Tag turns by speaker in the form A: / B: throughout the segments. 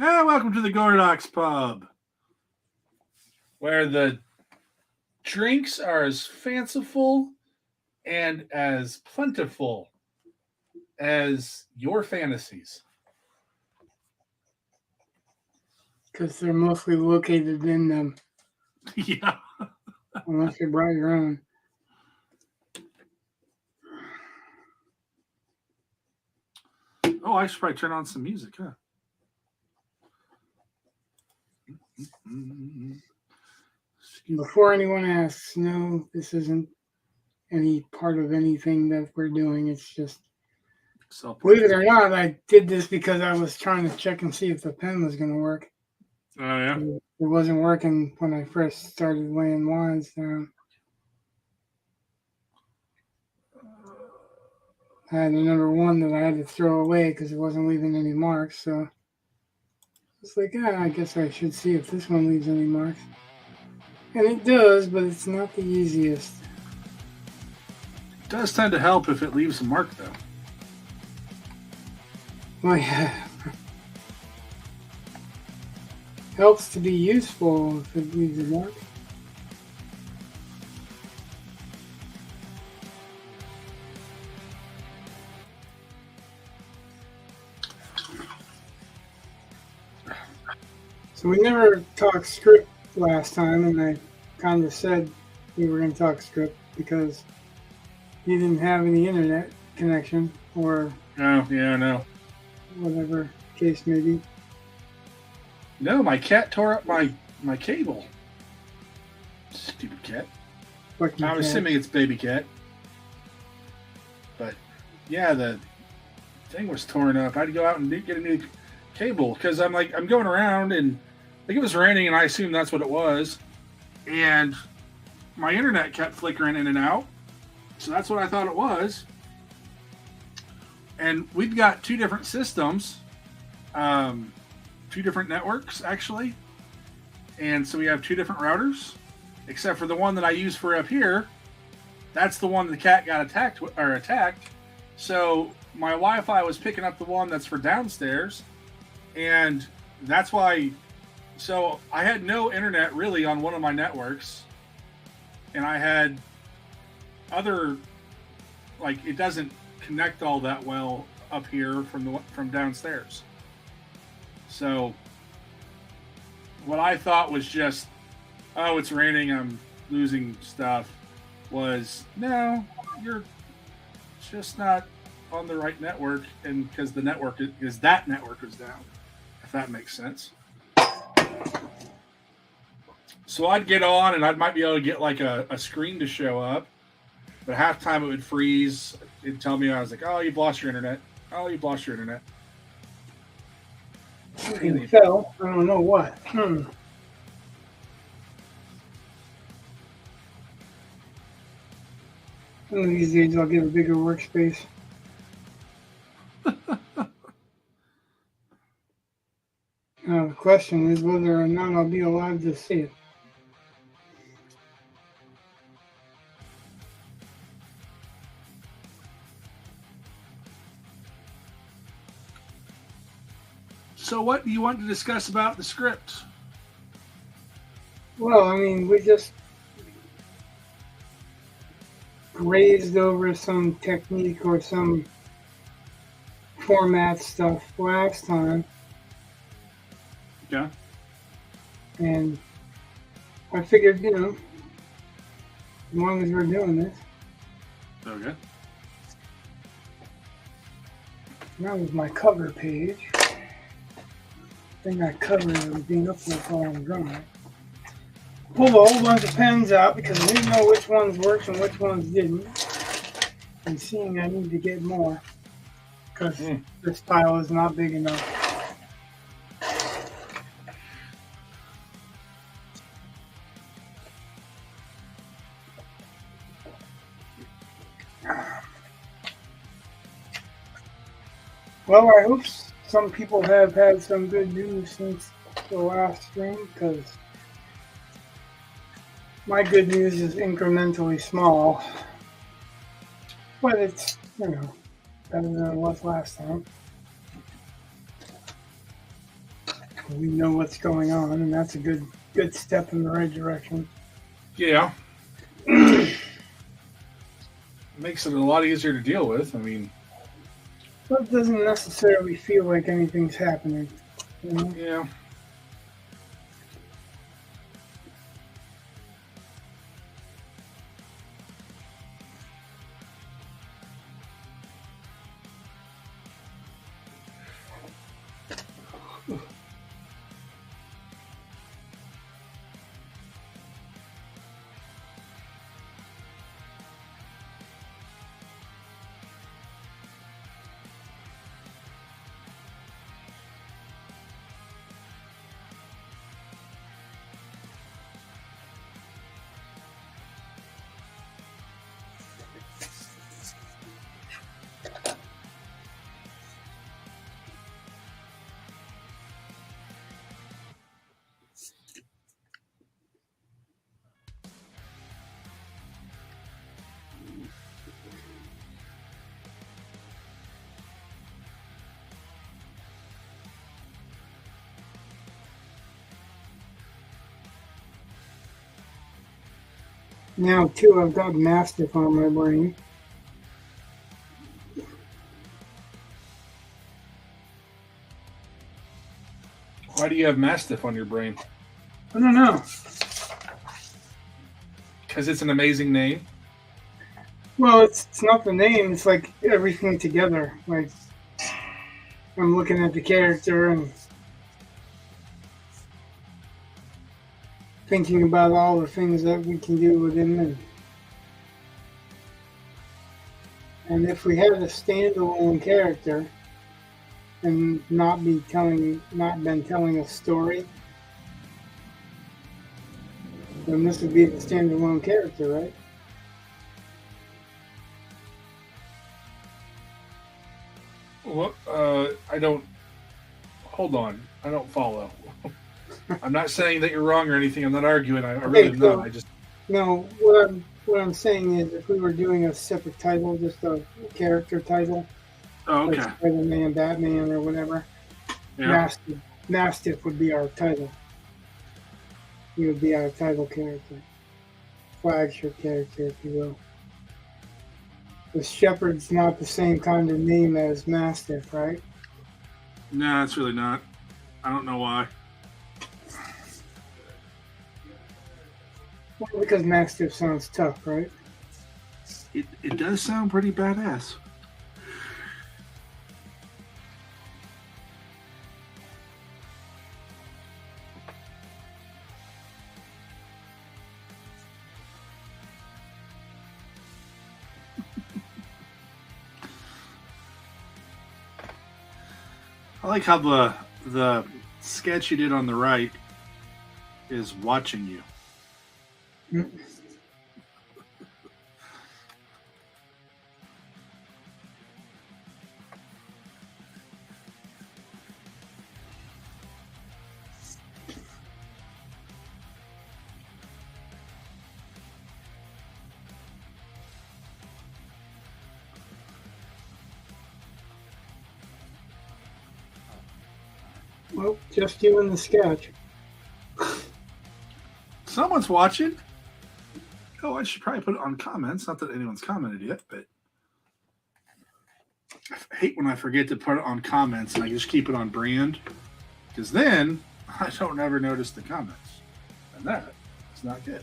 A: Welcome to the Gordox Pub, where the drinks are as fanciful and as plentiful as your fantasies.
B: Because they're mostly located in them,
A: Yeah.
B: unless you brought your own.
A: Oh, I should probably turn on some music, huh?
B: Before anyone asks, no, this isn't any part of anything that we're doing. It's just, believe it or not, I did this because I was trying to check and see if the pen was going to work.
A: Oh, yeah?
B: It wasn't working when I first started laying lines down. I had a number one that I had to throw away because it wasn't leaving any marks. So it's like, I guess I should see if this one leaves any marks. And it does, but it's not the easiest.
A: It does tend to help if it leaves a mark, though.
B: Well, yeah. Helps to be useful if it leaves a mark. So we never talked script last time, and I kind of said we were going to talk script because you didn't have any internet connection or
A: No.
B: whatever case may be.
A: No, my cat tore up my cable. Stupid cat. I'm assuming it's baby cat. But yeah, the thing was torn up. I had to go out and get a new cable because I'm going around and it was raining and I assumed that's what it was. And my internet kept flickering in and out. So that's what I thought it was. And we've got two different systems, two different networks actually. And so we have two different routers, except for the one that I use for up here. That's the one the cat got attacked. So my Wi-Fi was picking up the one that's for downstairs. And that's why, so I had no internet really on one of my networks. And I had other, it doesn't connect all that well up here from downstairs. So what I thought was just, oh, it's raining, I'm losing stuff, was, no, you're just not on the right network, and because the network is that network is down, if that makes sense. So I'd get on and I might be able to get a screen to show up, but half time it would freeze. It'd tell me, I was like, oh, you've lost your internet. Oh, you've lost your internet.
B: It fell. I don't know what. One of these days I'll get a bigger workspace. Now the question is whether or not I'll be alive to see it.
A: So what do you want to discuss about the script?
B: Well, I mean, we just grazed over some technique or some format stuff last time.
A: Yeah.
B: And I figured, as long as we're doing this.
A: Okay.
B: That was my cover page. Thing I covered everything up with while I'm drawing. Pulled a whole bunch of pens out because I didn't know which ones worked and which ones didn't. And seeing I need to get more because this pile is not big enough. Well, I hope some people have had some good news since the last stream, because my good news is incrementally small, but it's, better than it was last time. We know what's going on, and that's a good step in the right direction.
A: Yeah. Makes it a lot easier to deal with. I mean,
B: But it doesn't necessarily feel like anything's happening. You know?
A: yeah.
B: Now, too, I've got Mastiff on my brain.
A: Why do you have Mastiff on your brain?
B: I don't know.
A: Because it's an amazing name.
B: Well, it's not the name. It's like everything together. Like I'm looking at the character and thinking about all the things that we can do with him, and if we had a standalone character and not been telling a story, then this would be the standalone character, right?
A: Well, I don't. Hold on. I don't follow. I'm not saying that you're wrong or anything. I'm not arguing. I really am not. I just.
B: No, what I'm saying is, if we were doing a separate title, just a character title,
A: Oh, okay.
B: like Spider-Man, Batman, or whatever,
A: Yeah.
B: Mastiff would be our title. He would be our title character, flagship character, if you will. The Shepherd's not the same kind of name as Mastiff, right?
A: No, it's really not. I don't know why.
B: Well, because Mastiff sounds tough, right?
A: It does sound pretty badass. I like how the sketch you did on the right is watching you.
B: Well, just you and the sketch.
A: Someone's watching. Oh, I should probably put it on comments. Not that anyone's commented yet, but I hate when I forget to put it on comments and I just keep it on brand, because then I don't ever notice the comments, and that is not good.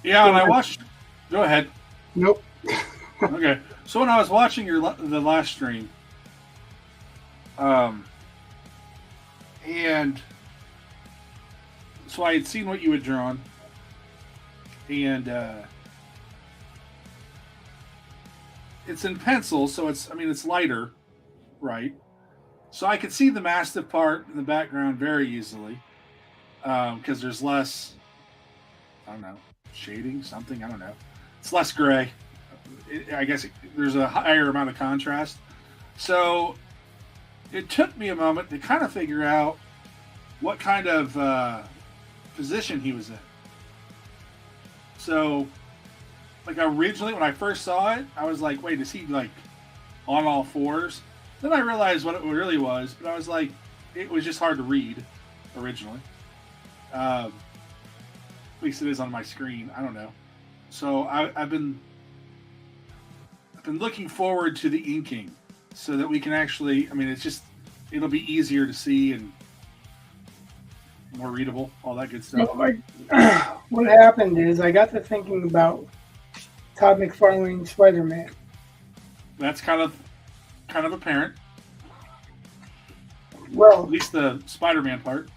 A: Yeah, and I watched. Go ahead.
B: Nope.
A: Okay, so when I was watching the last stream, and so I had seen what you had drawn, and it's in pencil, so it's lighter, right? So I could see the Mastiff part in the background very easily, because there's less, I don't know, shading, something, I don't know. It's less gray. I guess there's a higher amount of contrast. So it took me a moment to kind of figure out what kind of position he was in. So, like originally when I first saw it, I was like, wait, is he like on all fours? Then I realized what it really was, but I was like, it was just hard to read originally. At least it is on my screen. I don't know. So I've been looking forward to the inking so that we can actually, it'll be easier to see and more readable, all that good stuff.
B: Well, what happened is I got to thinking about Todd McFarlane's Spider-Man.
A: That's kind of apparent.
B: Well,
A: at least the Spider-Man part.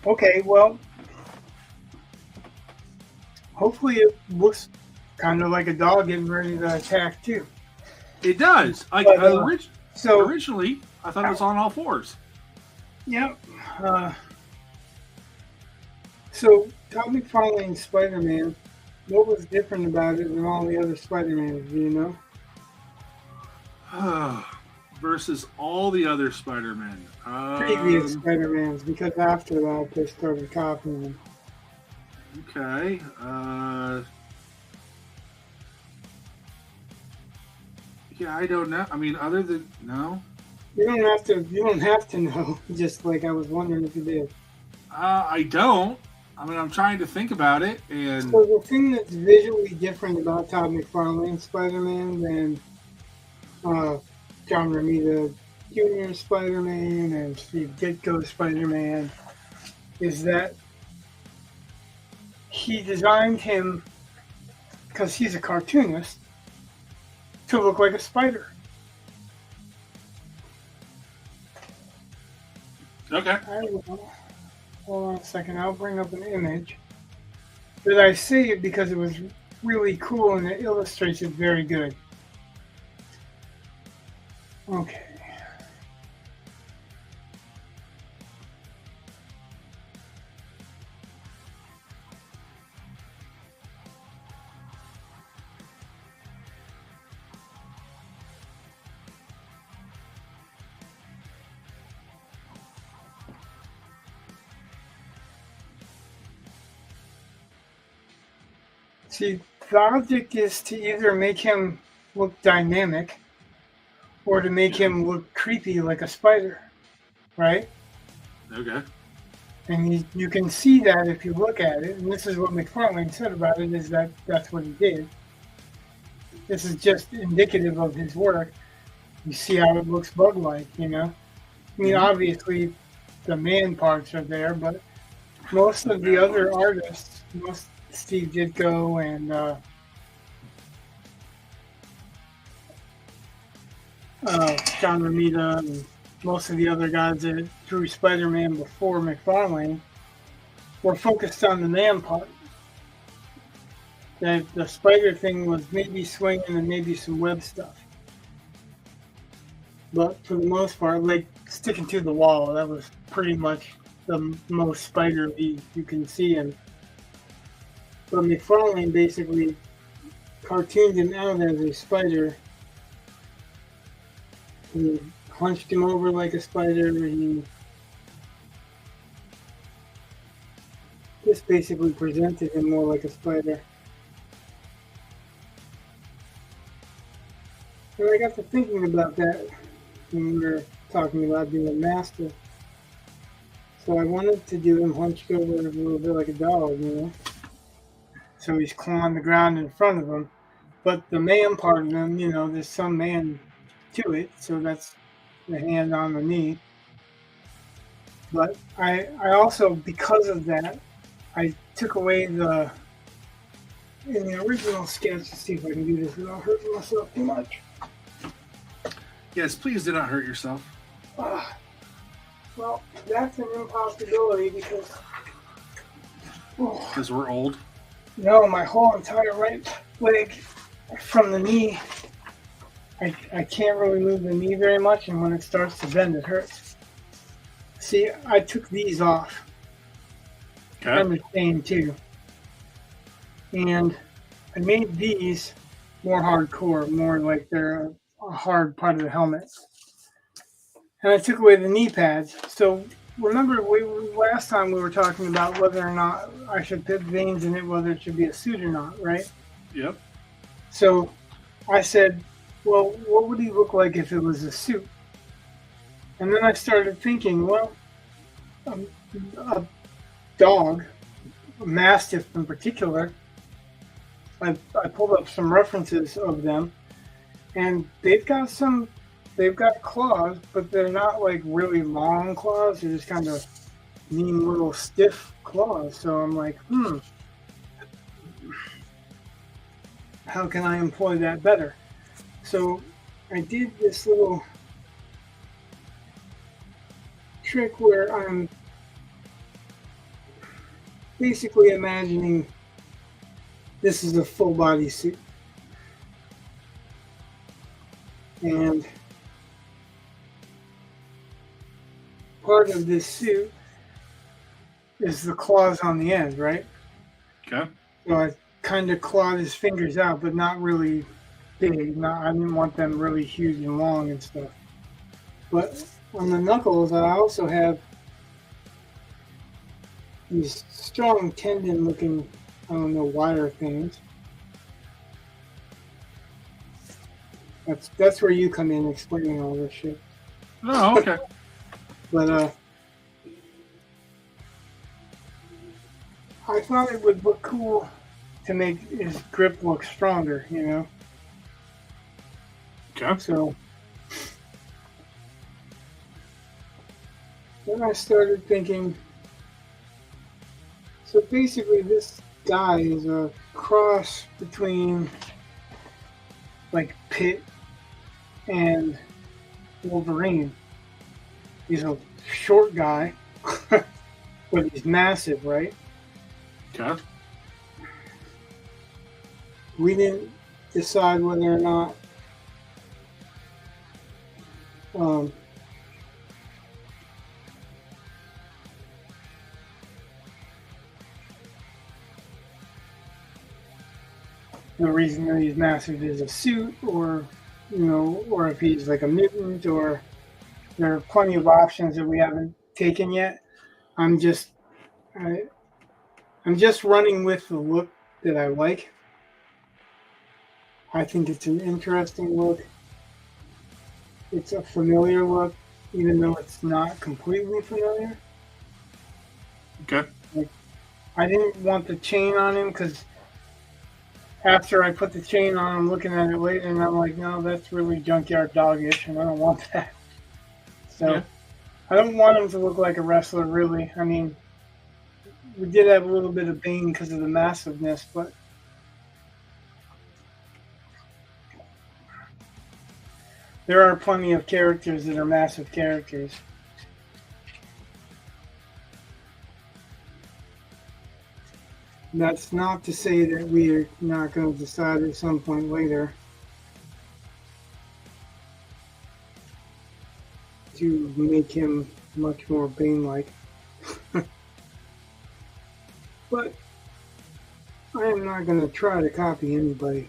B: Okay, well, hopefully it looks kind of like a dog getting ready to attack too.
A: It does. Originally, I thought it was on all fours.
B: Yep. So Todd McFarlane's Spider-Man, what was different about it than all the other Spider-Mans? Do you know?
A: Versus all the other Spider-Men.
B: Previous Spider-Mans, because after that they started copying them.
A: Okay. Yeah, I don't know. I mean, other than no.
B: You don't have to know. Just like I was wondering if you did.
A: I don't. I mean, I'm trying to think about it, and
B: so the thing that's visually different about Todd McFarlane's Spider-Man than John Romita Jr. Spider-Man and Steve Ditko's Spider-Man is that he designed him, because he's a cartoonist, to look like a spider.
A: Okay.
B: Hold on a second. I'll bring up an image. But I say it because it was really cool and it illustrates it very good. Okay. See, the object is to either make him look dynamic or to make him look creepy like a spider, right?
A: Okay.
B: And you can see that if you look at it, and this is what McFarlane said about it, is that that's what he did. This is just indicative of his work. You see how it looks bug-like, you know? I mean, obviously, the man parts are there, but most of the other artists, Steve Ditko and John Romita and most of the other guys that drew Spider-Man before McFarlane were focused on the man part. That the spider thing was maybe swinging and maybe some web stuff. But for the most part, like sticking to the wall, that was pretty much the most spider-y you can see him. But McFarlane basically cartooned him out as a spider. He hunched him over like a spider. He just basically presented him more like a spider. And I got to thinking about that when we were talking about doing a Mastiff. So I wanted to do him hunched over a little bit like a dog, you know? So he's clawing the ground in front of him. But the man part of him, you know, there's some man to it, so that's the hand on the knee. But I also, because of that, I took away in the original sketch. Let's see if I can do this without hurting myself too much.
A: Yes, please do not hurt yourself.
B: Well, that's an impossibility because
A: Because we're old.
B: no, my whole entire right leg from the knee, I can't really move the knee very much, and when it starts to bend, it hurts. See, I took these off.
A: Okay.
B: And the chain too. And I made these more hardcore, more like they're a hard part of the helmet. And I took away the knee pads. So remember, last time we were talking about whether or not I should put veins in it, whether it should be a suit or not, right?
A: Yep.
B: So I said, well, what would he look like if it was a suit? And then I started thinking, well, a dog, a Mastiff in particular, I pulled up some references of them, and they've got claws, but they're not like really long claws. They're just kind of mean little stiff claws. So I'm like, how can I employ that better? So I did this little trick where I'm basically imagining this is a full body suit. And part of this suit is the claws on the end, right?
A: Okay.
B: So I kind of clawed his fingers out, but not really big. I didn't want them really huge and long and stuff. But on the knuckles, I also have these strong tendon-looking, I don't know, wire things. That's where you come in explaining all this shit.
A: Oh, okay.
B: But I thought it would look cool to make his grip look stronger, you know?
A: Okay.
B: So then I started thinking, so basically this guy is a cross between like Pitt and Wolverine. He's a short guy, but he's massive, right?
A: Okay.
B: We didn't decide whether or not the reason that he's massive is a suit, or or if he's like a mutant, or there are plenty of options that we haven't taken yet. I'm just running with the look that I like. I think it's an interesting look. It's a familiar look, even though it's not completely familiar.
A: Okay.
B: Like, I didn't want the chain on him because after I put the chain on, I'm looking at it later and I'm like, no, that's really junkyard doggish, and I don't want that. So yeah. I don't want him to look like a wrestler, really. I mean, we did have a little bit of Bane because of the massiveness, but there are plenty of characters that are massive characters. That's not to say that we are not going to decide at some point later to make him much more Bane-like. But I am not going to try to copy anybody.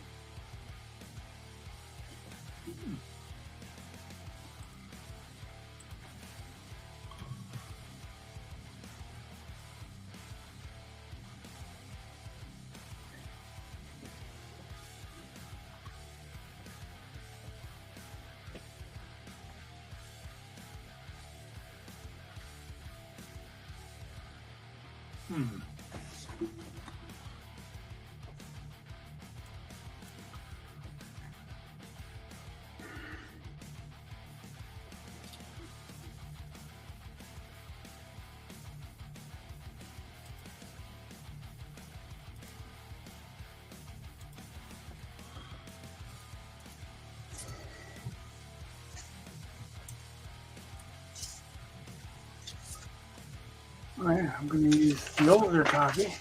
B: Oh yeah, I'm going to use the older copy.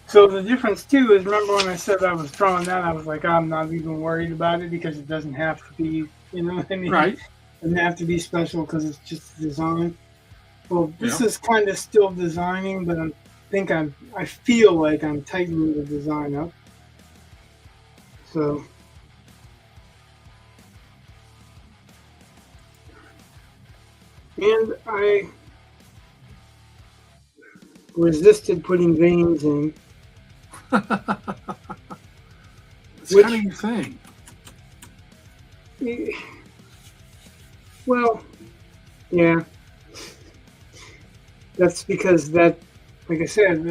B: So the difference too is, remember when I said I was drawing that, I was like, I'm not even worried about it because it doesn't have to be, you know what I mean?
A: Right.
B: It doesn't have to be special because it's just design. Well, this
A: Yeah.
B: is kind of still designing, but I feel like I'm tightening the design up. So, and I resisted putting veins in.
A: It's
B: Which-
A: kind of your thing.
B: Well, yeah. That's because like I said,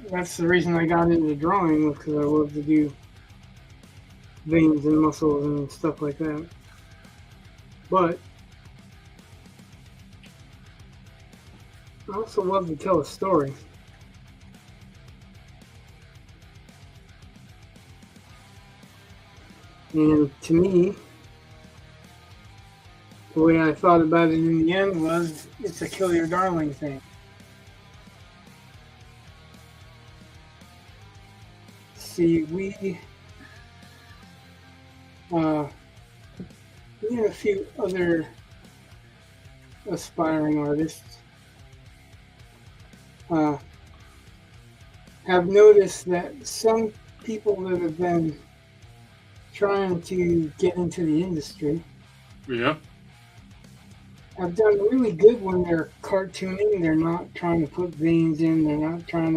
B: that's the reason I got into drawing, was because I love to do veins and muscles and stuff like that. But I also love to tell a story. And to me, the way I thought about it in the end was, it's a kill your darling thing. See, we and a few other aspiring artists have noticed that some people that have been trying to get into the industry
A: Yeah.
B: have done really good when they're cartooning. They're not trying to put veins in. They're not trying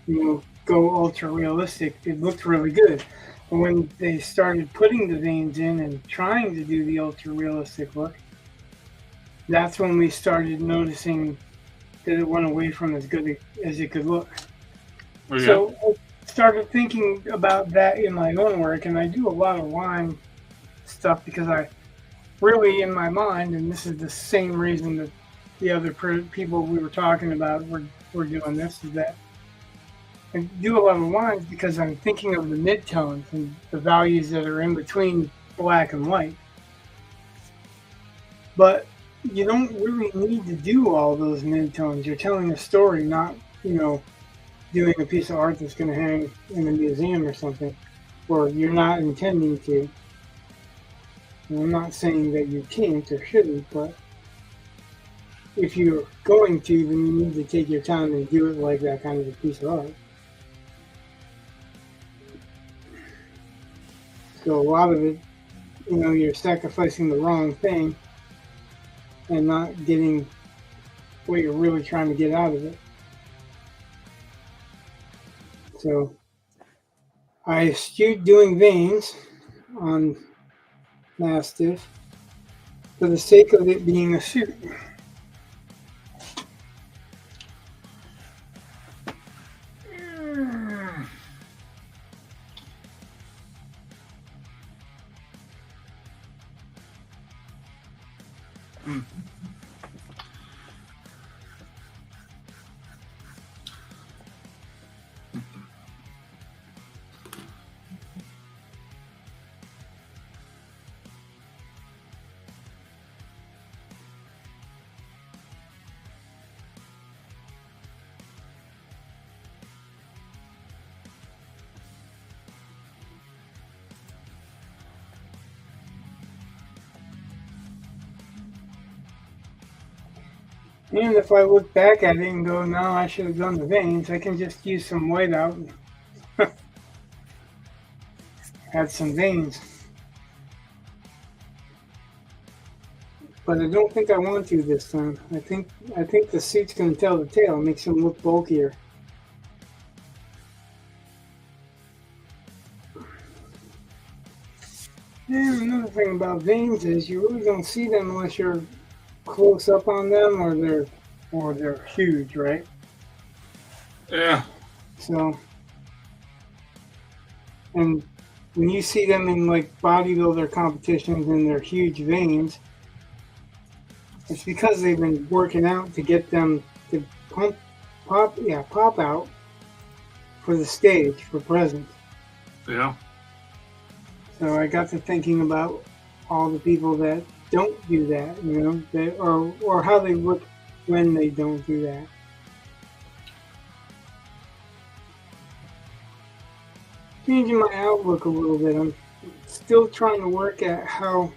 B: to, go ultra realistic. It looked really good. But when they started putting the veins in and trying to do the ultra realistic look, that's when we started noticing that it went away from as good as it could look.
A: Oh, yeah.
B: So I started thinking about that in my own work, and I do a lot of line stuff because I really, in my mind, and this is the same reason that the other people we were talking about were doing this, is that I do a lot of lines because I'm thinking of the midtones and the values that are in between black and white. But you don't really need to do all those midtones. You're telling a story, not, doing a piece of art that's going to hang in a museum or something, or you're not intending to. And I'm not saying that you can't or shouldn't, but if you're going to, then you need to take your time and do it like that kind of a piece of art. So a lot of it, you're sacrificing the wrong thing and not getting what you're really trying to get out of it. So I eschewed doing veins on Mastiff for the sake of it being a suit. And if I look back at it and go, no, I should have done the veins, I can just use some white out and add some veins. But I don't think I want to this time. I think the suit's going to tell the tale. It makes him look bulkier. And another thing about veins is you really don't see them unless you're close up on them, or they're huge, right?
A: Yeah.
B: So, and when you see them in like bodybuilder competitions and they're huge veins, it's because they've been working out to get them to pop out for the stage, for presence.
A: Yeah.
B: So I got to thinking about all the people that don't do that, you know, or how they look when they don't do that. Changing my outlook a little bit. I'm still trying to work at how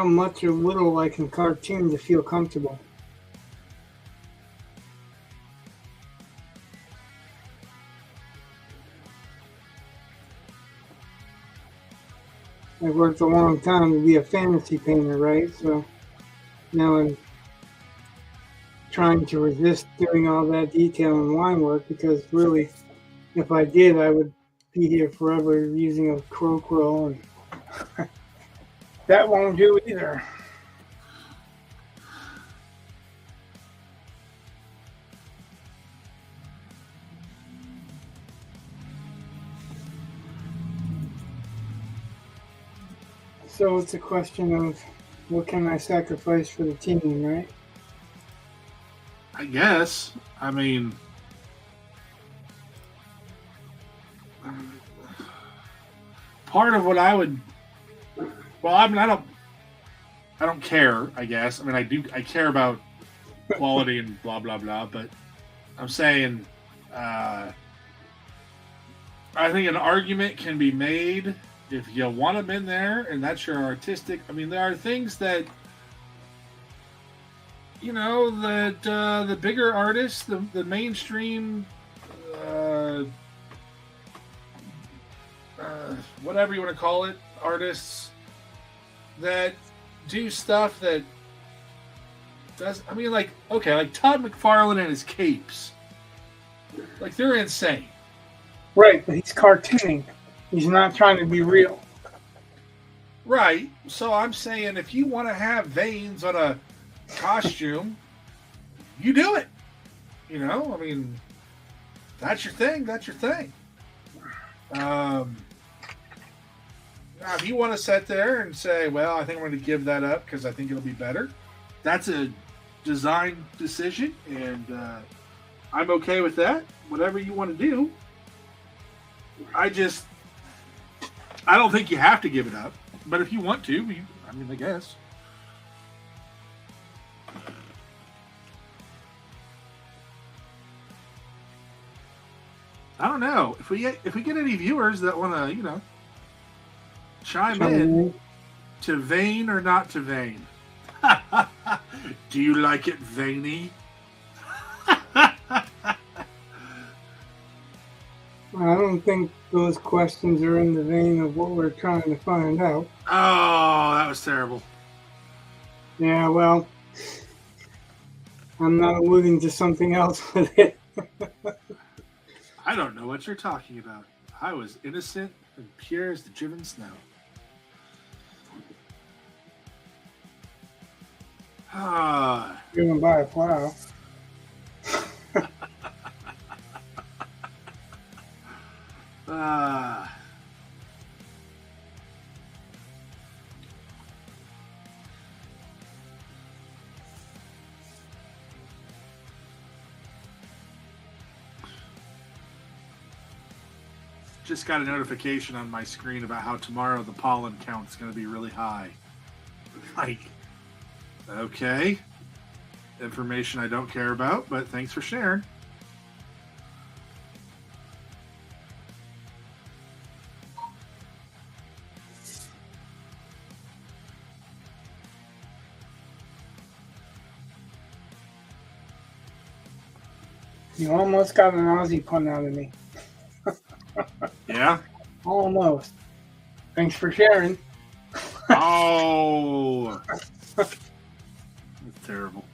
B: much or little I can cartoon to feel comfortable. I've worked a long time to be a fantasy painter, right? So now I'm trying to resist doing all that detail and line work because really, if I did, I would be here forever using a crow quill, and that won't do either. So it's a question of what can I sacrifice for the team, right?
A: I guess. I mean, part of what I would. Well, I mean, I don't care. I guess. I mean, I do. I care about quality and blah blah blah. But I'm saying, I think an argument can be made if you want them in there, and that's your artistic. I mean, there are things that that the bigger artists, the mainstream, whatever you want to call it, artists that do stuff that does. I mean, like like Todd McFarlane and his capes, like they're insane.
B: Right, but he's cartooning. He's not trying to be real.
A: Right. So I'm saying if you want to have veins on a costume, you do it. I mean, that's your thing. That's your thing. Now, if you want to sit there and say, well, I think I'm going to give that up because I think it'll be better, that's a design decision, and I'm okay with that. Whatever you want to do. I don't think you have to give it up, but if you want to, I guess. I don't know if we get any viewers that want to chime in to vein or not to vein. Do you like it veiny?
B: I don't think those questions are in the vein of what we're trying to find out.
A: Oh, that was terrible.
B: Yeah, well, I'm not alluding to something else with it.
A: I don't know what you're talking about. I was innocent and pure as the driven snow.
B: Driven by a plow.
A: Just got a notification on my screen about how tomorrow the pollen count is going to be really high. Like, okay. Information I don't care about, but thanks for sharing.
B: You almost got an Aussie pun out of me.
A: Yeah?
B: Almost. Thanks for sharing.
A: Oh! That's terrible.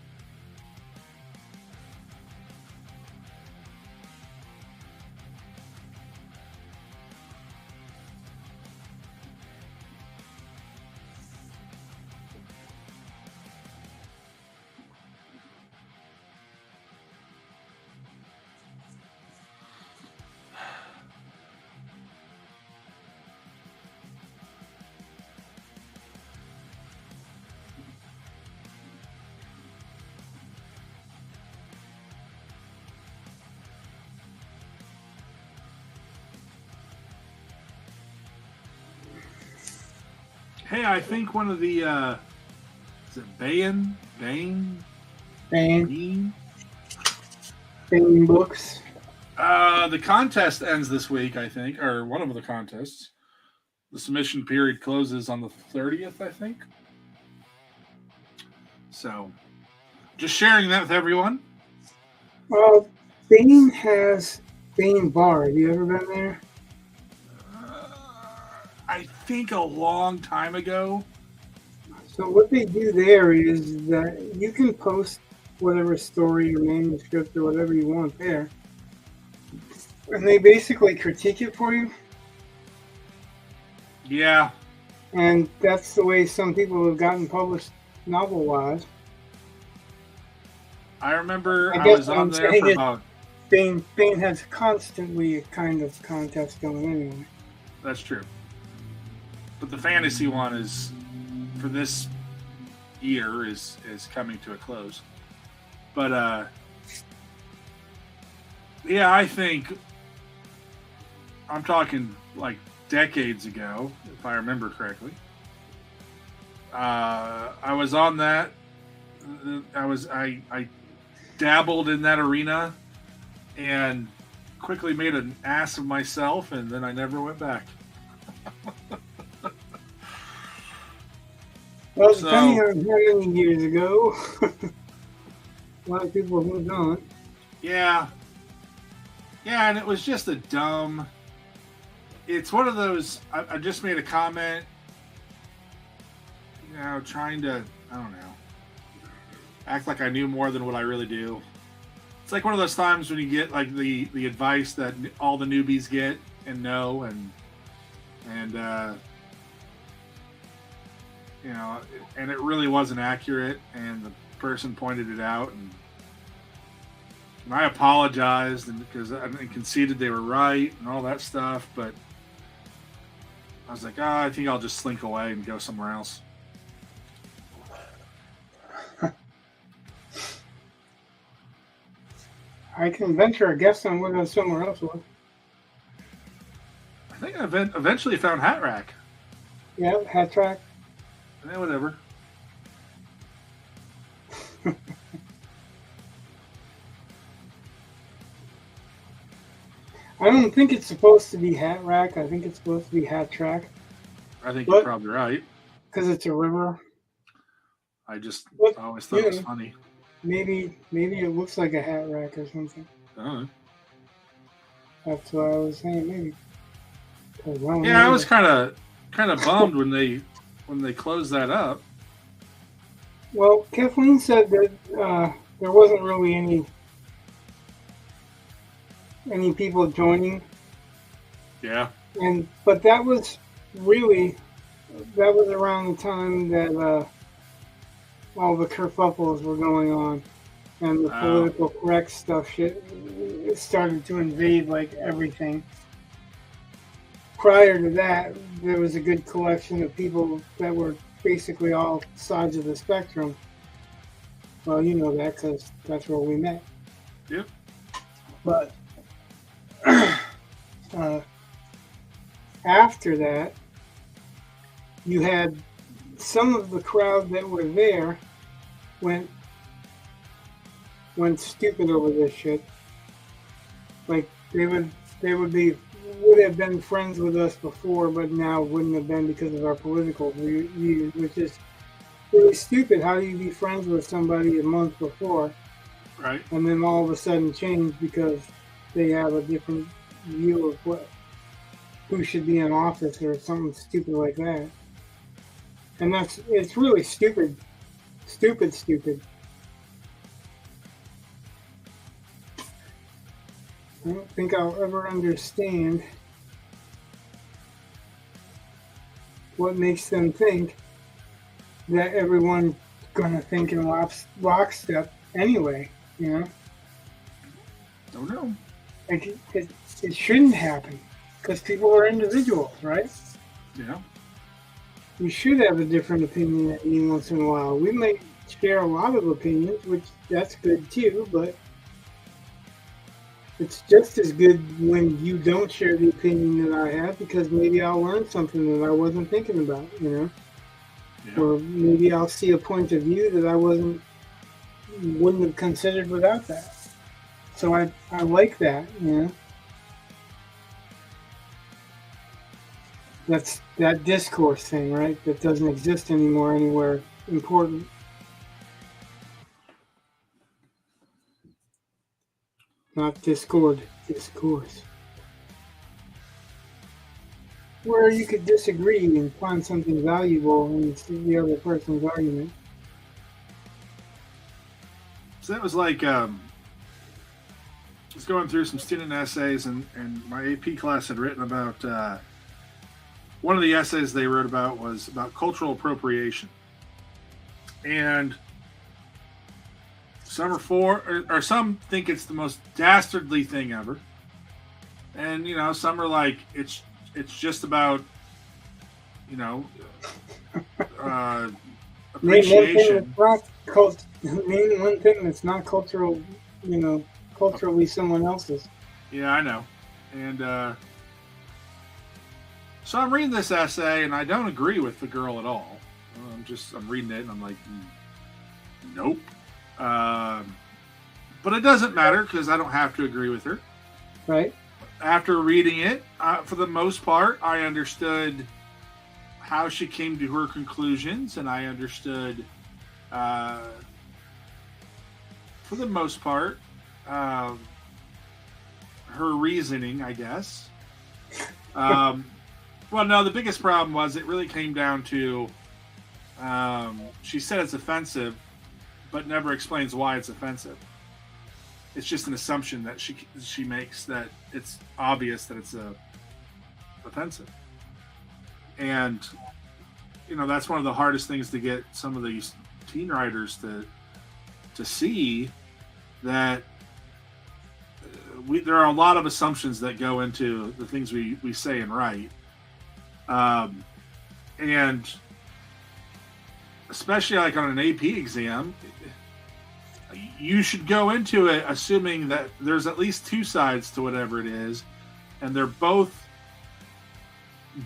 A: Hey, I think one of the is it Bane?
B: Bane books.
A: The contest ends this week, I think, or one of the contests. The submission period closes on the 30th, I think. So, just sharing that with everyone.
B: Bane has Bane Bar. Have you ever been there?
A: I think a long time ago.
B: So what they do there is that you can post whatever story or manuscript or whatever you want there, and they basically critique it for you.
A: Yeah.
B: And that's the way some people have gotten published novel-wise.
A: I remember I was on there for about...
B: Bane has constantly a kind of contest going anyway.
A: That's true. But the fantasy one is, for this year, is coming to a close. But, yeah, I think... I'm talking, like, decades ago, if I remember correctly. I was on that. I dabbled in that arena and quickly made an ass of myself, and then I never went back.
B: Well, depending on how many years ago, a lot of people moved on.
A: Yeah. Yeah, and it was just a dumb... It's one of those... I just made a comment, you know, trying to, I don't know, act like I knew more than what I really do. It's like one of those times when you get like the advice that all the newbies get and know, and you know, and it really wasn't accurate, and the person pointed it out, and I apologized, and because I conceded they were right and all that stuff, but I was like, I think I'll just slink away and go somewhere else.
B: I can venture a guess on what somewhere else was.
A: I think I eventually found Hat Rack.
B: Yeah, Hat Track.
A: Yeah, whatever.
B: I don't think it's supposed to be Hat Rack. I think it's supposed to be Hat Track.
A: I think you're probably right.
B: Because it's a river.
A: I always thought it was funny.
B: Maybe it looks like a hat rack or something. That's what I was saying. Maybe.
A: Yeah, I was kind of bummed when they closed that up.
B: Well, Kathleen said that there wasn't really any people joining.
A: Yeah.
B: But that was around the time that all the kerfuffles were going on, and the political correct stuff it started to invade like everything. Prior to that, there was a good collection of people that were basically all sides of the spectrum. Well, you know that because that's where we met.
A: Yep.
B: But after that, you had some of the crowd that were there went stupid over this shit. Like they would have been friends with us before, but now wouldn't have been because of our political views, which is really stupid. How do you be friends with somebody a month before,
A: right,
B: and then all of a sudden change because they have a different view of who should be in office or something stupid like that? And it's really stupid. Stupid. I don't think I'll ever understand what makes them think that everyone's gonna think in lockstep anyway, you know?
A: Don't know.
B: Like it shouldn't happen because people are individuals, right?
A: Yeah.
B: We should have a different opinion any once in a while. We might share a lot of opinions, which that's good too, but it's just as good when you don't share the opinion that I have, because maybe I'll learn something that I wasn't thinking about, you know?
A: Yeah.
B: Or maybe I'll see a point of view that I wouldn't have considered without that. So I like that, you know. That's that discourse thing, right? That doesn't exist anymore anywhere important. Not discord, discourse. Where you could disagree and find something valuable in the other person's argument.
A: So that was like I was going through some student essays, and my AP class had written about one of the essays they wrote about was about cultural appropriation, and some are for, or some think it's the most dastardly thing ever, and you know, some are like it's just about, you know, appreciation.
B: Name one thing that's not cultural, you know, culturally someone else's.
A: Yeah, I know. And so I'm reading this essay, and I don't agree with the girl at all. I'm reading it, and I'm like, nope. But it doesn't matter because I don't have to agree with her.
B: Right.
A: After reading it, for the most part, I understood how she came to her conclusions, and I understood, for the most part, her reasoning, I guess. Well, no, the biggest problem was it really came down to she said it's offensive, but never explains why it's offensive. It's just an assumption that she makes that it's obvious that it's offensive. And, you know, that's one of the hardest things to get some of these teen writers to see, that there are a lot of assumptions that go into the things we say and write. And especially like on an AP exam, you should go into it assuming that there's at least two sides to whatever it is, and they're both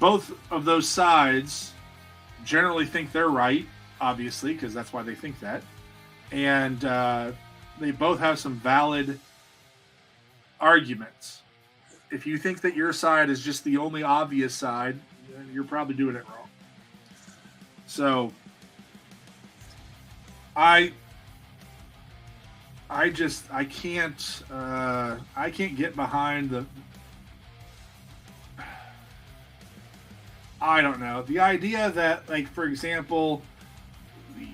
A: of those sides generally think they're right, obviously, because that's why they think that, and they both have some valid arguments. If you think that your side is just the only obvious side, you're probably doing it wrong. So I can't get behind the, I don't know, the idea that, like, for example,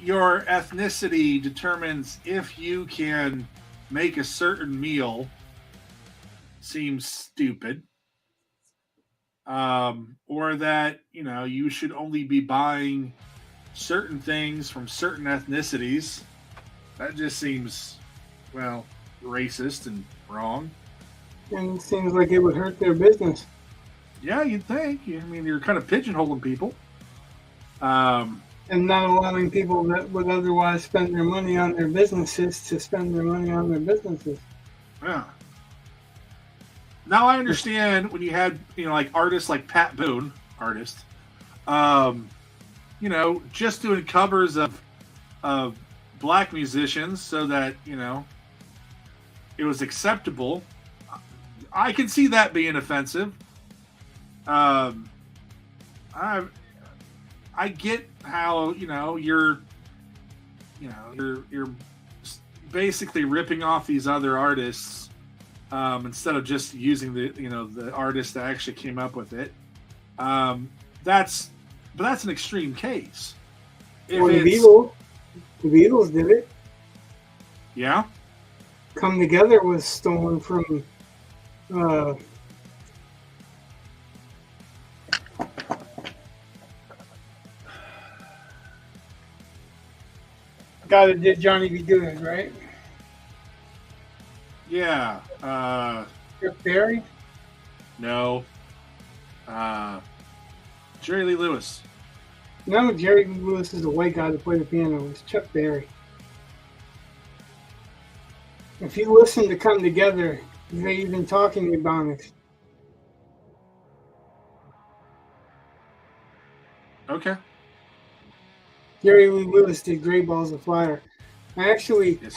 A: your ethnicity determines if you can make a certain meal seems stupid. Or that, you know, you should only be buying certain things from certain ethnicities. That just seems, well, racist and wrong.
B: And it seems like it would hurt their business.
A: Yeah, you'd think. I mean, you're kind of pigeonholing people.
B: And not allowing people that would otherwise spend their money on their businesses to spend their money on their businesses.
A: Yeah. Now I understand when you had, you know, like artists like Pat Boone, you know, just doing covers of black musicians so that, you know, it was acceptable. I can see that being offensive. I get how, you know, you're basically ripping off these other artists, instead of just using the artist that actually came up with it. That's an extreme case.
B: Well, the Beatles did it.
A: Yeah.
B: Come Together was stolen from guy that did Johnny B. Good, right?
A: Yeah.
B: Chuck Berry?
A: No. Jerry Lee Lewis.
B: No, Jerry Lee Lewis is a white guy that played the piano. It's Chuck Berry. If you listen to Come Together, they even talk in Ebonics.
A: Okay.
B: Jerry Lee Lewis did Great Balls of Fire. I actually
A: Yes,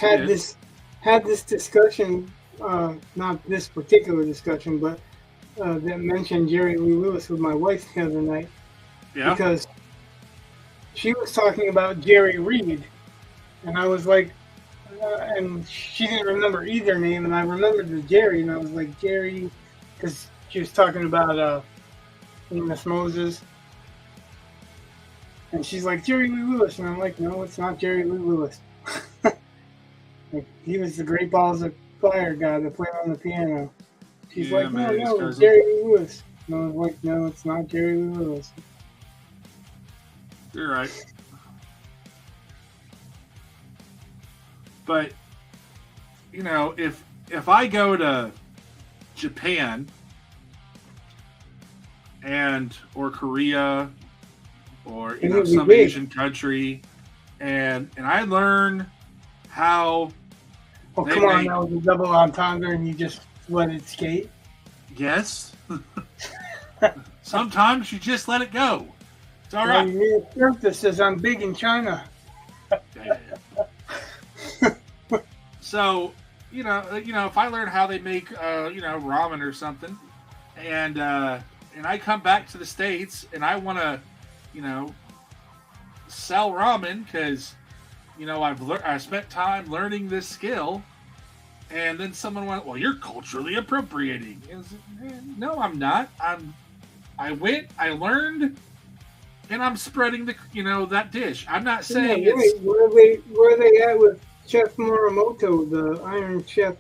B: had this discussion, not this particular discussion, but that mentioned Jerry Lee Lewis with my wife the other night.
A: Yeah.
B: Because she was talking about Jerry Reed, and I was like, and she didn't remember either name, and I remembered the Jerry, and I was like, Jerry, because she was talking about Amos Moses. And she's like, Jerry Lee Lewis. And I'm like, no, it's not Jerry Lee Lewis. Like, he was the Great Balls of Fire guy that played on the piano. She's like, no, it's Jerry Lee Lewis. And I was like, no, it's not Jerry Lee Lewis.
A: You're right. But, you know, if I go to Japan or Korea or some Asian country, and I learn how.
B: Oh, come on! That was a double entendre, and you just let it skate.
A: Yes. Sometimes you just let it go. It's all right.
B: You need a shirt that says "I'm big in China."
A: So, you know, if I learn how they make, ramen or something, and I come back to the States and I want to, sell ramen because, I spent time learning this skill, and then someone went, well, you're culturally appropriating. No, I'm not. I went, I learned, and I'm spreading that dish. I'm not saying it's...
B: Where are they at with Chef Morimoto, the Iron Chef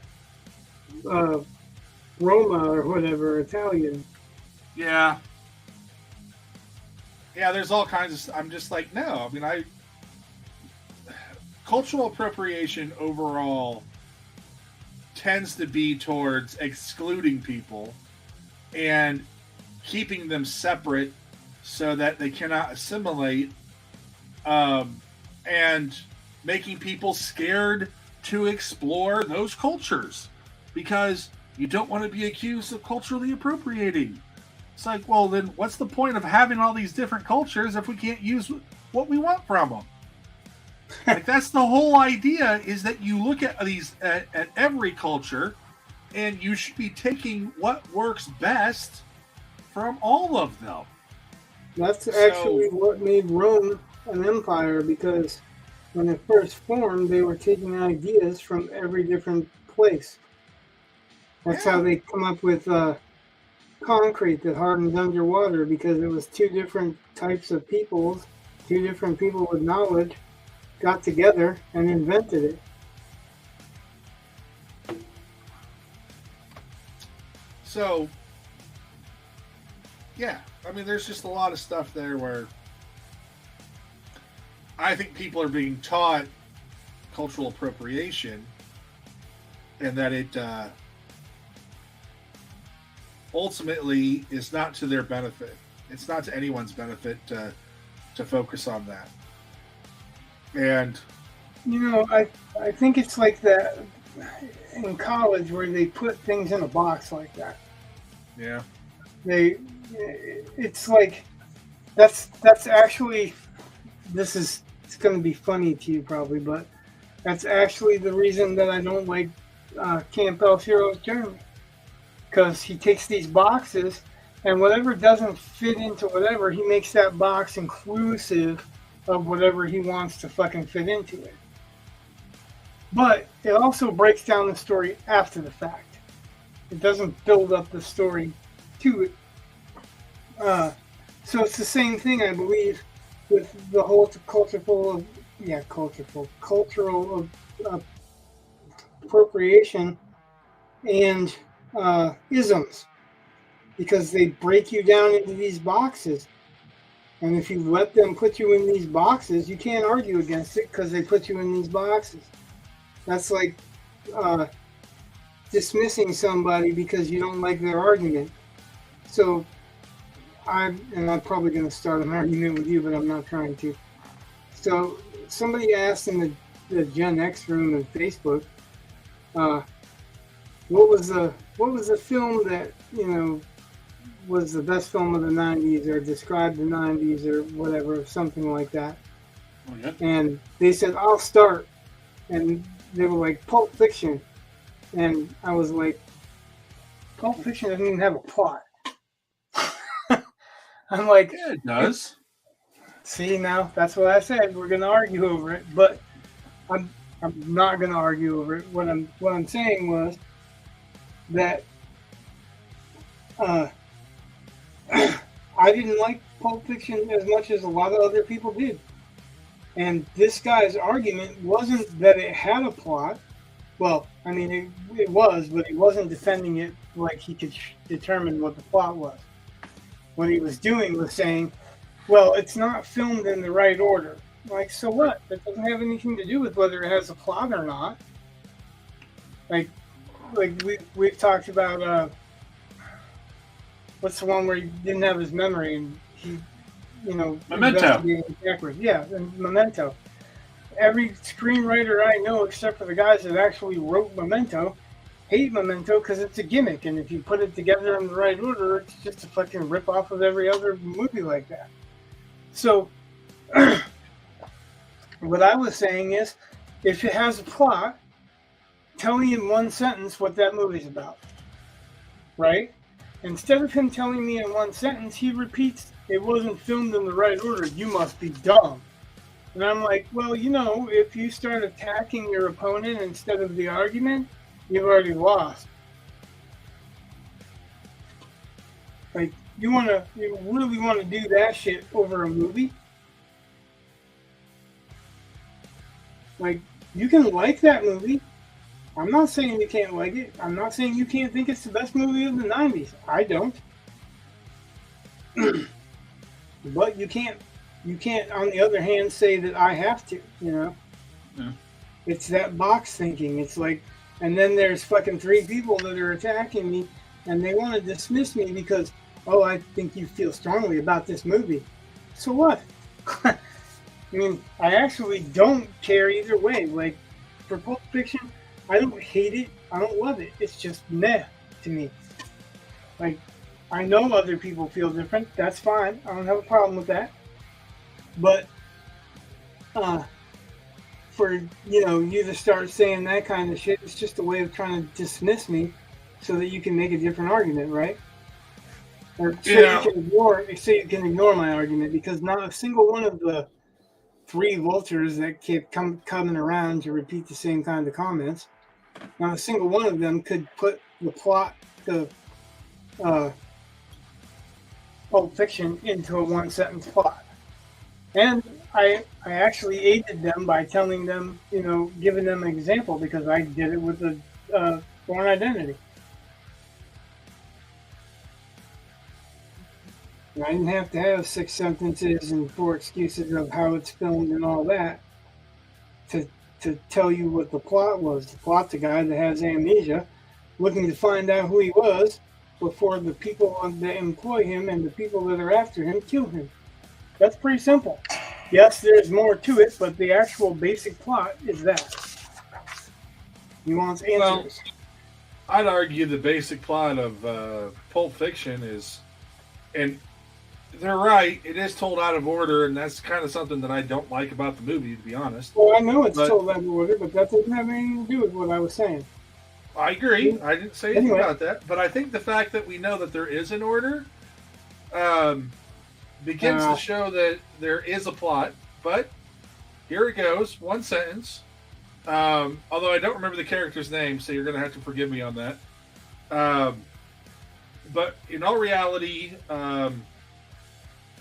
B: Roma or whatever, Italian?
A: Yeah. Yeah, there's all kinds of... I'm just like, no. I mean, cultural appropriation overall tends to be towards excluding people and keeping them separate so that they cannot assimilate, and making people scared to explore those cultures because you don't want to be accused of culturally appropriating. It's like, well, then what's the point of having all these different cultures if we can't use what we want from them? Like, that's the whole idea, is that you look at at every culture, and you should be taking what works best from all of them.
B: That's actually what made Rome an empire, because when it first formed, they were taking ideas from every different place. That's how they come up with concrete that hardens underwater, because it was two different types of peoples, two different people with knowledge got together and invented it.
A: So, yeah, I mean, there's just a lot of stuff there where I think people are being taught cultural appropriation, and that it ultimately is not to their benefit. It's not to anyone's benefit to focus on that. And
B: I think it's like that in college where they put things in a box like that.
A: Yeah.
B: It's like that's actually, it's going to be funny to you probably, but that's actually the reason that I don't like Campbell's Heroes Journey, because he takes these boxes and whatever doesn't fit into whatever, he makes that box inclusive of whatever he wants to fucking fit into it. But it also breaks down the story after the fact. It doesn't build up the story to it. So it's the same thing, I believe, with the whole cultural appropriation and isms, because they break you down into these boxes. And if you let them put you in these boxes, you can't argue against it because they put you in these boxes. That's like dismissing somebody because you don't like their argument. So I'm probably going to start an argument with you, but I'm not trying to. So somebody asked in the Gen X room of Facebook, what was the film that was the best film of the 90s, or described the 90s, or whatever, something like that.
A: Okay.
B: And they said, I'll start. And they were like, Pulp Fiction. And I was like, Pulp Fiction doesn't even have a plot. I'm like,
A: Yeah, it does.
B: see, now that's what I said. We're gonna argue over it, but I'm not gonna argue over it. What I'm saying was that uh, I didn't like Pulp Fiction as much as a lot of other people did. And this guy's argument wasn't that it had a plot. Well, I mean, it was, but he wasn't defending it like he could determine what the plot was. What he was doing was saying, well, it's not filmed in the right order. Like, so what? That doesn't have anything to do with whether it has a plot or not. Like we've talked about, what's the one where he didn't have his memory and he,
A: Memento.
B: Backwards. Yeah, and Memento. Every screenwriter I know, except for the guys that actually wrote Memento, hate Memento because it's a gimmick, and if you put it together in the right order, it's just a fucking rip off of every other movie like that. So, what I was saying is, if it has a plot, tell me in one sentence what that movie's about. Right? Instead of him telling me in one sentence, he repeats, it wasn't filmed in the right order, you must be dumb. And I'm like, well, if you start attacking your opponent instead of the argument, you've already lost. Like, you really want to do that shit over a movie? Like, you can like that movie. I'm not saying you can't like it. I'm not saying you can't think it's the best movie of the 90s. I don't. But you can't, on the other hand, say that I have to, Yeah. It's that box thinking. It's like, and then there's fucking 3 people that are attacking me, and they want to dismiss me because, oh, I think you feel strongly about this movie. So what? I mean, I actually don't care either way. Like, for Pulp Fiction, I don't hate it. I don't love it. It's just meh to me. Like, I know other people feel different. That's fine. I don't have a problem with that. But for you to start saying that kind of shit, it's just a way of trying to dismiss me so that you can make a different argument, right? Or so you can ignore my argument, because not a single one of the 3 vultures that kept coming around to repeat the same kind of comments, not a single one of them could put the plot to Pulp Fiction into a 1-sentence plot. And I actually aided them by telling them, giving them an example, because I did it with the Born Identity. And I didn't have to have 6 sentences and 4 excuses of how it's filmed and all that to tell you what the plot was. The plot's a guy that has amnesia, looking to find out who he was before the people that employ him and the people that are after him kill him. That's pretty simple. Yes, there's more to it, but the actual basic plot is that. Nuance answers.
A: Well, I'd argue the basic plot of Pulp Fiction is, and they're right, it is told out of order, and that's kind of something that I don't like about the movie, to be honest.
B: Well, I know it's told out of order, but that doesn't have anything to do with what I was saying.
A: I agree. I didn't say anything about that, but I think the fact that we know that there is an order begins to show that there is a plot. But here it goes, 1 sentence. Although I don't remember the character's name, so you're going to have to forgive me on that. But in all reality, oh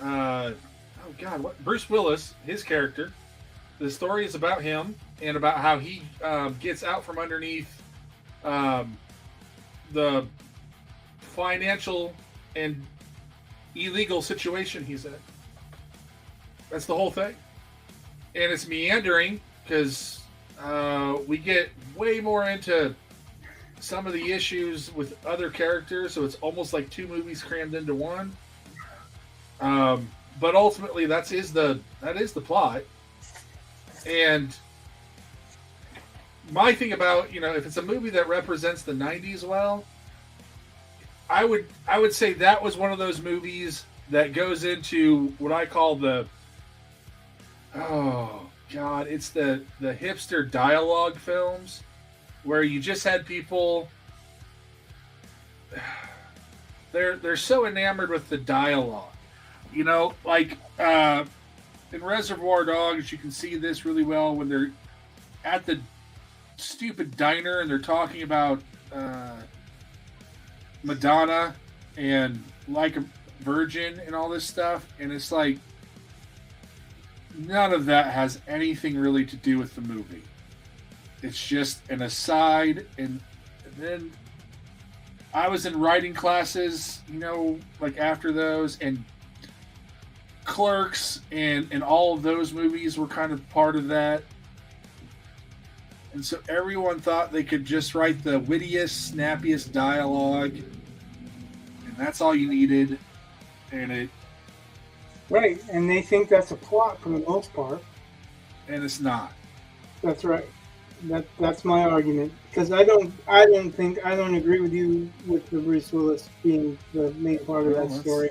A: God, what? Bruce Willis, his character, the story is about him and about how he gets out from underneath the financial and illegal situation he's in. That's the whole thing. And it's meandering because we get way more into some of the issues with other characters, so it's almost like 2 movies crammed into one. But ultimately, that is the plot. And my thing about, if it's a movie that represents the 90s well, I would say that was one of those movies that goes into what I call the Oh God, it's the hipster dialogue films where you just had people. They're so enamored with the dialogue, you know, like in Reservoir Dogs, you can see this really well when they're at the stupid diner and they're talking about Madonna and Like a Virgin and all this stuff, and it's like none of that has anything really to do with the movie. It's just an aside, and then I was in writing classes, you know, like after those, and Clerks and all of those movies were kind of part of that. And so everyone thought they could just write the wittiest, snappiest dialogue, and that's all you needed. And it
B: Right, and they think that's a plot for the most part.
A: and it's not.
B: That's right. That's my argument, because I don't agree with you with the Bruce Willis being the main part of
A: Well,
B: that story.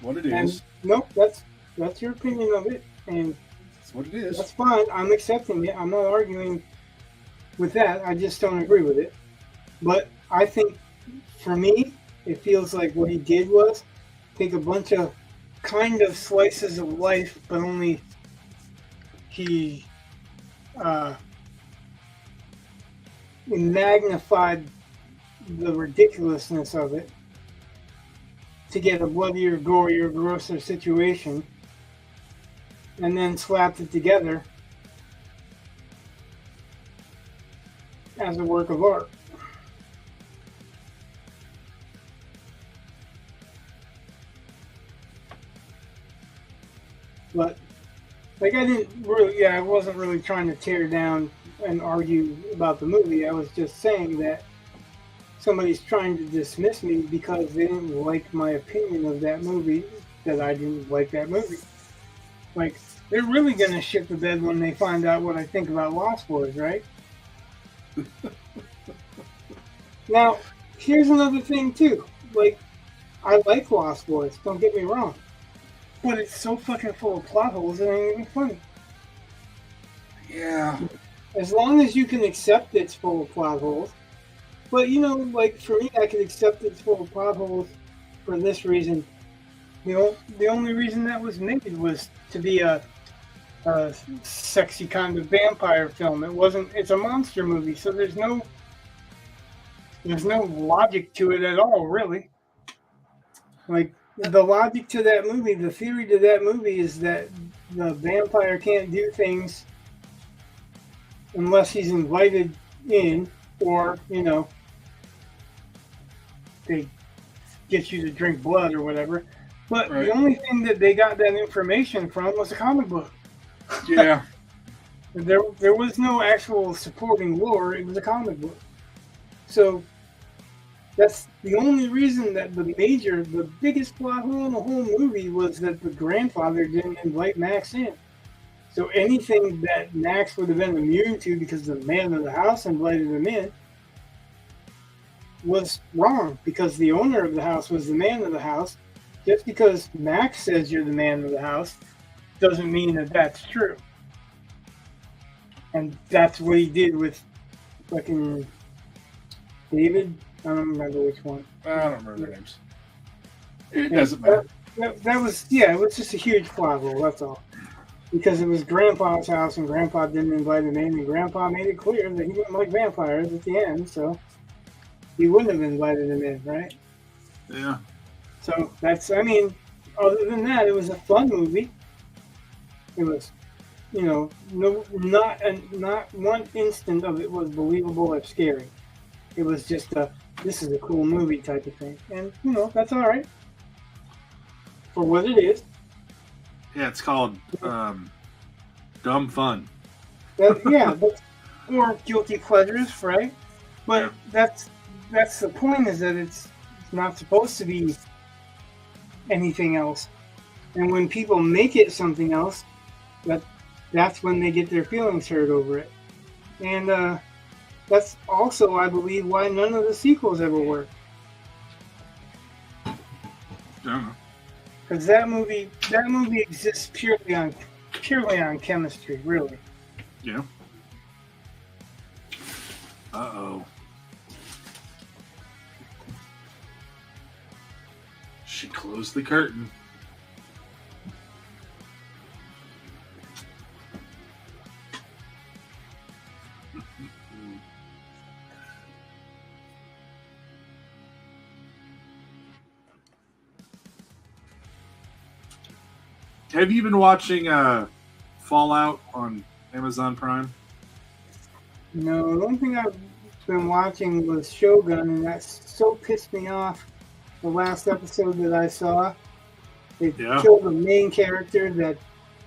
A: What it
B: And
A: is.
B: nope, that's your opinion of it, and
A: That's what it is.
B: that's fine. I'm accepting it. I'm not arguing with that. I just don't agree with it. But I think, for me, it feels like what he did was take a bunch of kind of slices of life, but only he magnified the ridiculousness of it to get a bloodier, gorier, grosser situation, and then slapped it together as a work of art. But I wasn't really trying to tear down and argue about the movie. I was just saying that somebody's trying to dismiss me because they didn't like my opinion of that movie, that I didn't like that movie. Like, they're really going to shit the bed when they find out what I think about Lost Boys, right? Now, here's another thing, too. Like, I like Lost Boys, don't get me wrong. But it's so fucking full of plot holes, it ain't even funny.
A: Yeah.
B: As long as you can accept it's full of plot holes. But, you know, like, for me, I can accept it's full of plot holes for this reason. The only reason that was made was to be a sexy kind of vampire film. It's a monster movie, so there's no logic to it at all, really. Like, the logic to that movie, the theory to that movie is that the vampire can't do things unless he's invited in, or, you know, they get you to drink blood or whatever. But
A: Right.
B: The only thing that they got that information from was a comic book.
A: Yeah.
B: There was no actual supporting lore. It was a comic book. So that's the only reason that the biggest plot hole in the whole movie was that the grandfather didn't invite Max in. So anything that Max would have been immune to because the man of the house invited him in was wrong, because the owner of the house was the man of the house. Just because Max says you're the man of the house doesn't mean that that's true. And that's what he did with fucking David. I don't remember which one.
A: I don't remember their names. It doesn't matter.
B: That was, it was just a huge plot hole, that's all. Because it was Grandpa's house and Grandpa didn't invite him in, and Grandpa made it clear that he didn't like vampires at the end, so he wouldn't have invited him in, right?
A: Yeah.
B: So other than that, it was a fun movie. It was, not one instant of it was believable or scary. It was just this is a cool movie type of thing. And, that's all right. For what it is.
A: Yeah, it's called Dumb Fun.
B: Or guilty pleasures, right? But that's the point, is that it's not supposed to be anything else. And when people make it something else, that's when they get their feelings hurt over it. And that's also, I believe, why none of the sequels ever worked.
A: I don't know.
B: Because that movie exists purely on purely on chemistry, really.
A: Yeah. Uh-oh. She closed the curtain. Have you been watching Fallout on Amazon Prime?
B: No, the only thing I've been watching was Shogun, and that so pissed me off. The last episode that I saw, they killed the main character that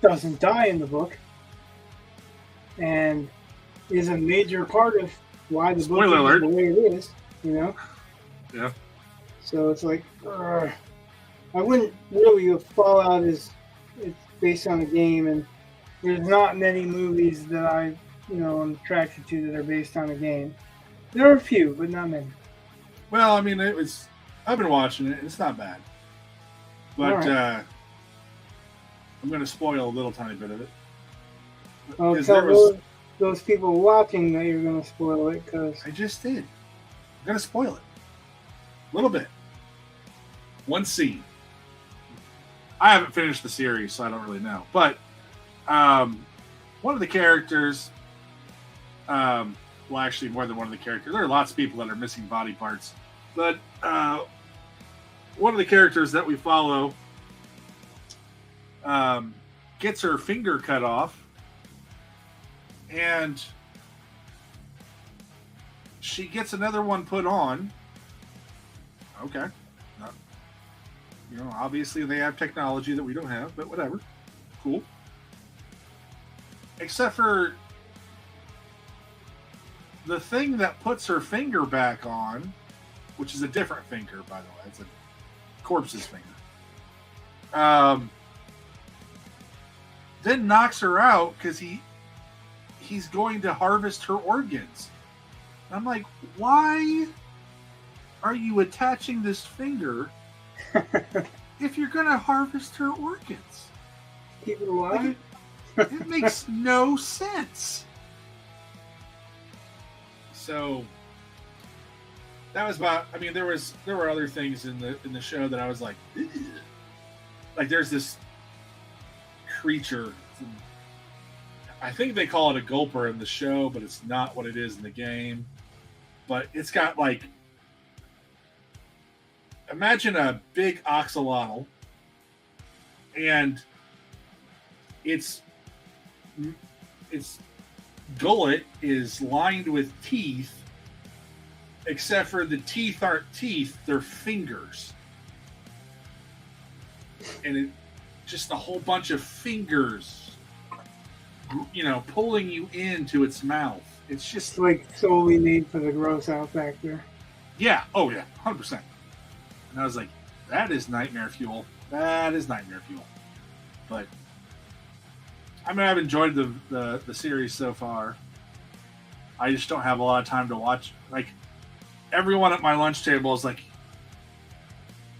B: doesn't die in the book, and is a major part of why the book is the way it is. You know?
A: Yeah.
B: So it's like, I wouldn't really. Fallout is it's based on a game, and there's not many movies that I am attracted to that are based on a game. There are a few, but not many.
A: Well, I mean, I've been watching it. It's not bad, but right. I'm going to spoil a little tiny bit of it.
B: Well, tell those people watching that you're going to spoil it, because
A: I just did. I'm going to spoil it a little bit. One scene. I haven't finished the series, so I don't really know. But one of the characters, well, actually more than one of the characters. There are lots of people that are missing body parts. But one of the characters that we follow gets her finger cut off. And she gets another one put on. Okay. Obviously they have technology that we don't have, but whatever. Cool. Except for the thing that puts her finger back on, which is a different finger, by the way. It's a corpse's finger. Then knocks her out because he's going to harvest her organs. And I'm like, why are you attaching this finger if you're going to harvest her organs?
B: Keep it alive?
A: It makes no sense. So that was about. I mean, there were other things in the show that I was like, ugh. Like there's this creature. I think they call it a gulper in the show, but it's not what it is in the game. But it's got like, imagine a big axolotl, and its gullet is lined with teeth, except for the teeth aren't teeth, they're fingers. And it just a whole bunch of fingers, pulling you into its mouth. It's just
B: like solely made for the gross out factor.
A: Yeah. Oh yeah. 100%. And I was like, that is nightmare fuel. That is nightmare fuel. But I mean, I've enjoyed the series so far. I just don't have a lot of time to watch. Like everyone at my lunch table is like,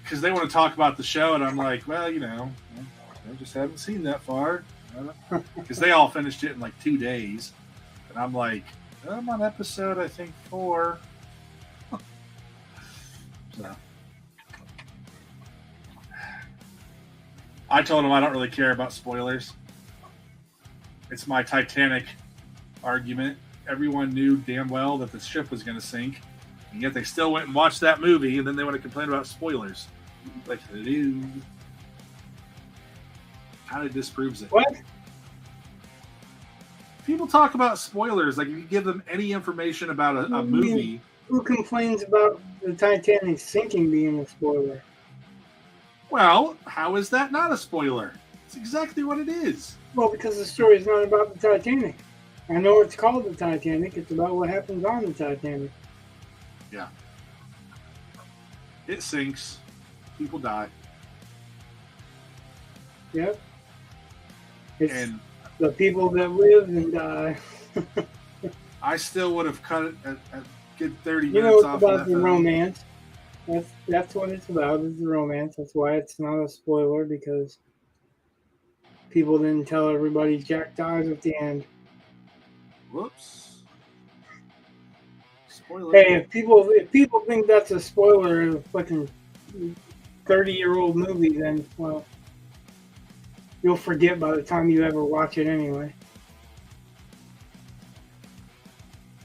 A: because they want to talk about the show, and I'm like, well, I just haven't seen that far. Because they all finished it in like 2 days, and I'm like, I'm on episode I think 4. So I told them I don't really care about spoilers. It's my Titanic argument. Everyone knew damn well that the ship was going to sink, and yet they still went and watched that movie, and then they want to complain about spoilers. Like, kind of disproves it.
B: What?
A: People talk about spoilers. Like, if you give them any information about a movie.
B: Who complains about the Titanic sinking being a spoiler?
A: Well, how is that not a spoiler? It's exactly what it is.
B: Well, because the story is not about the Titanic. I know it's called the Titanic. It's about what happens on the Titanic.
A: Yeah. It sinks. People die.
B: Yep. It's the people that live and die.
A: I still would have cut it at good 30 minutes off of that.
B: It's about the romance. That's what it's about, is the romance. That's why it's not a spoiler, because People didn't tell everybody Jack dies at the end.
A: Whoops. Spoiler.
B: Hey, if people think that's a spoiler of a fucking 30-year-old movie, then well, you'll forget by the time you ever watch it anyway.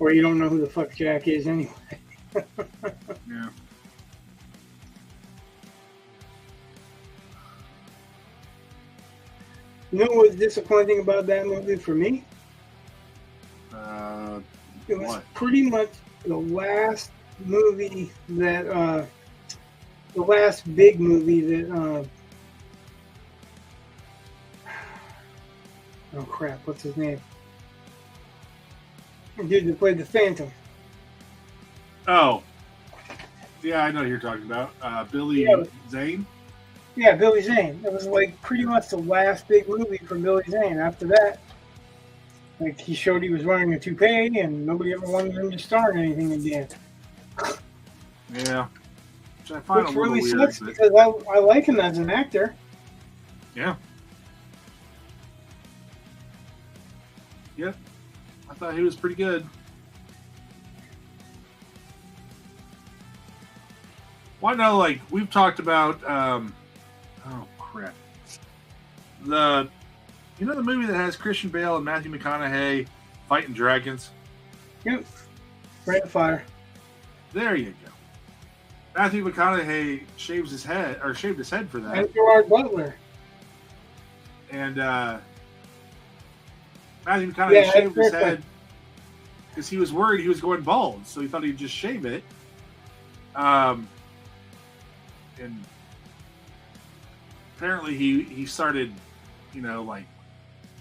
B: Or you don't know who the fuck Jack is anyway.
A: Yeah.
B: You know what was disappointing about that movie for me? It was pretty much the last movie that, the last big movie that, oh crap, what's his name? The dude that played the Phantom.
A: Oh. Yeah, I know who you're talking about. Billy Zane?
B: Yeah, Billy Zane. It was like pretty much the last big movie for Billy Zane. After that, like he showed he was wearing a toupee and nobody ever wanted him to star in anything again.
A: Yeah. Which I find
B: Which
A: a little
B: really
A: weird.
B: sucks because I like him as an actor.
A: Yeah. Yeah. I thought he was pretty good. Well, I know, like, we've talked about, oh, crap. You know the movie that has Christian Bale and Matthew McConaughey fighting dragons?
B: Yep. Right in fire.
A: There you go. Matthew McConaughey shaved his head for that.
B: And Gerard Butler.
A: And Matthew McConaughey shaved his head because he was worried he was going bald, so he thought he'd just shave it. And apparently he started, like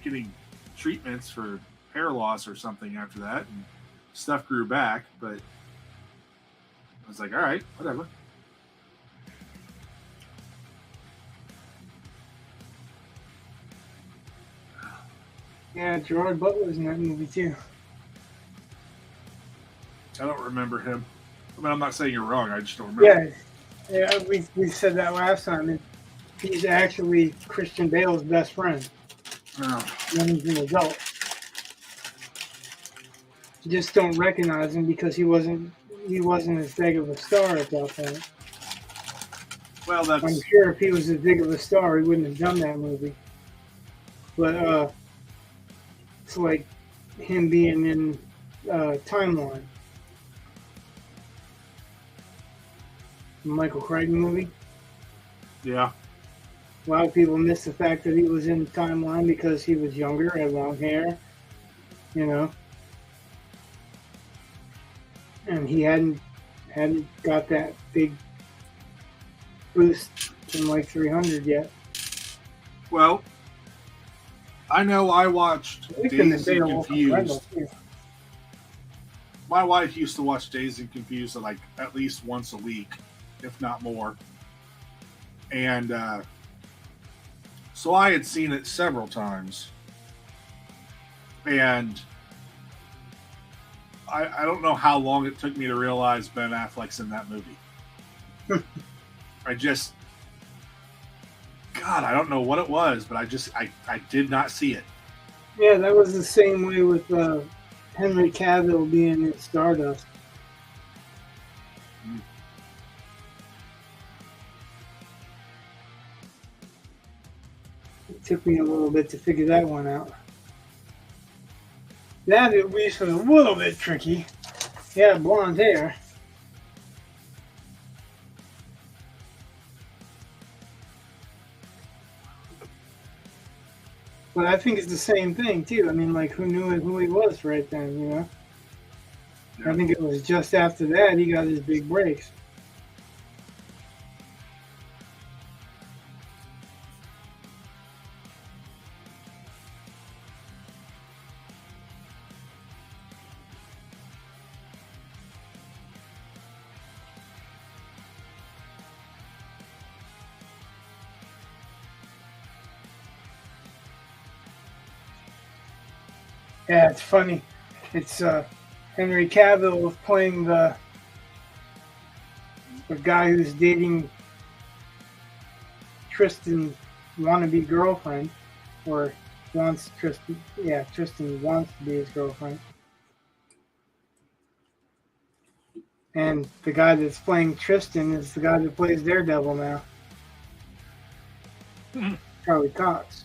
A: getting treatments for hair loss or something after that, and stuff grew back. But I was like, all right, whatever.
B: Yeah, Gerard Butler's in that movie too.
A: I don't remember him. I mean, I'm not saying you're wrong. I just don't remember.
B: Yeah, we said that last time. And he's actually Christian Bale's best friend when he's an adult. You just don't recognize him because he wasn't as big of a star at that point.
A: Well,
B: I'm sure if he was as big of a star, he wouldn't have done that movie. But it's like him being in Timeline. The Michael Crichton movie.
A: Yeah.
B: A lot of people miss the fact that he was in Timeline because he was younger, had long hair, and he hadn't got that big boost from like 300 yet.
A: Well, I know I watched Dazed and Confused. My wife used to watch Dazed and Confused like at least once a week, if not more. And so I had seen it several times. And I don't know how long it took me to realize Ben Affleck's in that movie. I don't know what it was, but I did not see it.
B: Yeah, that was the same way with Henry Cavill being in Stardust. It took me a little bit to figure that one out. That at least was a little bit tricky. He had blonde hair. But I think it's the same thing too. I mean, like, who knew who he was right then, Yeah. I think it was just after that he got his big breaks. Yeah, it's funny. It's Henry Cavill playing the guy who's dating Tristan's wannabe girlfriend. or wants Tristan. Yeah, Tristan wants to be his girlfriend. And the guy that's playing Tristan is the guy that plays Daredevil now. Charlie Cox.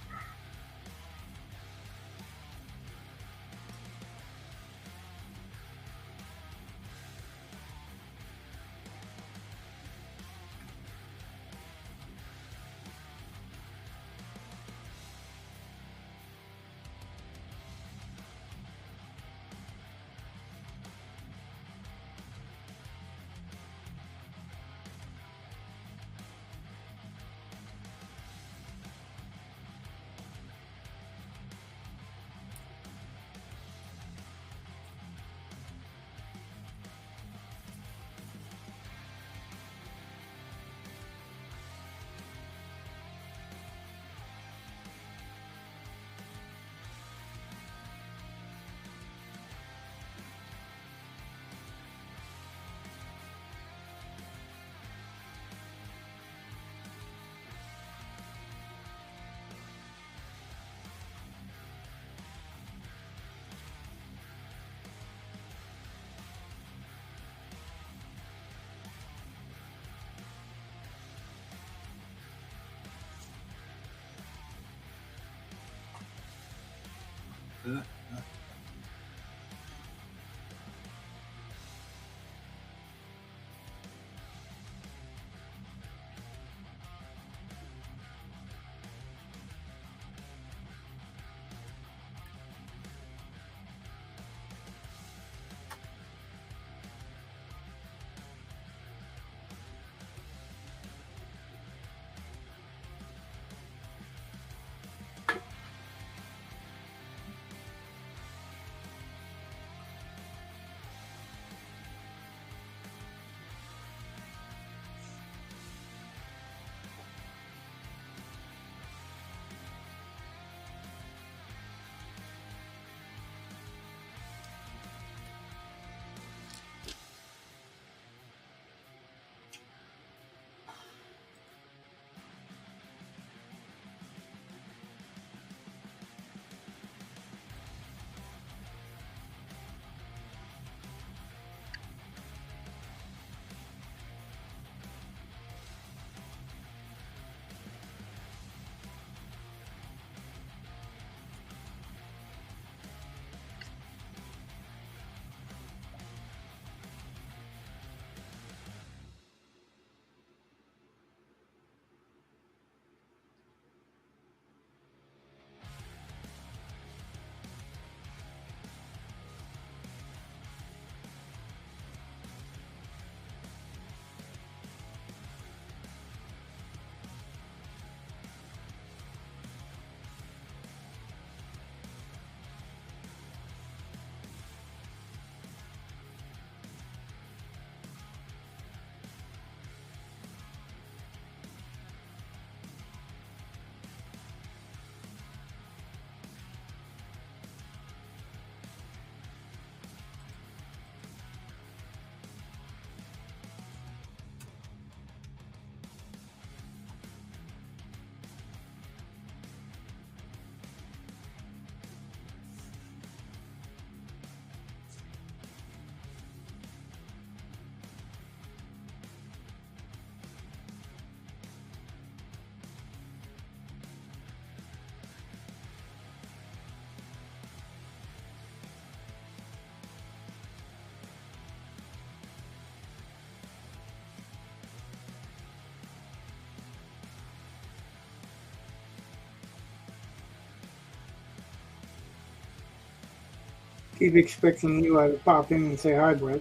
B: Keep expecting Eli to pop in and say hi, Brett.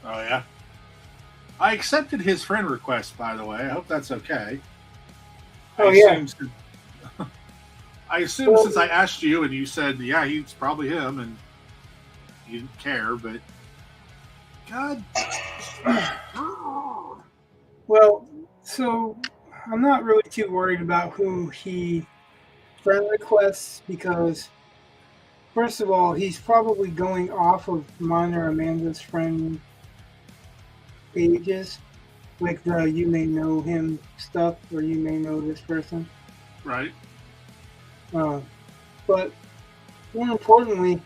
A: Oh, yeah? I accepted his friend request, by the way. I hope that's okay.
B: Oh, yeah.
A: I assume since I asked you and you said, yeah, he's probably him, and you didn't care, but God.
B: Well, so I'm not really too worried about who he friend requests because, first of all, he's probably going off of mine or Amanda's friend pages, like the you may know him stuff or you may know this person.
A: Right.
B: But more importantly,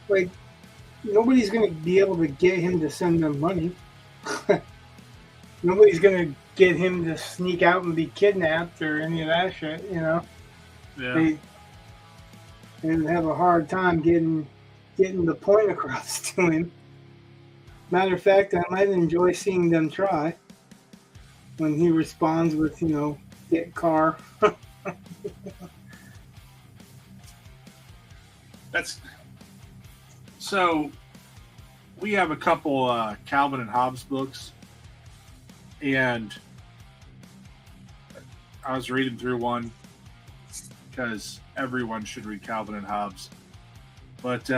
B: like, nobody's going to be able to get him to send them money. Nobody's going to get him to sneak out and be kidnapped or any of that shit, you know?
A: Yeah.
B: They have a hard time getting the point across to him. Matter of fact, I might enjoy seeing them try when he responds with, get car.
A: So we have a couple Calvin and Hobbes books, and I was reading through one because everyone should read Calvin and Hobbes. But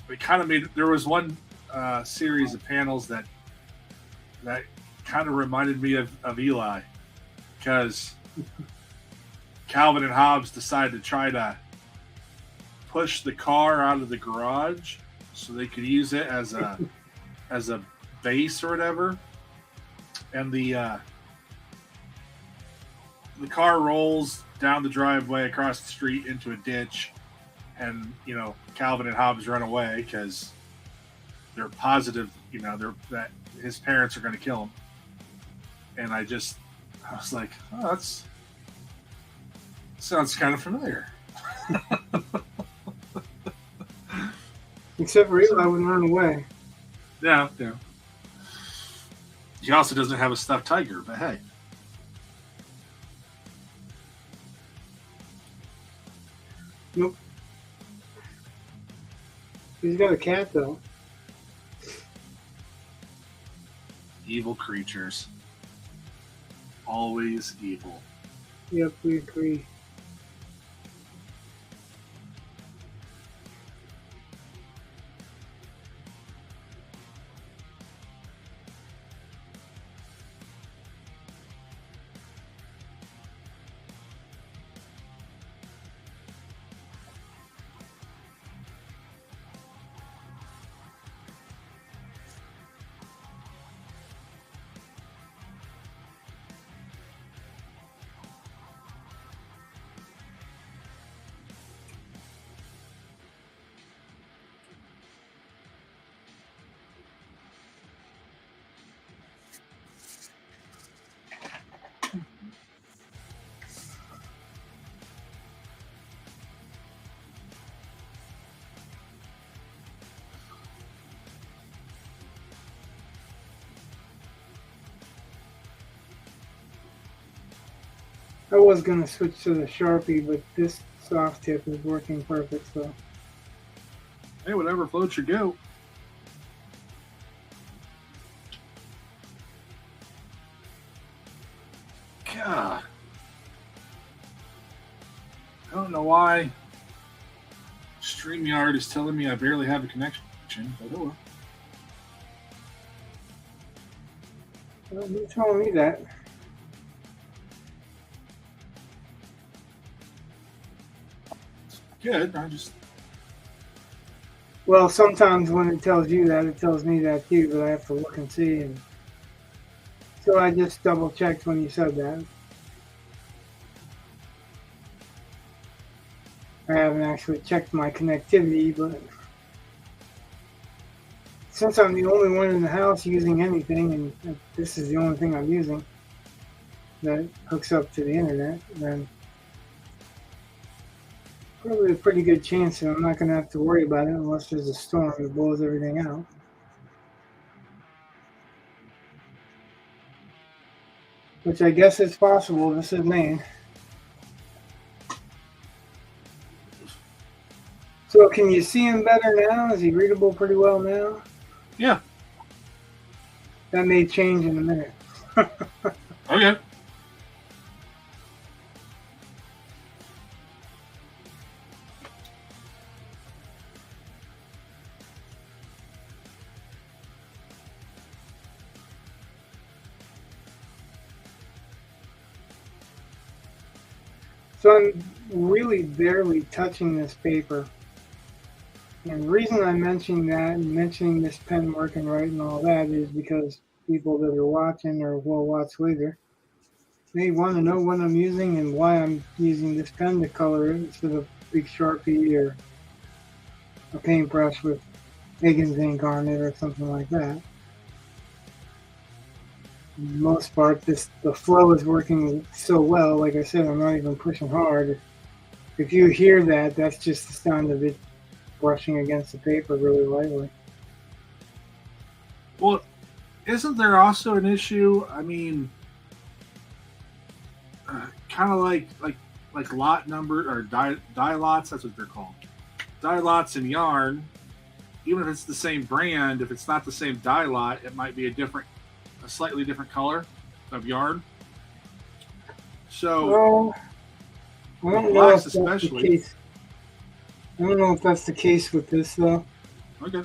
A: we kind of there was one series of panels that kind of reminded me of Eli, because Calvin and Hobbes decided to try to push the car out of the garage so they could use it as a base or whatever, and the car rolls down the driveway across the street into a ditch, and Calvin and Hobbes run away because they're positive that his parents are going to kill him. And I was like, oh, that sounds kind of familiar.
B: Except for Eli wouldn't run away.
A: Yeah. He also doesn't have a stuffed tiger, but hey.
B: Nope. He's got a cat, though.
A: Evil creatures. Always evil.
B: Yep, we agree. I was going to switch to the Sharpie, but this soft tip is working perfect, so.
A: Hey, whatever floats your goat. God. I don't know why StreamYard is telling me I barely have a connection, but oh well.
B: Well, you're telling me that.
A: Good.
B: Well, sometimes when it tells you that, it tells me that too, but I have to look and see. And so I just double checked when you said that. I haven't actually checked my connectivity, but since I'm the only one in the house using anything, and this is the only thing I'm using that hooks up to the internet, then probably a pretty good chance that I'm not going to have to worry about it unless there's a storm that blows everything out. Which I guess is possible. This is Maine. So can you see him better now? Is he readable pretty well now?
A: Yeah.
B: That may change in a minute.
A: Okay.
B: So I'm really barely touching this paper. And the reason I'm mentioning that and mentioning this pen working right and all that is because people that are watching or will watch later they want to know what I'm using and why I'm using this pen to color it instead of big Sharpie or a paintbrush with Higgins ink on it or something like that. For the most part, the flow is working so well. Like I said, I'm not even pushing hard. If you hear that, that's just the sound of it brushing against the paper really lightly.
A: Well, isn't there also an issue? I mean, kind of like lot number or die lots. That's what they're called. Die lots in yarn. Even if it's the same brand, if it's not the same dye lot, it might be a slightly different color of yarn. So,
B: well, I don't know if that's the case. I don't know if that's the case with this though.
A: Okay.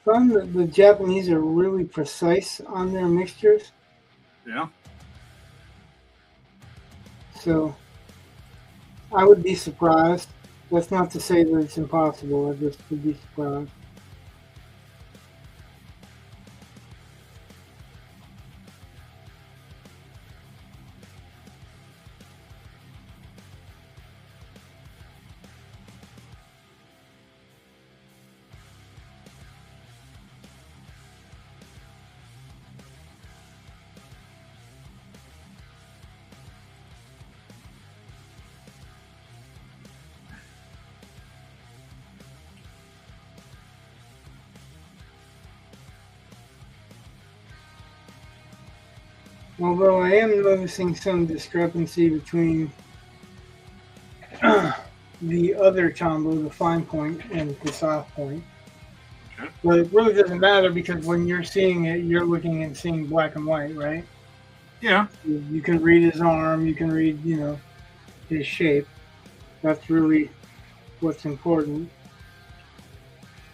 B: Found that the Japanese are really precise on their mixtures.
A: Yeah.
B: So I would be surprised. That's not to say that it's impossible. I just would be surprised. Although I am noticing some discrepancy between the other Tombow, the fine point, and the soft point.
A: Okay.
B: But it really doesn't matter because when you're seeing it, you're looking and seeing black and white, right?
A: Yeah.
B: You can read his arm, you can read, his shape. That's really what's important.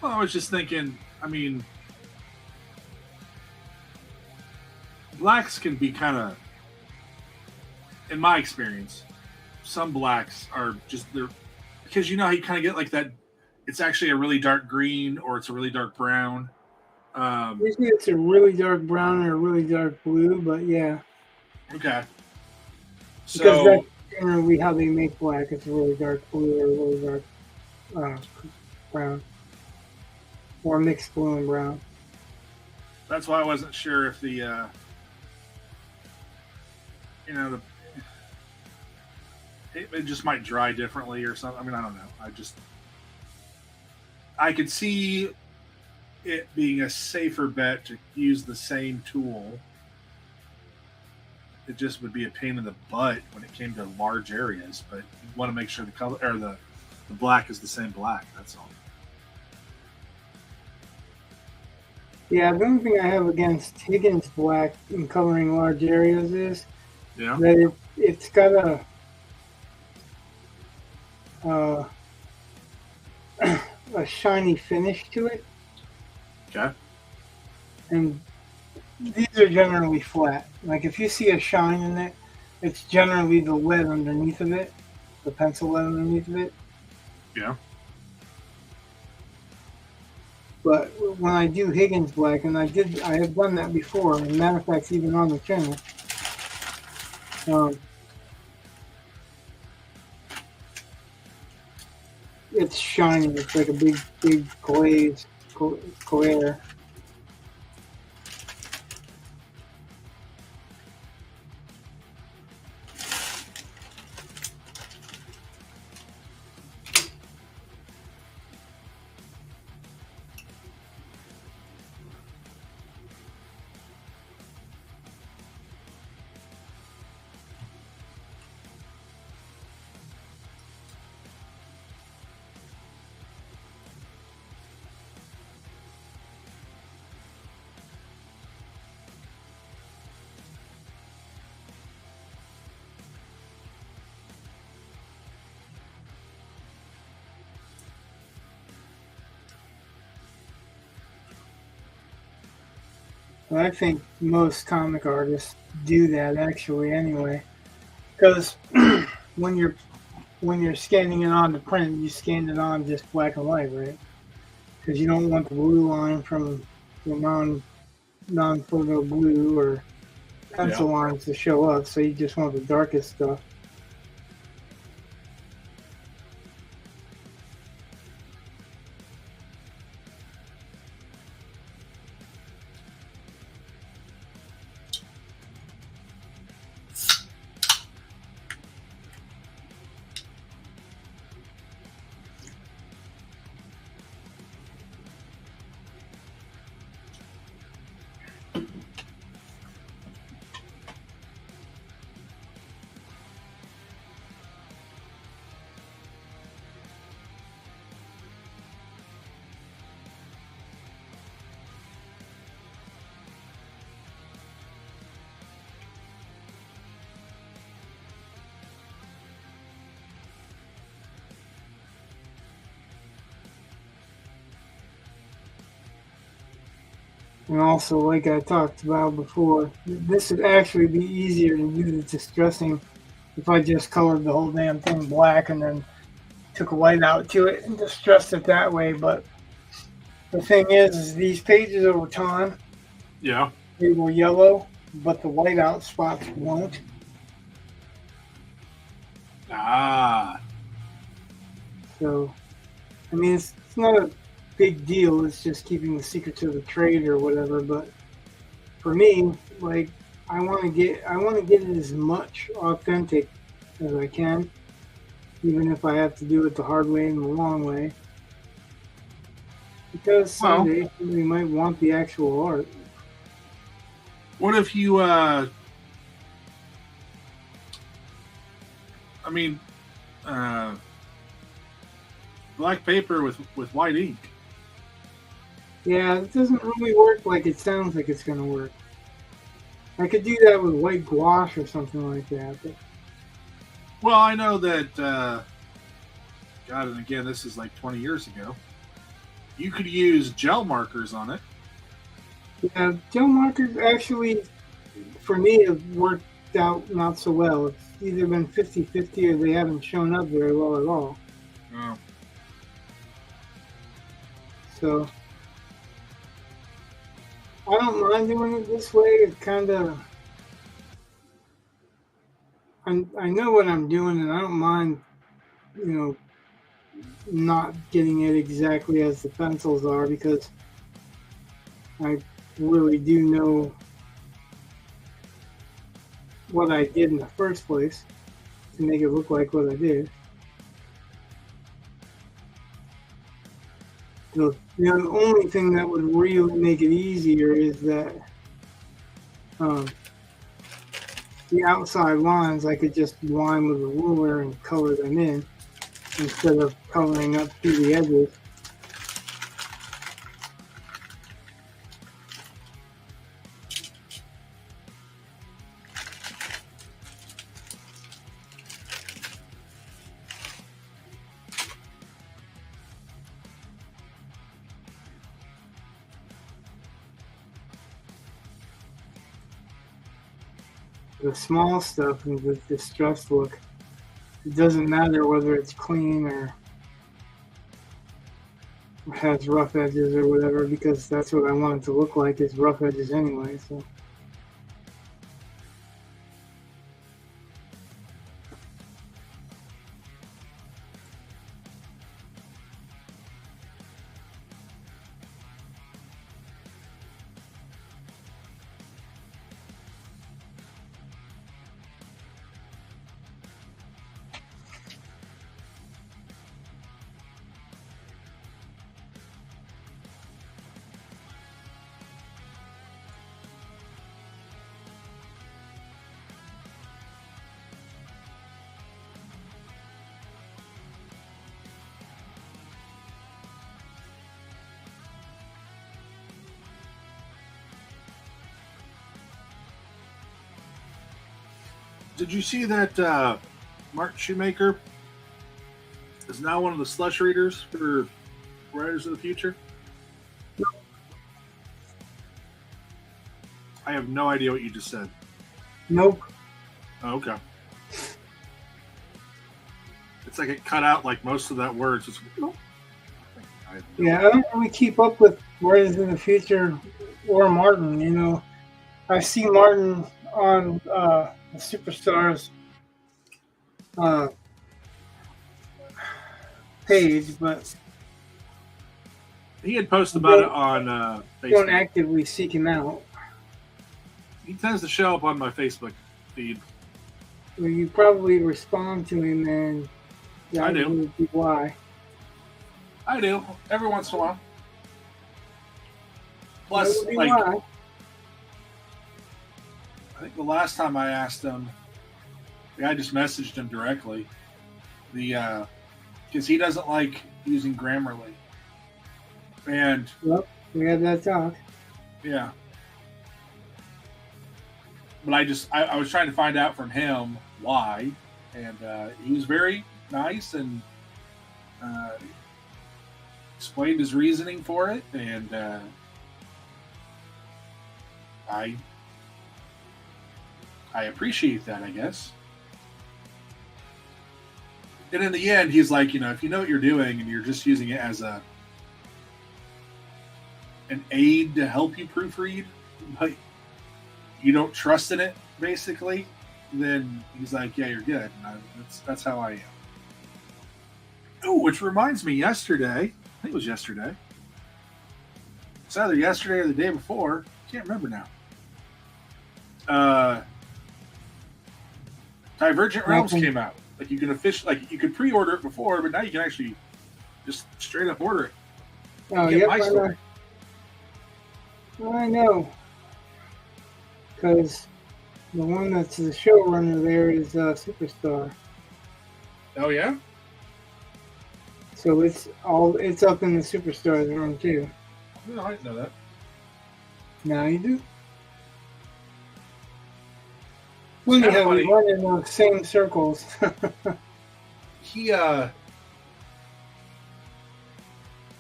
A: Well, I was just thinking, I mean, blacks can be kind of, in my experience, some blacks are just, they're, because you know how you kind of get like that, it's actually a really dark green or it's a really dark brown.
B: Usually it's a really dark brown or a really dark blue, but yeah.
A: Okay.
B: Because that's generally how they make black. It's a really dark blue or a really dark brown. Or mixed blue and brown.
A: That's why I wasn't sure if the it just might dry differently or something. I mean, I don't know. I could see it being a safer bet to use the same tool. It just would be a pain in the butt when it came to large areas, but you want to make sure the color or the black is the same black. That's all.
B: Yeah, the only thing I have against Higgins black in coloring large areas is that it's got a shiny finish to it.
A: Okay.
B: And these are generally flat. Like if you see a shine in it, it's generally the lead underneath of it, the pencil lead underneath of it.
A: Yeah.
B: But when I do Higgins black, and I have done that before, and matter of fact, even on the channel, it's shiny. It's like a big glaze glare. I think most comic artists do that actually anyway, because when you're when you're scanning it on the print, you scan it on just black and white, right? Because you don't want the blue line from the non-photo blue or pencil lines to show up, so you just want the darkest stuff. And also, like I talked about before, this would actually be easier to do the distressing if I just colored the whole damn thing black and then took a white out to it and distressed it that way. But the thing is these pages over time, they will yellow, but the white out spots won't. So, I mean, it's not a big deal. It's just keeping the secrets of the trade or whatever. But for me, like, I want to get it as much authentic as I can, even if I have to do it the hard way and the long way. Because someday somebody might want the actual art.
A: What if you, black paper with white ink?
B: Yeah, it doesn't really work like it sounds like it's going to work. I could do that with white gouache or something like that. But...
A: Well, I know that, God, and again, this is like 20 years ago. You could use gel markers on it.
B: Yeah, gel markers actually, for me, have worked out not so well. It's either been 50-50 or they haven't shown up very well at all.
A: Oh.
B: So, I don't mind doing it this way. It kind of... I know what I'm doing, and I don't mind, not getting it exactly as the pencils are, because I really do know what I did in the first place to make it look like what I did. The only thing that would really make it easier is that the outside lines I could just line with a ruler and color them in instead of coloring up through the edges. The small stuff and the distressed look, it doesn't matter whether it's clean or has rough edges or whatever, because that's what I want it to look like, is rough edges anyway. So.
A: Did you see that Martin Shoemaker is now one of the slush readers for Writers of the Future? I have no idea what you just said.
B: Nope.
A: Oh, okay. it's like it cut out like most of that word. Just,
B: Yeah, I don't really keep up with Warriors in the Future or Martin. I see Martin on the Superstars uh, page, but
A: he had posted about it on Facebook.
B: Don't actively seek him out.
A: He tends to show up on my Facebook feed.
B: Well, you probably respond to him, and
A: I do.
B: Would be why.
A: I do every once in a while. Plus, like,
B: why.
A: I think the last time I asked him, I just messaged him directly. Because he doesn't like using Grammarly. And
B: well, we had that talk.
A: Yeah. But I was trying to find out from him why, and he was very nice and explained his reasoning for it, and I appreciate that, I guess. And in the end, he's like, if you know what you're doing and you're just using it as an aid to help you proofread, but you don't trust in it, basically, then he's like, yeah, you're good. And that's how I am. Oh, which reminds me, yesterday, I think it was yesterday. It's either yesterday or the day before. Can't remember now. Divergent Realms came out. Like you can you could pre-order it before, but now you can actually just straight up order it.
B: Oh,
A: get my story.
B: I know. Because the one that's the showrunner there is Superstar.
A: Oh yeah.
B: So it's up in the Superstars room too.
A: No, I didn't know that.
B: Now you do. We run in those same circles.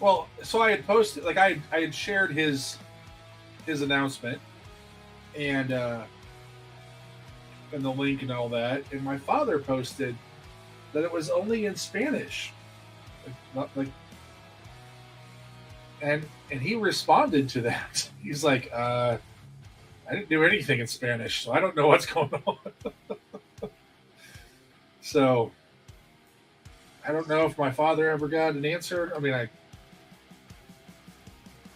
A: Well, so I had posted, like I had shared his announcement and the link and all that, and my father posted that it was only in Spanish, and he responded to that. He's like, I didn't do anything in Spanish, so I don't know what's going on. So I don't know if my father ever got an answer. I mean,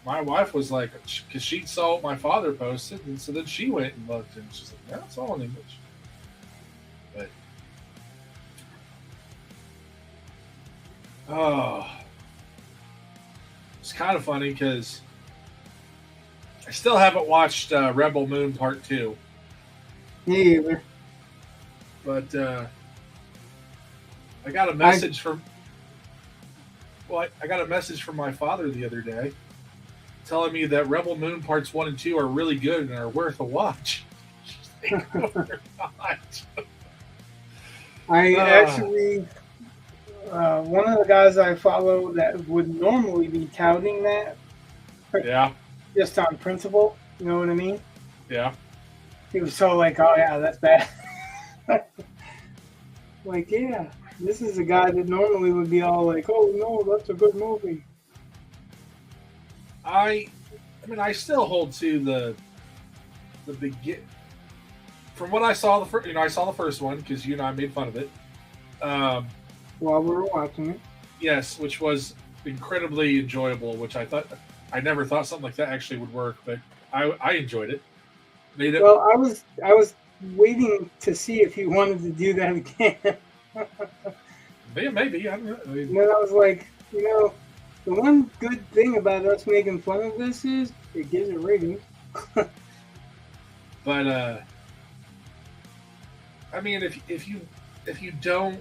A: my wife was like, because she saw what my father posted, and so then she went and looked, and she's like, "Yeah, it's all in English." But it's kind of funny because I still haven't watched Rebel Moon Part 2.
B: Me either.
A: But I got a message from I got a message from my father the other day telling me that Rebel Moon Parts 1 and 2 are really good and are worth a watch.
B: I actually, one of the guys I follow that would normally be touting that.
A: Yeah.
B: Just on principle, you know what I mean?
A: Yeah.
B: He was so like, oh yeah, that's bad. Like, yeah, this is a guy that normally would be all like, oh no, that's a good movie.
A: I mean, I still hold to the begin. From what I saw, I saw the first one because you and I made fun of it.
B: While we were watching it.
A: Yes, which was incredibly enjoyable. Which I never thought something like that actually would work, but I enjoyed it.
B: Well, I was waiting to see if he wanted to do that again.
A: Maybe. I don't know.
B: And then I was like, the one good thing about us making fun of this is it gives it ratings.
A: But I mean, if you don't,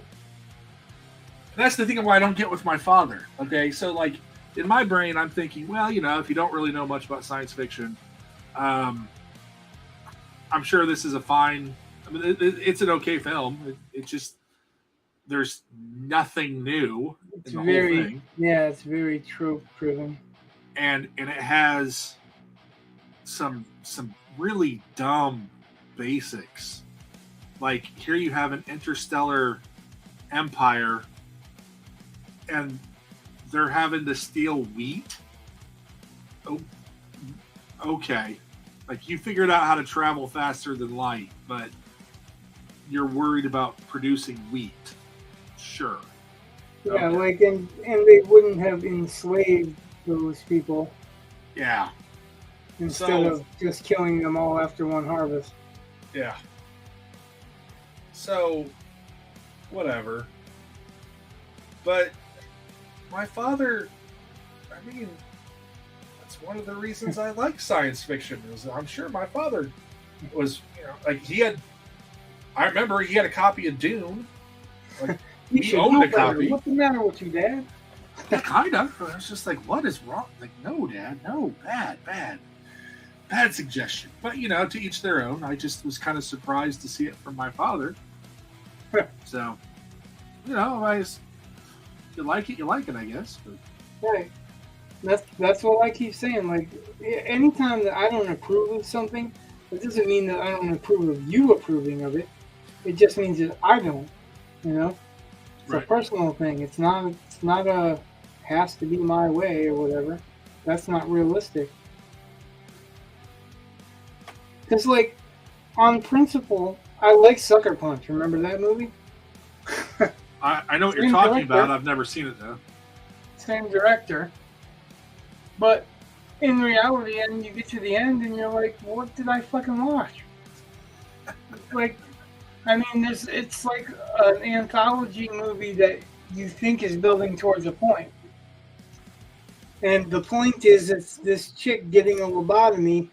A: that's the thing of why I don't get with my father. Okay, so like in my brain, I'm thinking, well, if you don't really know much about science fiction, I'm sure this is a fine. I mean, it's an okay film. It just there's nothing new in the whole thing.
B: Yeah, it's very trope driven,
A: and it has some really dumb basics. Like here you have an interstellar empire and they're having to steal wheat. Oh, okay. Like, you figured out how to travel faster than light, but you're worried about producing wheat. Sure.
B: Yeah, like, and they wouldn't have enslaved those people.
A: Yeah.
B: Instead of just killing them all after one harvest.
A: Yeah. So, whatever. But my father, I mean, that's one of the reasons I like science fiction. Is I'm sure my father was, like, I remember he had a copy of Dune. Like, he owned a copy.
B: What's the matter with you, Dad?
A: Yeah, kind of. I was just like, what is wrong? Like, no, Dad, no, bad suggestion. But, to each their own. I just was kind of surprised to see it from my father. So, you like it, I guess. But.
B: Right. That's what I keep saying. Like, anytime that I don't approve of something, it doesn't mean that I don't approve of you approving of it. It just means that I don't. It's a personal thing. It's not a has to be my way or whatever. That's not realistic. Because, like, on principle, I like Sucker Punch. Remember that movie?
A: I know what you're talking about. I've never seen it, though.
B: Same director. But in reality, and you get to the end, and you're like, what did I fucking watch? Like, I mean, it's like an anthology movie that you think is building towards a point. And the point is, it's this chick getting a lobotomy.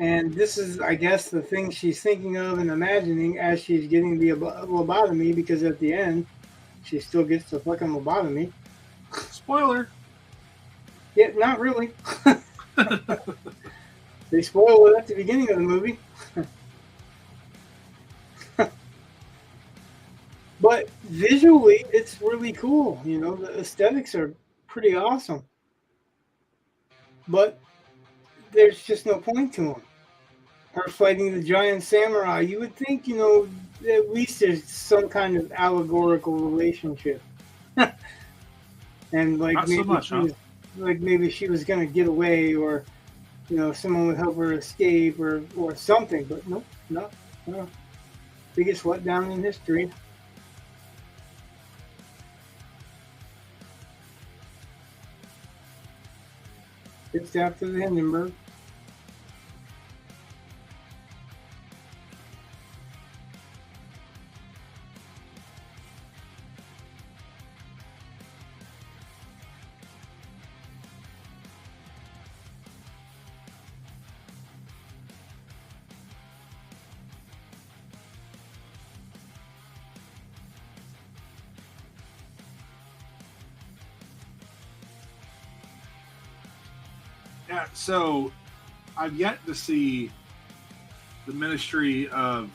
B: And this is, I guess, the thing she's thinking of and imagining as she's getting the lobotomy, because at the end, she still gets the fucking lobotomy.
A: Spoiler.
B: Yeah, not really. They spoil it at the beginning of the movie. But visually, it's really cool. The aesthetics are pretty awesome. But there's just no point to them. Her fighting the giant samurai, you would think, at least there's some kind of allegorical relationship. And like,
A: not so much,
B: maybe she was going to get away, or someone would help her escape, or something. But nope, no. Biggest letdown in history. Just after the Hindenburg.
A: Yeah, so I've yet to see the Ministry of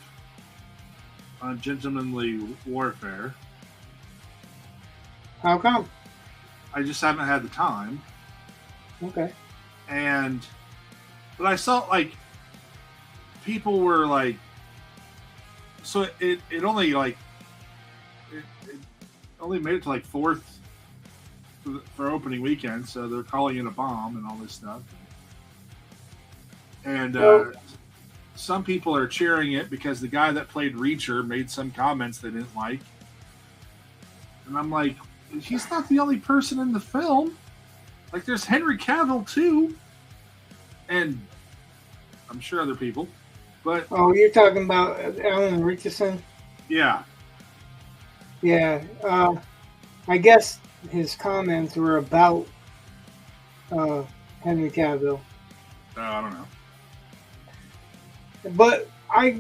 A: Gentlemanly Warfare.
B: How come?
A: I just haven't had the time.
B: Okay.
A: But I saw, like, people were like, so it only, like, it only made it to, like, fourth for opening weekend, so they're calling it a bomb and all this stuff. And some people are cheering it because the guy that played Reacher made some comments they didn't like. And I'm like, he's not the only person in the film. Like, there's Henry Cavill, too. And I'm sure other people. But
B: you're talking about Alan Richardson?
A: Yeah.
B: Yeah. I guess his comments were about Henry Cavill.
A: I don't know.
B: But I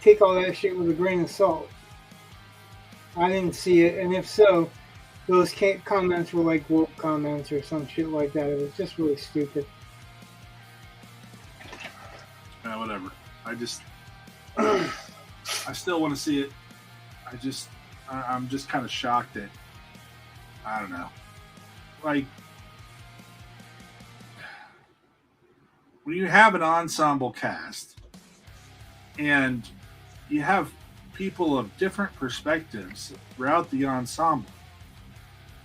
B: take all that shit with a grain of salt. I didn't see it, and if so, those comments were like woke comments or some shit like that. It was just really stupid.
A: Whatever. I still want to see it. I'm just kind of shocked that, I don't know. Like, when you have an ensemble cast and you have people of different perspectives throughout the ensemble,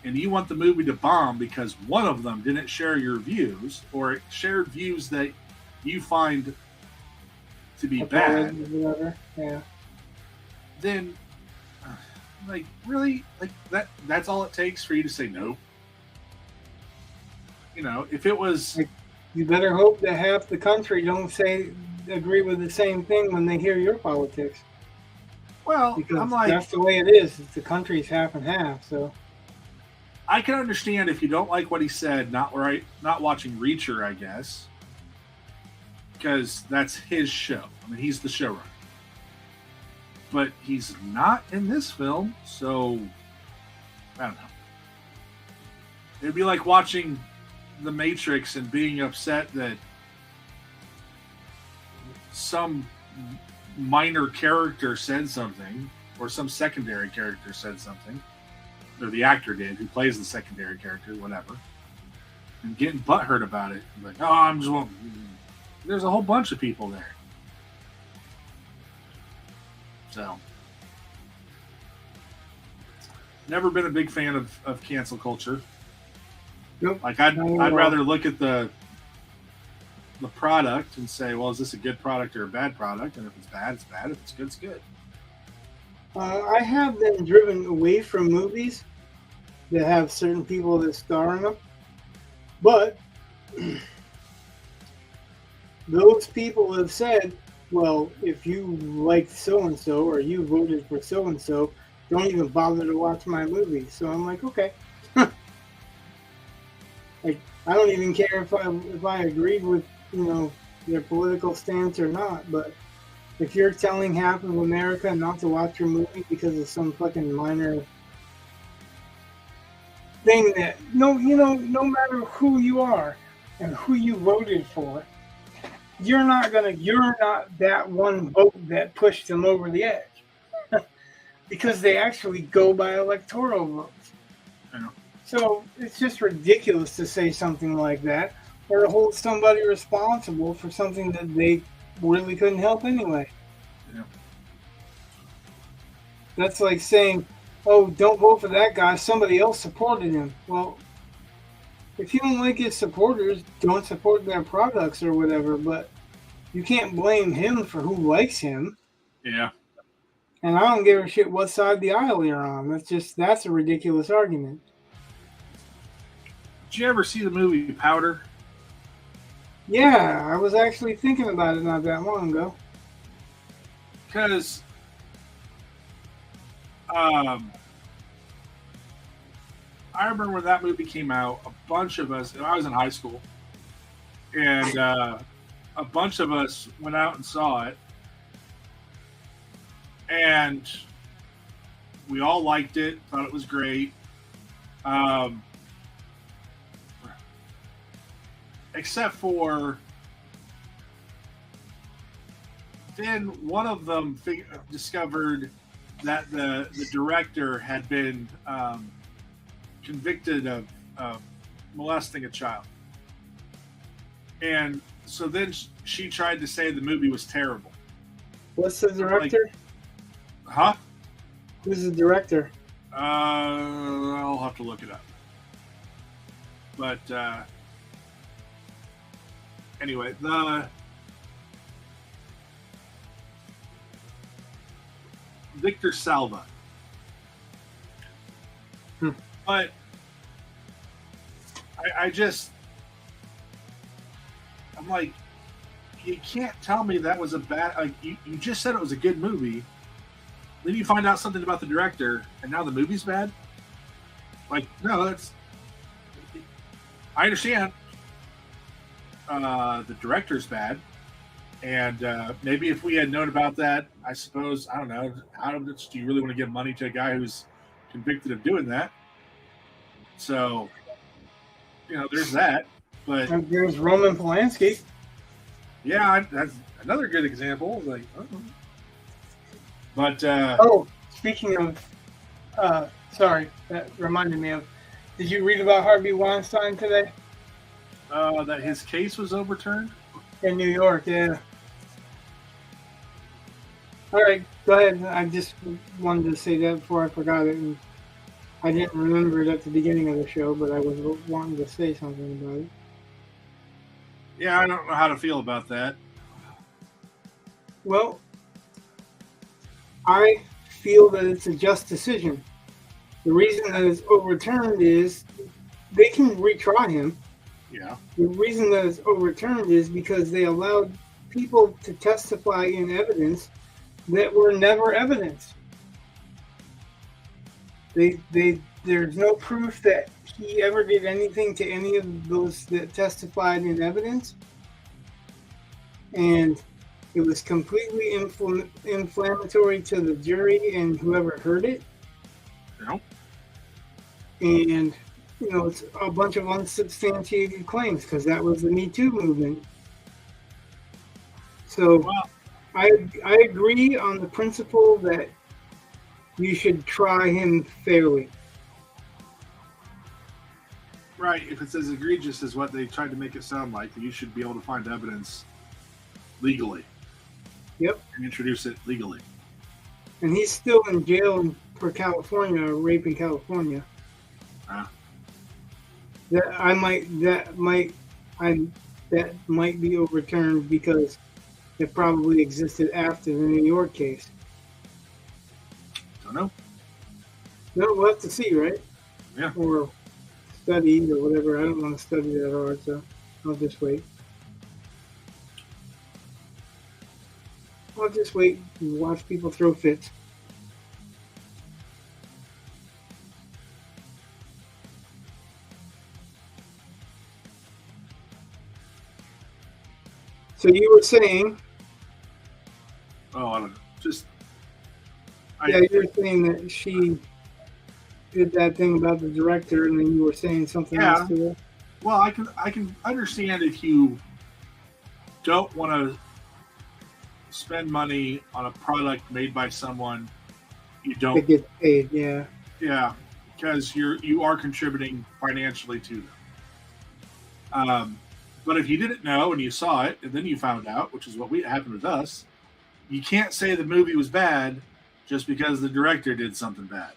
A: and you want the movie to bomb because one of them didn't share your views or it shared views that you find to be bad,
B: yeah,
A: then like really like that's all it takes for you to say no. You know, if it was
B: like, you better hope that half the country don't agree with the same thing when they hear your politics.
A: well,
B: Because
A: I'm like
B: that's the way it is. The country's half and half. So
A: I can understand if you don't like what he said, not watching Reacher, I guess. Because that's his show. I mean, he's the showrunner. But he's not in this film, so I don't know. It'd be like watching The Matrix and being upset that some minor character said something, or some secondary character said something, or the actor did, who plays the secondary character, whatever, and getting butthurt about it. Like, oh, I'm just... There's a whole bunch of people there. So, never been a big fan of cancel culture.
B: nope.
A: Like I'd rather look at the product and say, well, is this a good product or a bad product? And if it's bad, it's bad. If it's good, it's good.
B: I have been driven away from movies that have certain people that star in them, but those people have said, well, if you liked so-and-so or you voted for so-and-so, don't even bother to watch my movie. So I'm like, okay. Like, I don't even care if I agreed with, their political stance or not, but if you're telling half of America not to watch your movie because of some fucking minor thing that, no matter who you are and who you voted for, you're not that one vote that pushed them over the edge. Because they actually go by electoral votes.
A: I know.
B: So it's just ridiculous to say something like that or to hold somebody responsible for something that they really couldn't help anyway.
A: Yeah.
B: That's like saying, oh, don't vote for that guy, somebody else supported him. Well, if you don't like his supporters, don't support their products or whatever, but you can't blame him for who likes him.
A: Yeah.
B: And I don't give a shit what side of the aisle you're on. That's a ridiculous argument.
A: Did you ever see the movie Powder?
B: Yeah, I was actually thinking about it not that long ago.
A: Because I remember when that movie came out, a bunch of us, and I was in high school, and a bunch of us went out and saw it, and we all liked it, thought it was great. Except for then one of them discovered that the director had been convicted of molesting a child. And so then she tried to say the movie was terrible.
B: What's the director?
A: Huh?
B: Who's the director?
A: I'll have to look it up. But anyway, the Victor Salva. But I'm like, you can't tell me that was a bad, like, you just said it was a good movie. Then you find out something about the director, and now the movie's bad? Like, no, I understand the director's bad. And maybe if we had known about that, I suppose, I don't know, how much do you really want to give money to a guy who's convicted of doing that? So, there's that. But
B: there's Roman Polanski.
A: Yeah, that's another good example. Like, but
B: speaking of, sorry, that reminded me of. Did you read about Harvey Weinstein today?
A: That his case was overturned
B: in New York. Yeah. All right, go ahead. I just wanted to say that before I forgot it. And I didn't remember it at the beginning of the show, but I was wanting to say something about it.
A: Yeah, I don't know how to feel about that.
B: Well, I feel that it's a just decision. The reason that it's overturned is they can retry him.
A: Yeah.
B: The reason that it's overturned is because they allowed people to testify in evidence that were never evidence. There's no proof that he ever did anything to any of those that testified in evidence, and it was completely inflammatory to the jury and whoever heard it.
A: No.
B: And it's a bunch of unsubstantiated claims because that was the Me Too movement. So,
A: Well,
B: I agree on the principle that you should try him fairly.
A: right. If it's as egregious as what they tried to make it sound like, you should be able to find evidence legally.
B: Yep.
A: And introduce it legally.
B: And he's still in jail for California, rape in California. That might be overturned because it probably existed after the New York case.
A: Don't know.
B: No, we'll have to see, right?
A: Yeah.
B: Or study or whatever. I don't want to study that hard, so I'll just wait. I'll just wait and watch people throw fits. So you were saying...
A: Oh, I don't know.
B: Yeah, you were saying that she did that thing about the director, and then you were saying something else to her.
A: Well, I can understand if you don't want to spend money on a product made by someone you don't
B: to get paid. Yeah.
A: Yeah, because you are contributing financially to them. But if you didn't know and you saw it and then you found out, which is what happened with us, you can't say the movie was bad just because the director did something bad.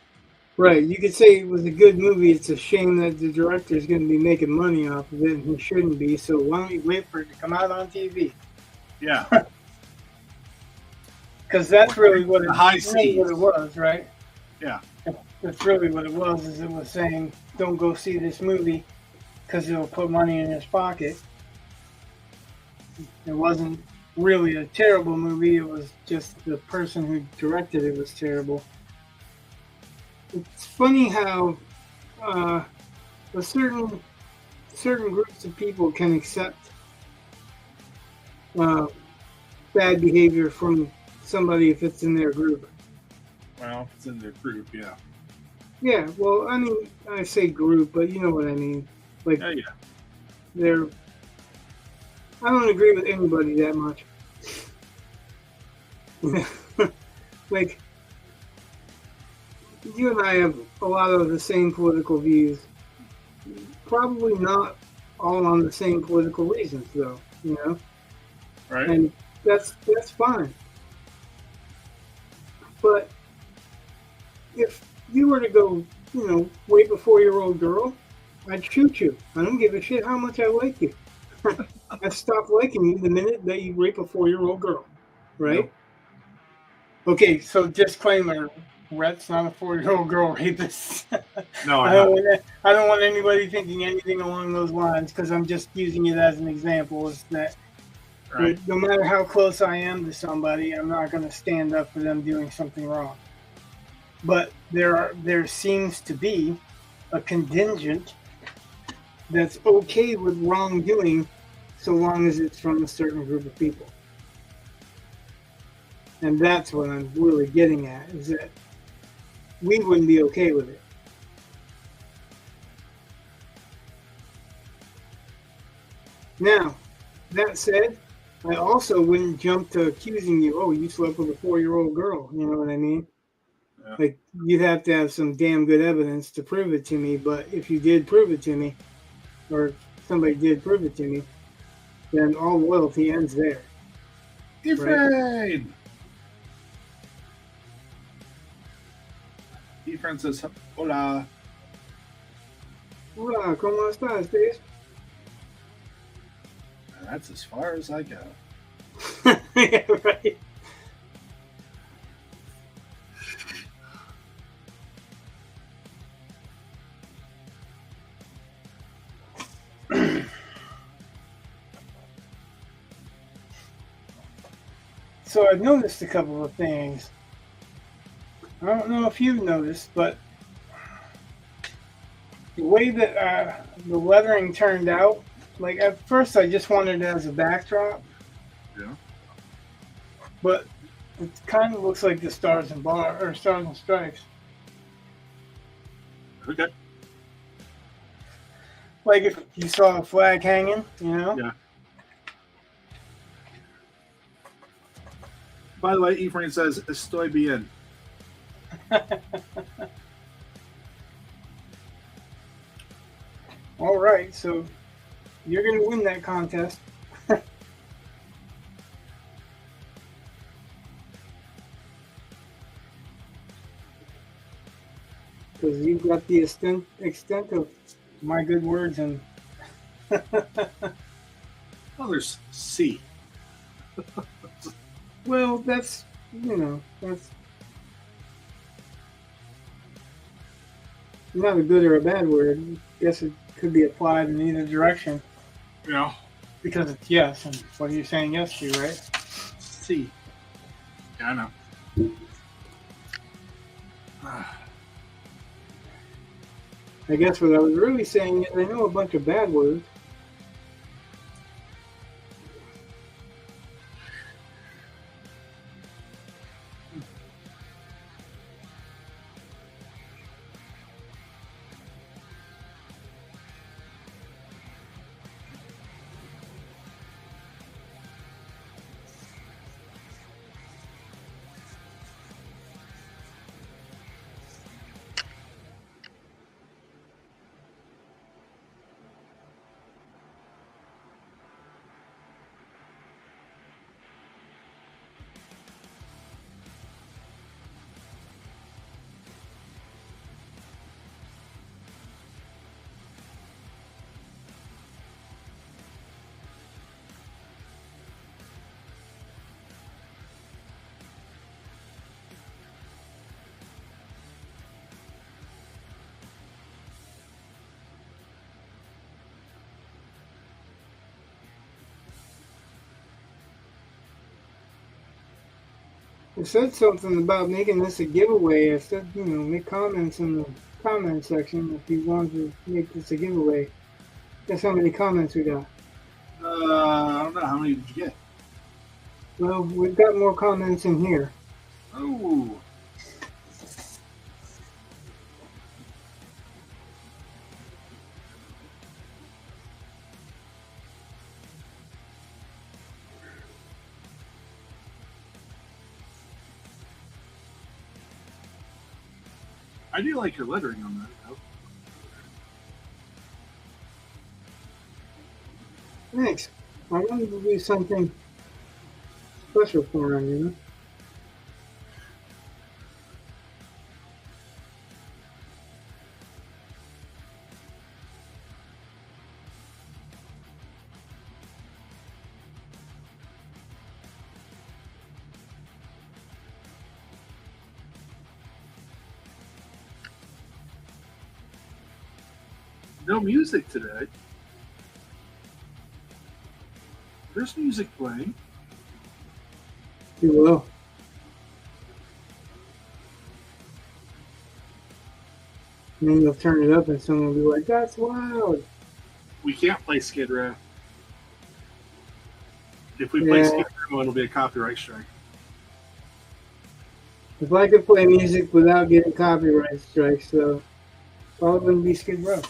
B: Right. You could say it was a good movie. It's a shame that the director is going to be making money off of it, and he shouldn't be. So why don't you wait for it to come out on TV?
A: Yeah.
B: Because that's really what it was, right?
A: Yeah.
B: That's really what it was. Is it was saying, don't go see this movie because it'll put money in his pocket. It wasn't really a terrible movie. It was just the person who directed it was terrible. It's funny how certain groups of people can accept bad behavior from somebody if it's in their group.
A: Well, if it's in their group, yeah.
B: Yeah, well, I mean, I say group, but you know what I mean. Like,
A: yeah.
B: I don't agree with anybody that much. Like, you and I have a lot of the same political views. Probably not all on the same political reasons, though, you know?
A: Right.
B: And that's fine. But if you were to go, rape a 4-year-old girl, I'd shoot you. I don't give a shit how much I like you. I stop liking you the minute that you rape a 4-year-old girl, right?
A: Nope.
B: Okay, so disclaimer: Rhett's not a 4-year-old girl rapist.
A: No,
B: I don't want anybody thinking anything along those lines because I'm just using it as an example. Is that no matter how close I am to somebody, I'm not going to stand up for them doing something wrong. But there seems to be a contingent that's okay with wrongdoing so long as it's from a certain group of people. And that's what I'm really getting at, is that we wouldn't be okay with it. Now, that said, I also wouldn't jump to accusing you, you slept with a 4-year-old girl. You know what I mean? Yeah. Like, you'd have to have some damn good evidence to prove it to me, but if you did prove it to me, or somebody did prove it to me, then all loyalty ends there.
A: Different. Right? friend says, hola.
B: Hola, ¿cómo estás, Dave?
A: And that's as far as I go.
B: Yeah, right. So I've noticed a couple of things. I don't know if you've noticed, but the way that the lettering turned out, like at first I just wanted it as a backdrop.
A: Yeah.
B: But it kind of looks like the stars and stars and stripes.
A: Okay.
B: Like if you saw a flag hanging, you know?
A: Yeah. By the way, Ephraim says, estoy bien.
B: All right, so you're going to win that contest. Because you've got the extent of my good words and.
A: Oh, there's C.
B: Well, that's, that's not a good or a bad word. I guess it could be applied in either direction.
A: Yeah.
B: Because it's yes, and what are you saying yes to, right?
A: C. Yeah, I know.
B: I guess what I was really saying is I know a bunch of bad words. It said something about making this a giveaway. It said, make comments in the comment section if you want to make this a giveaway. Guess how many comments we got?
A: I don't know. How many did you get?
B: Well, we've got more comments in here.
A: Oh. I do like your lettering on that, though.
B: Thanks. I wanted to do something special for him, you know?
A: No music today. There's music playing.
B: You will. And then you'll turn it up and someone will be like, that's loud.
A: We can't play Skid Row. If we play Skid Row, it'll be a copyright strike.
B: If I could play music without getting copyright strikes, so probably wouldn't be Skid Row.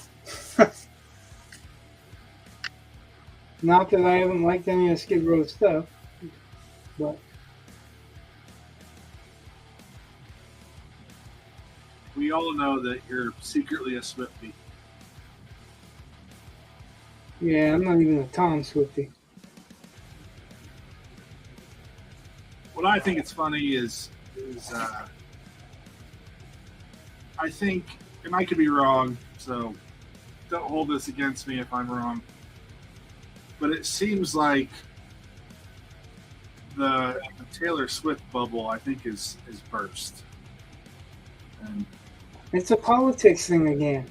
B: Not that I haven't liked any of Skid Row stuff, but
A: We all know that you're secretly a Swiftie.
B: yeah, I'm not even a Tom Swiftie.
A: What I think it's funny is I think, and I could be wrong, so don't hold this against me if I'm wrong. But it seems like the Taylor Swift bubble, I think, is burst. And
B: It's a politics thing again.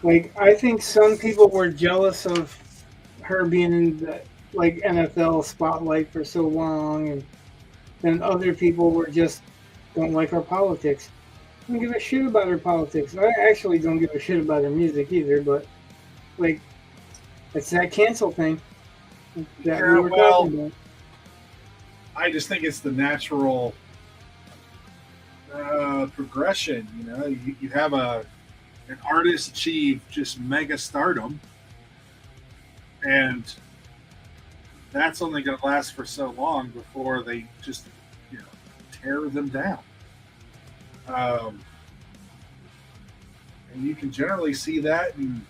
B: Like, I think some people were jealous of her being in the NFL spotlight for so long, and then other people were just don't like her politics. I don't give a shit about her politics. I actually don't give a shit about her music either, but like, it's that cancel thing that we were talking about.
A: I just think it's the natural progression. You know, you have an artist achieve just mega stardom, and that's only going to last for so long before they just, you know, tear them down. And you can generally see that in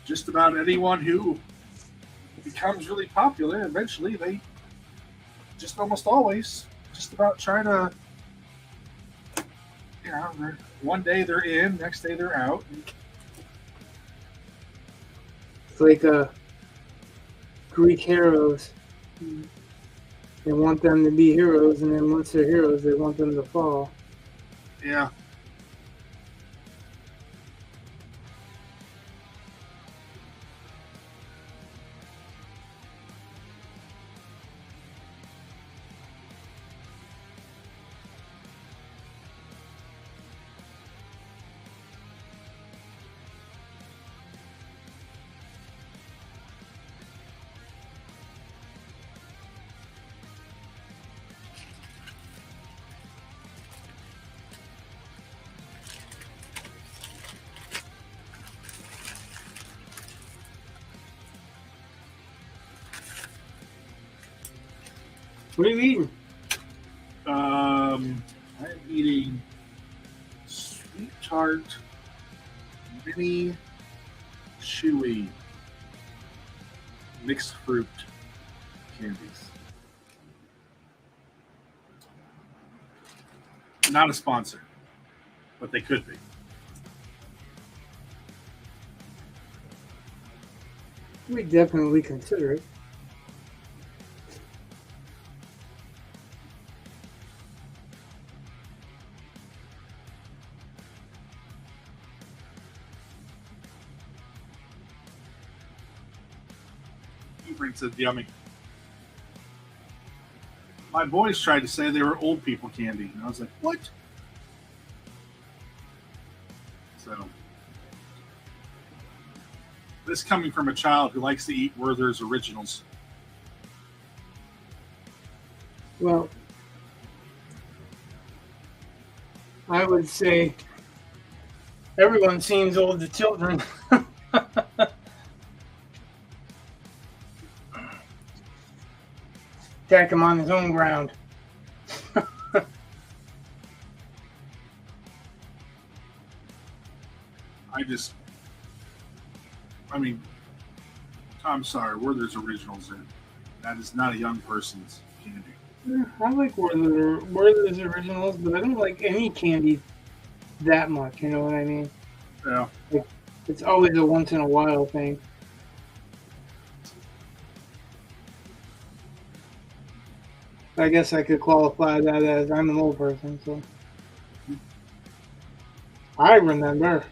A: just about anyone who becomes really popular. Eventually, they just almost always just about try to, you know, one day they're in, next day they're out.
B: It's like Greek heroes. They want them to be heroes, and then once they're heroes, they want them to fall.
A: Yeah.
B: What are you eating?
A: I'm eating sweet tart, mini chewy mixed fruit candies. Not a sponsor, but they could be.
B: We definitely consider it.
A: Frank said, yummy. My boys tried to say they were old people candy, and I was like, what? So, this coming from a child who likes to eat Werther's Originals.
B: Well, I would say everyone seems old to children. Attack him on his own ground.
A: I'm sorry, Werther's Originals that is not a young person's candy.
B: Yeah, I like Werther's Originals, but I don't like any candy that much, you know what I mean?
A: Yeah.
B: Like, it's always a once in a while thing. I guess I could qualify that as I'm an old person, so. I remember.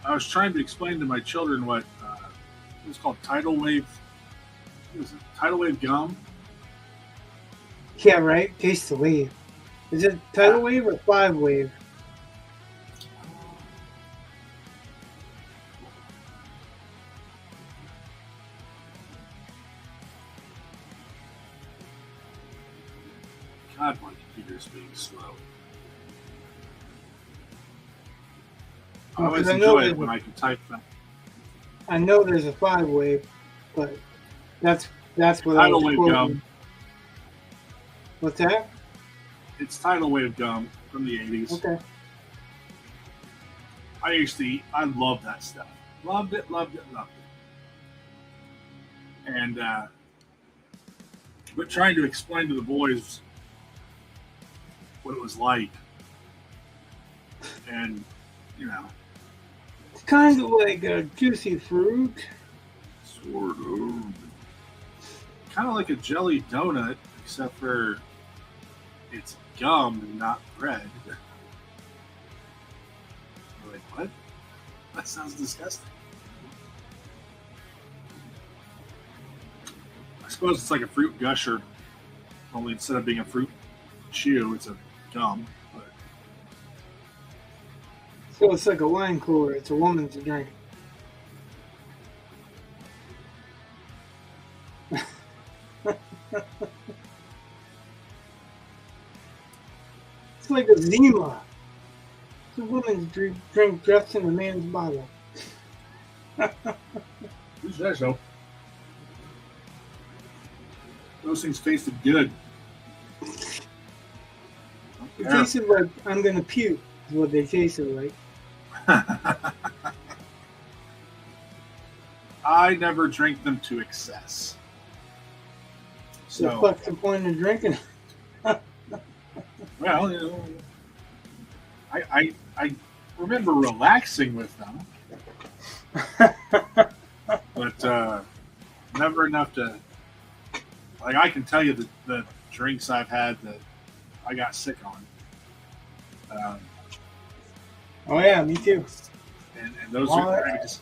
A: I was trying to explain to my children what it was called tidal wave. What was it? Tidal wave gum.
B: Yeah, right. Taste the wave. Is it tidal wave or 5-wave?
A: God, my computer's being slow. I always enjoy it when I can type them.
B: I know there's a 5-wave, but that's what I was quoting. Gum. What's that?
A: It's tidal wave gum from the 80s.
B: Okay.
A: I loved that stuff. Loved it. And But trying to explain to the boys what it was like, and you know,
B: It's kind of like a juicy fruit.
A: sort of, kind of like a jelly donut, except for it's gum and not bread. You're like, what? That sounds disgusting. I suppose it's like a fruit gusher, only instead of being a fruit chew, it's a gum. But
B: So it's like a wine cooler. It's a woman's drink. It's like a Zima. It's a woman's drink dressed in a man's bottle.
A: who says so? Those things tasted good.
B: It tasted like I'm gonna puke. Is what they tasted like.
A: I never drink them to excess.
B: So what's the point of drinking?
A: Well, you know, I remember relaxing with them, but never enough to. Like, I can tell you the drinks I've had that I got sick on.
B: Oh yeah, me too.
A: And those are drinks.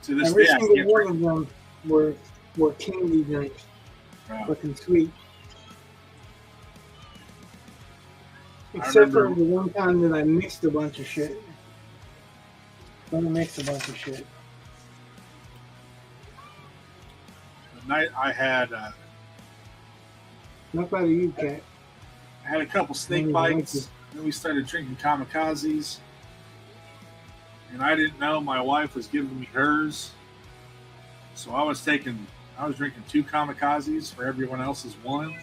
A: To this
B: Every
A: day, I
B: single
A: can't
B: one
A: drink.
B: of them were candy drinks, looking sweet. Except for the one time that I mixed a bunch of shit. The
A: night I had
B: Not by you, Cat.
A: I had a couple snake bites. Then we started drinking kamikazes, and I didn't know my wife was giving me hers. So I was drinking 2 kamikazes for everyone else's one.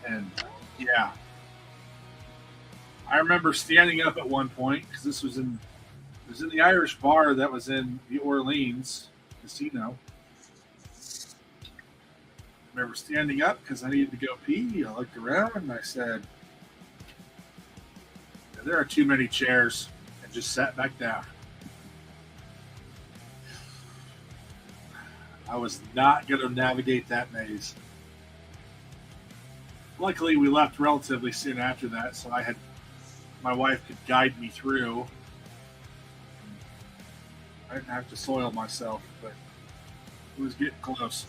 A: And yeah, I remember standing up at one point because it was in the Irish bar that was in the Orleans casino. I remember standing up because I needed to go pee. I looked around and I said, "There are too many chairs," and just sat back down. I was not going to navigate that maze. Luckily, we left relatively soon after that, so my wife could guide me through. I didn't have to soil myself, but it was getting close.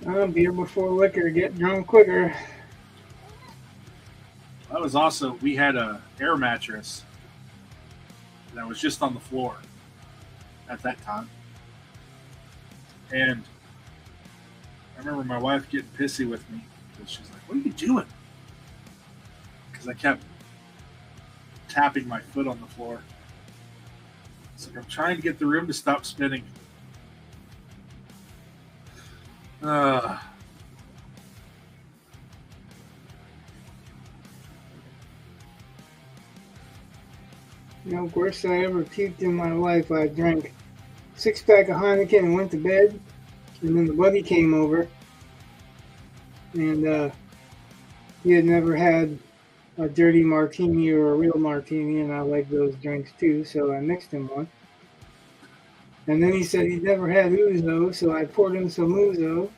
B: Beer before liquor, get drunk quicker.
A: That was also, we had a air mattress that was just on the floor at that time. And I remember my wife getting pissy with me because she's like, "What are you doing?" Because I kept tapping my foot on the floor. It's like I'm trying to get the room to stop spinning.
B: Worst I ever puked in my life. I drank 6-pack of Heineken and went to bed. And then the buddy came over. And he had never had a dirty martini or a real martini. And I like those drinks too. So I mixed him one. And then he said he'd never had ouzo. So I poured him some ouzo.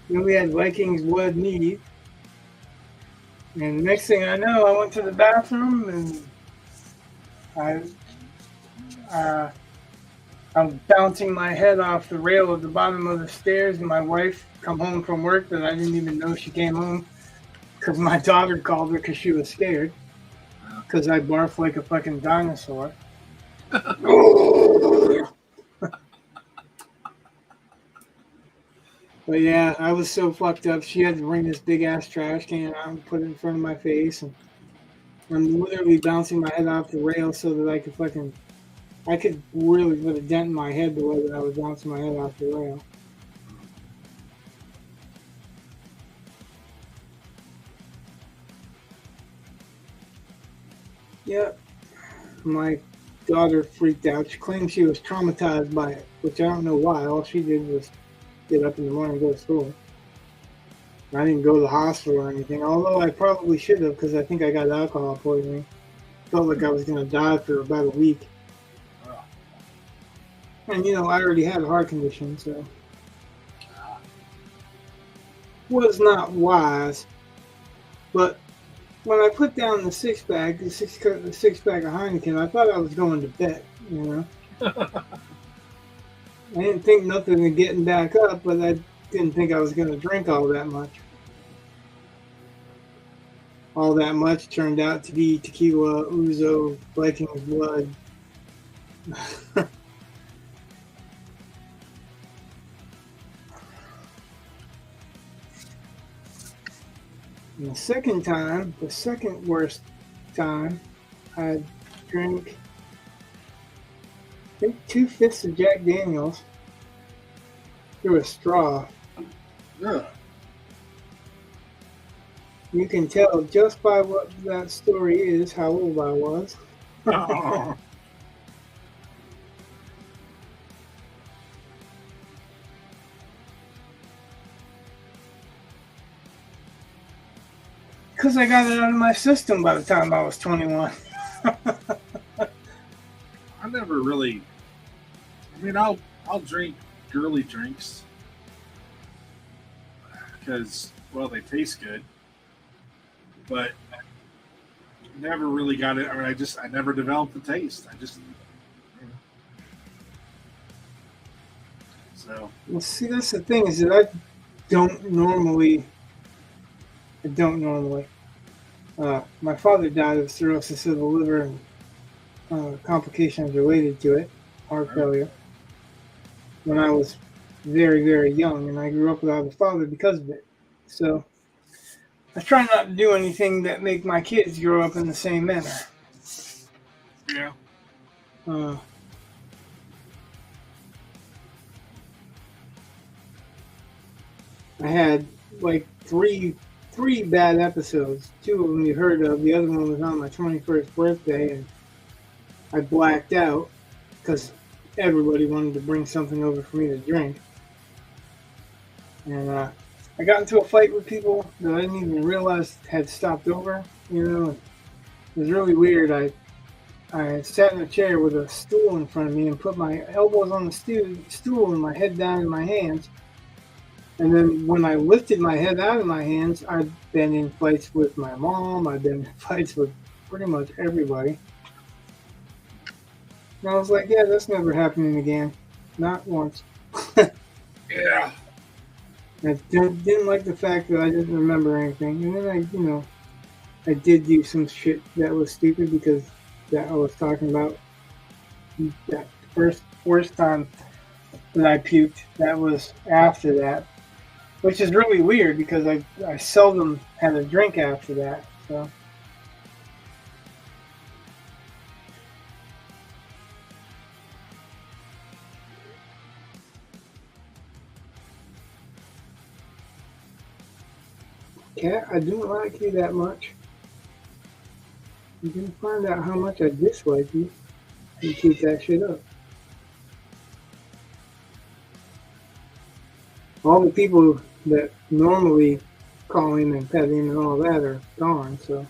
B: Then we had Vikings blood mead. And the next thing I know, I went to the bathroom and I'm bouncing my head off the rail at the bottom of the stairs, and my wife come home from work that I didn't even know she came home because my daughter called her because she was scared because I barfed like a fucking dinosaur. But yeah, I was so fucked up. She had to bring this big ass trash can out and put it in front of my face, and I'm literally bouncing my head off the rail so that I could really put a dent in my head the way that I was bouncing my head off the rail. Yep. I'm like, daughter freaked out. She claimed she was traumatized by it, which I don't know why. All she did was get up in the morning and go to school. I didn't go to the hospital or anything, although I probably should have because I think I got alcohol poisoning. Felt like I was going to die for about a week. And, you know, I already had a heart condition, so. Was not wise. But when I put down the six-pack of Heineken, I thought I was going to bed, you know. I didn't think nothing of getting back up, but I didn't think I was going to drink all that much. All that much turned out to be tequila, ouzo, Viking's blood. And the second worst time, I drank, I think, 2/5 of Jack Daniels through a straw.
A: Yeah.
B: You can tell just by what that story is how old I was. Because I got it out of my system by the time I was 21.
A: I never really. I mean, I'll drink girly drinks because, well, they taste good, but never really got it. I mean, I never developed the taste. So.
B: Well, see, that's the thing is that I don't normally. My father died of cirrhosis of the liver and complications related to it, heart failure, when I was very, very young, and I grew up without a father because of it. So I try not to do anything that make my kids grow up in the same manner.
A: Yeah.
B: I had like three bad episodes. 2 of them you heard of. The other one was on my 21st birthday, and I blacked out because everybody wanted to bring something over for me to drink. And I got into a fight with people that I didn't even realize had stopped over. You know, it was really weird. I sat in a chair with a stool in front of me and put my elbows on the stool and my head down in my hands. And then when I lifted my head out of my hands, I've been in fights with my mom. I've been in fights with pretty much everybody. And I was like, yeah, that's never happening again. Not once.
A: Yeah.
B: I didn't like the fact that I didn't remember anything. And then I did do some shit that was stupid because that I was talking about that worst time that I puked. That was after that. Which is really weird because I seldom had a drink after that. So. Cat, I don't like you that much. You can find out how much I dislike you and keep that shit up. All the people that normally call him and pet him and all that are gone, so.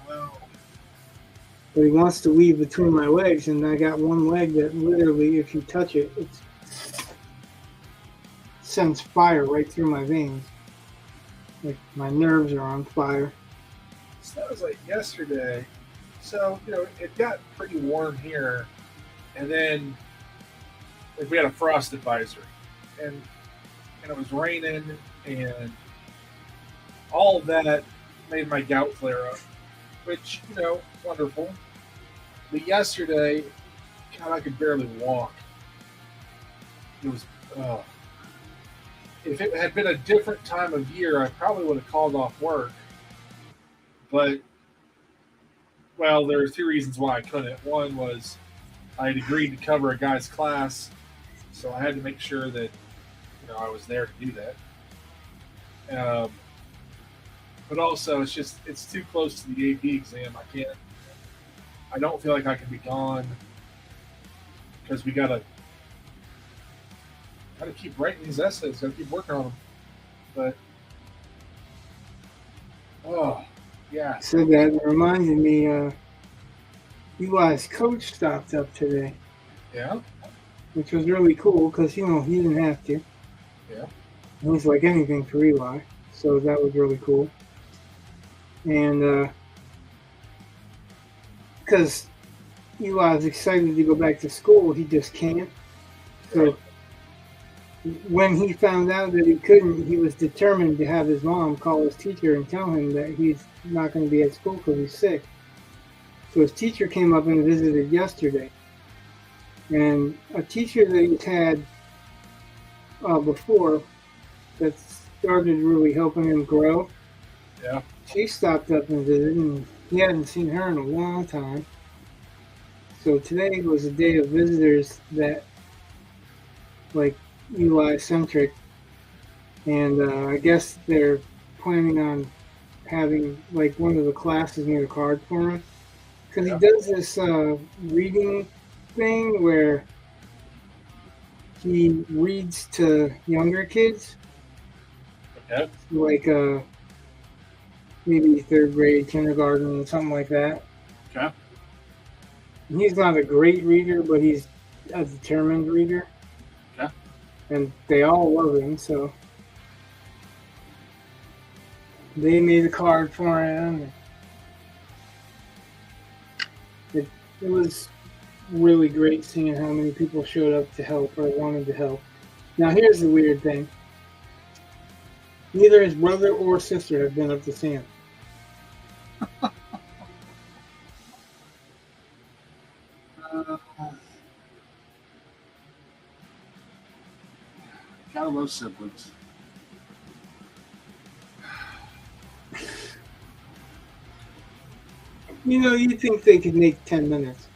B: But he wants to weave between my legs, and I got one leg that literally, if you touch it, it sends fire right through my veins. Like my nerves are on fire.
A: So that was like yesterday. So, you know, it got pretty warm here, and then like, we had a frost advisory, and it was raining, and all of that made my gout flare up, which, you know, wonderful. But yesterday, God, I could barely walk. It was, if it had been a different time of year, I probably would have called off work. But, well, there were 2 reasons why I couldn't. One was I had agreed to cover a guy's class, so I had to make sure that, you know, I was there to do that. But also, it's too close to the AP exam. I don't feel like I can be gone because we gotta keep writing these essays. Gotta keep working on them. But oh yeah,
B: So that reminded me, Eli's coach stopped up today,
A: yeah,
B: which was really cool because he didn't have to.
A: yeah.
B: He's like anything for Eli, so that was really cool. And because Eli was excited to go back to school, he just can't. So when he found out that he couldn't, he was determined to have his mom call his teacher and tell him that he's not going to be at school because he's sick. So his teacher came up and visited yesterday. And a teacher that he's had before that started really helping him grow,
A: Yeah.
B: she stopped up and visited, and he hadn't seen her in a long time. So today was a day of visitors that, like, Eli-centric, and I guess they're planning on having, like, one of the classes made a card for him. Because he does this reading thing where he reads to younger kids.
A: Okay.
B: Like maybe third grade, kindergarten, something like that.
A: Okay.
B: And he's not a great reader, but he's a determined reader.
A: Okay.
B: And they all love him, so they made a card for him. It was really great seeing how many people showed up to help or wanted to help. Now here's the weird thing. Neither his brother or sister have been up to see him.
A: Gotta love siblings.
B: You'd think they could make 10 minutes.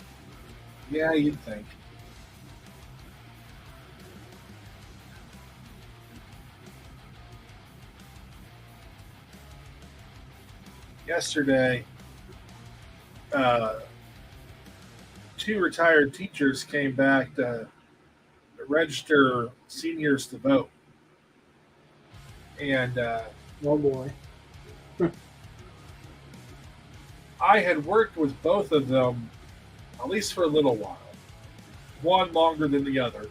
A: Yeah, you'd think. Yesterday, two retired teachers came back to register seniors to vote. And
B: Oh boy.
A: I had worked with both of them, at least for a little while. One longer than the other.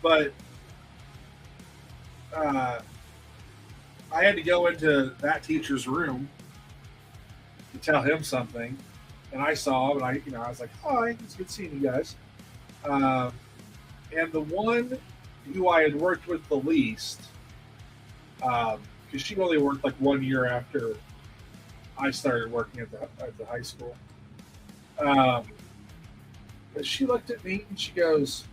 A: But I had to go into that teacher's room to tell him something, and I saw him, and I was like, "Hi, it's good seeing you guys." And the one who I had worked with the least, because she only worked like 1 year after I started working at the high school. But she looked at me and she goes,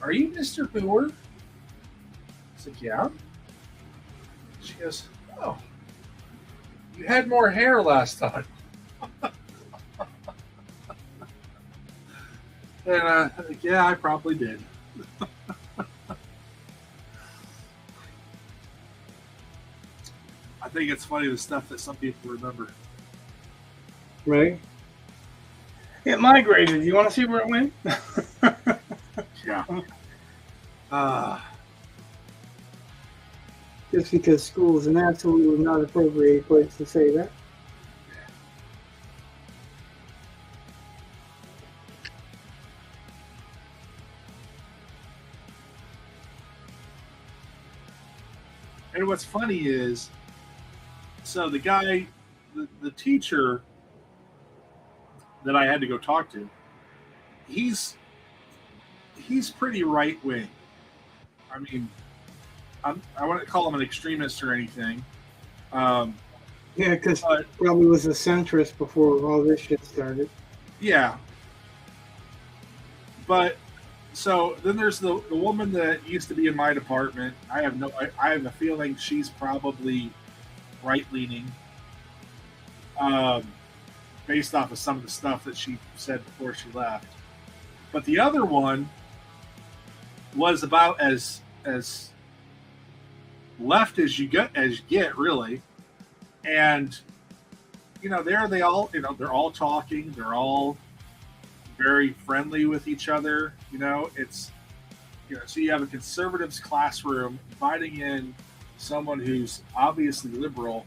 A: "Are you Mr. Boer?" I was like, "Yeah." She goes, "Oh, you had more hair last time." And yeah, I probably did. I think it's funny the stuff that some people remember.
B: Right? It migrated. You want to see where it went?
A: Yeah.
B: Just because school is an absolutely not appropriate place to say that.
A: And what's funny is, so the guy, the teacher that I had to go talk to, he's pretty right wing. I mean, I wouldn't call him an extremist or anything.
B: Yeah, because probably was a centrist before all this shit started.
A: Yeah. But so then there's the woman that used to be in my department. I have a feeling she's probably right leaning, based off of some of the stuff that she said before she left. But the other one was about as left as you get really, and they all, they're all talking. They're all very friendly with each other. It's, so you have a conservatives classroom inviting in someone who's obviously liberal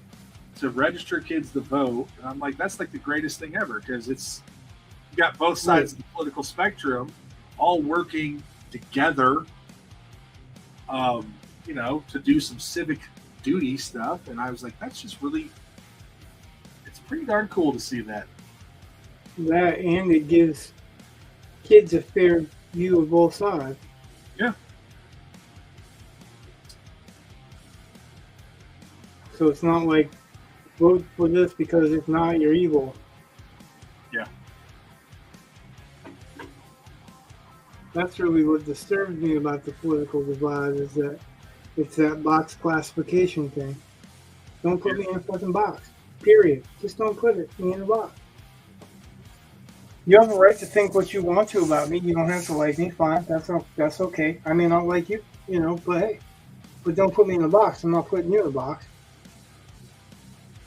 A: to register kids to vote. And I'm like, that's like the greatest thing ever, because you got both sides of the political spectrum all working together, to do some civic duty stuff. And I was like, that's just really, it's pretty darn cool to see that.
B: That, and it gives kids a fair view of both sides.
A: Yeah.
B: So it's not like, vote for this because if not, you're evil.
A: Yeah.
B: That's really what disturbs me about the political divide, is that it's that box classification thing. Don't put me in a fucking box. Period. Just don't put me in a box. You have a right to think what you want to about me. You don't have to like me. Fine. That's okay. I may not like you, but hey. But don't put me in a box. I'm not putting you in a box.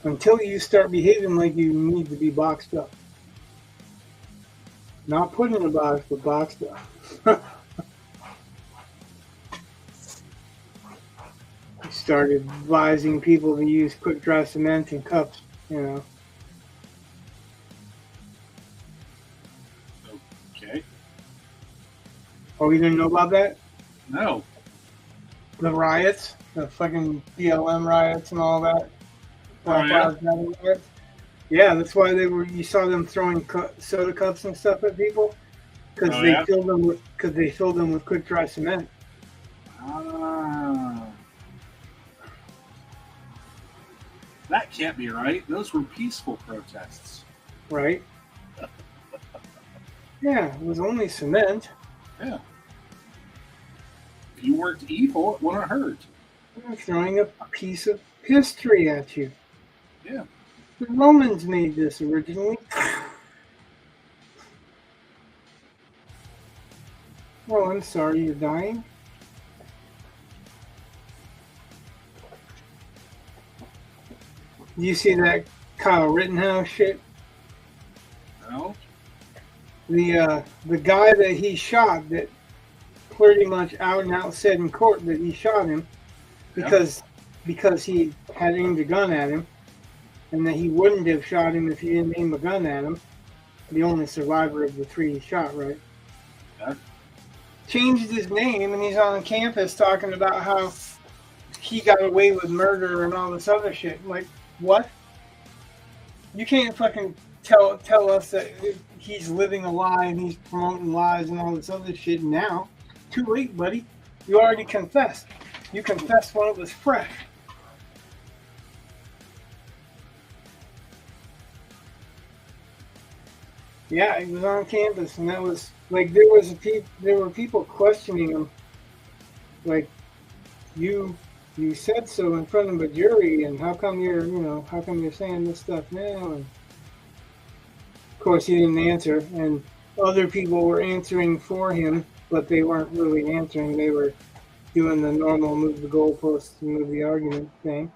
B: Until you start behaving like you need to be boxed up. Not put in a box, but boxed up. Started advising people to use quick dry cement and cups,
A: Okay.
B: Oh, you didn't know about that?
A: No.
B: The riots, the fucking BLM riots and all that.
A: Oh, yeah?
B: Yeah, that's why you saw them throwing soda cups and stuff at people, because they filled them with quick dry cement.
A: Ah. That can't be right. Those were peaceful protests.
B: Right. Yeah, it was only cement.
A: Yeah. If you weren't evil, it wouldn't hurt.
B: They're throwing a piece of history at you.
A: Yeah.
B: The Romans made this originally. Oh, I'm sorry, you're dying. Do you see that Kyle Rittenhouse shit?
A: No.
B: The guy that he shot, that pretty much out and out said in court that he shot him because he had aimed a gun at him, and that he wouldn't have shot him if he didn't aim a gun at him. The only survivor of the three he shot, right?
A: Yeah.
B: Changed his name, and he's on campus talking about how he got away with murder and all this other shit. Like, what? You can't fucking tell us that he's living a lie and he's promoting lies and all this other shit now. Too late, buddy. You already confessed. You confessed when it was fresh. Yeah, he was on campus, and that was like there were people questioning him, like, you said so in front of a jury, and how come you're saying this stuff now? And of course, he didn't answer, and other people were answering for him, but they weren't really answering. They were doing the normal move the goalposts and move the argument thing.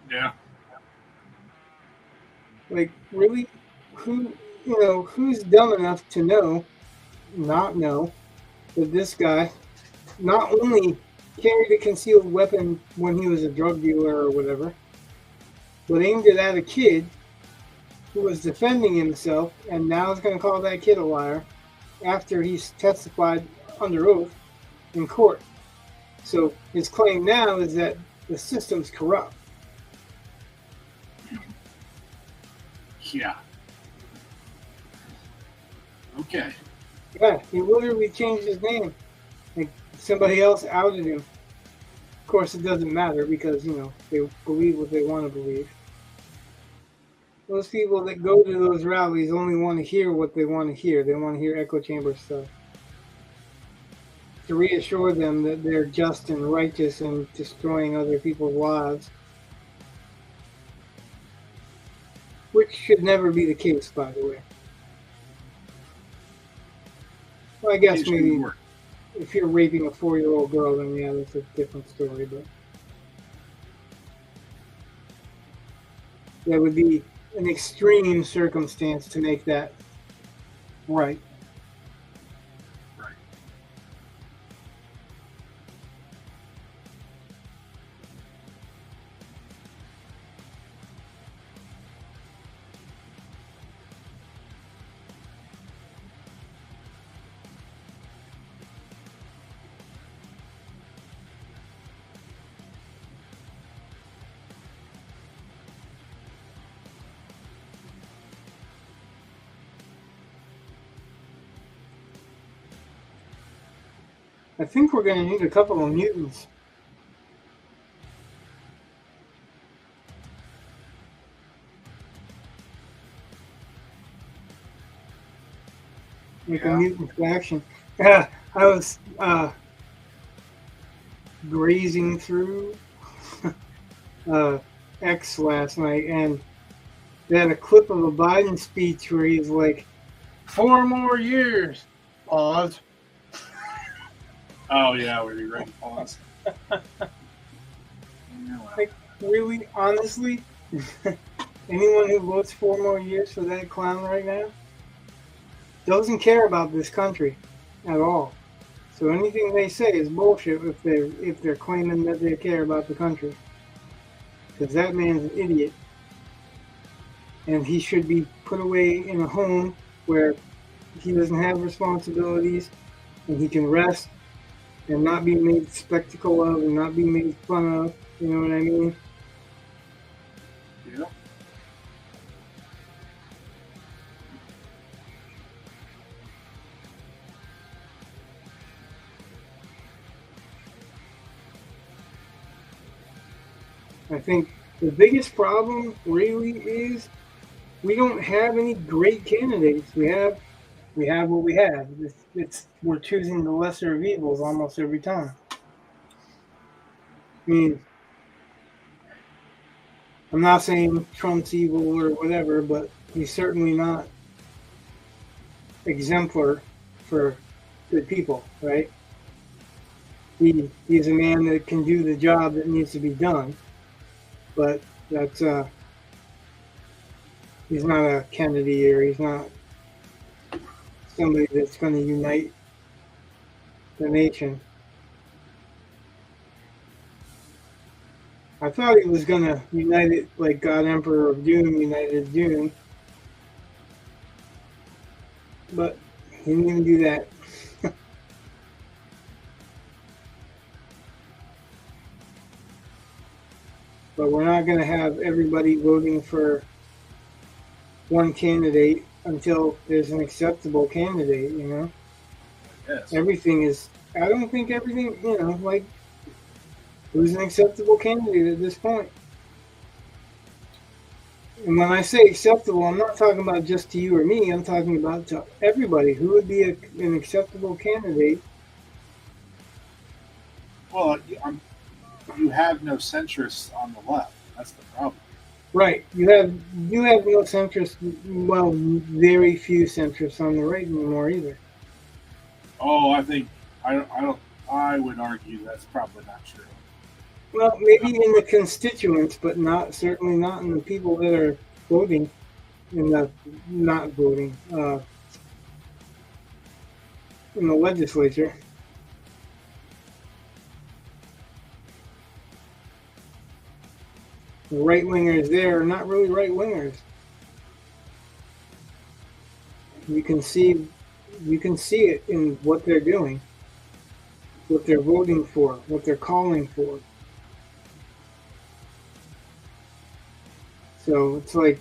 A: Yeah.
B: Like, really? Who's dumb enough to not know that this guy not only carried a concealed weapon when he was a drug dealer or whatever, but aimed it at a kid who was defending himself, and now is going to call that kid a liar after he's testified under oath in court. So his claim now is that the system's corrupt.
A: Yeah. Okay.
B: Yeah, he literally changed his name. Like, somebody else outed him. Of course, it doesn't matter because, they believe what they want to believe. Those people that go to those rallies only want to hear what they want to hear. They want to hear echo chamber stuff. To reassure them that they're just and righteous and destroying other people's lives. Which should never be the case, by the way. Well, I guess maybe if you're raping a 4-year-old girl, then yeah, that's a different story. But that would be an extreme circumstance to make that right.
A: Right.
B: I think we're going to need a couple of mutants. Make a mutant faction. I was grazing through X last night, and they had a clip of a Biden speech where he's like, 4 more years. Pause.
A: Oh yeah, where you ready to pause? Yeah, well.
B: Like, really, honestly, anyone who votes 4 more years for that clown right now doesn't care about this country at all. So anything they say is bullshit if they're claiming that they care about the country. Because that man's an idiot. And he should be put away in a home where he doesn't have responsibilities and he can rest and not be made spectacle of and not be made fun of. You know what I mean?
A: Yeah.
B: I think the biggest problem really is we don't have any great candidates. We have what we have. We're choosing the lesser of evils almost every time. I mean, I'm not saying Trump's evil or whatever, but he's certainly not exemplar for good people, right? He's a man that can do the job that needs to be done, but that's he's not a Kennedy, or he's not somebody that's going to unite the nation. I thought he was going to unite it like God Emperor of Doom united Doom, but he didn't even do that. But we're not going to have everybody voting for one candidate until there's an acceptable candidate, you know?
A: Yes.
B: Everything is, I don't think everything, you know, like, who's an acceptable candidate at this point? And when I say acceptable, I'm not talking about just to you or me, I'm talking about to everybody. Who would be an acceptable candidate?
A: Well, you have no centrists on the left. That's the problem.
B: Right. You have no centrists, well, very few centrists on the right anymore either.
A: Oh, I would argue that's probably not true.
B: Well, maybe in the constituents, but certainly not in the people that are voting, in the not voting, in the legislature. The right-wingers there are not really right-wingers. You can see it in what they're doing, what they're voting for, what they're calling for. So it's like,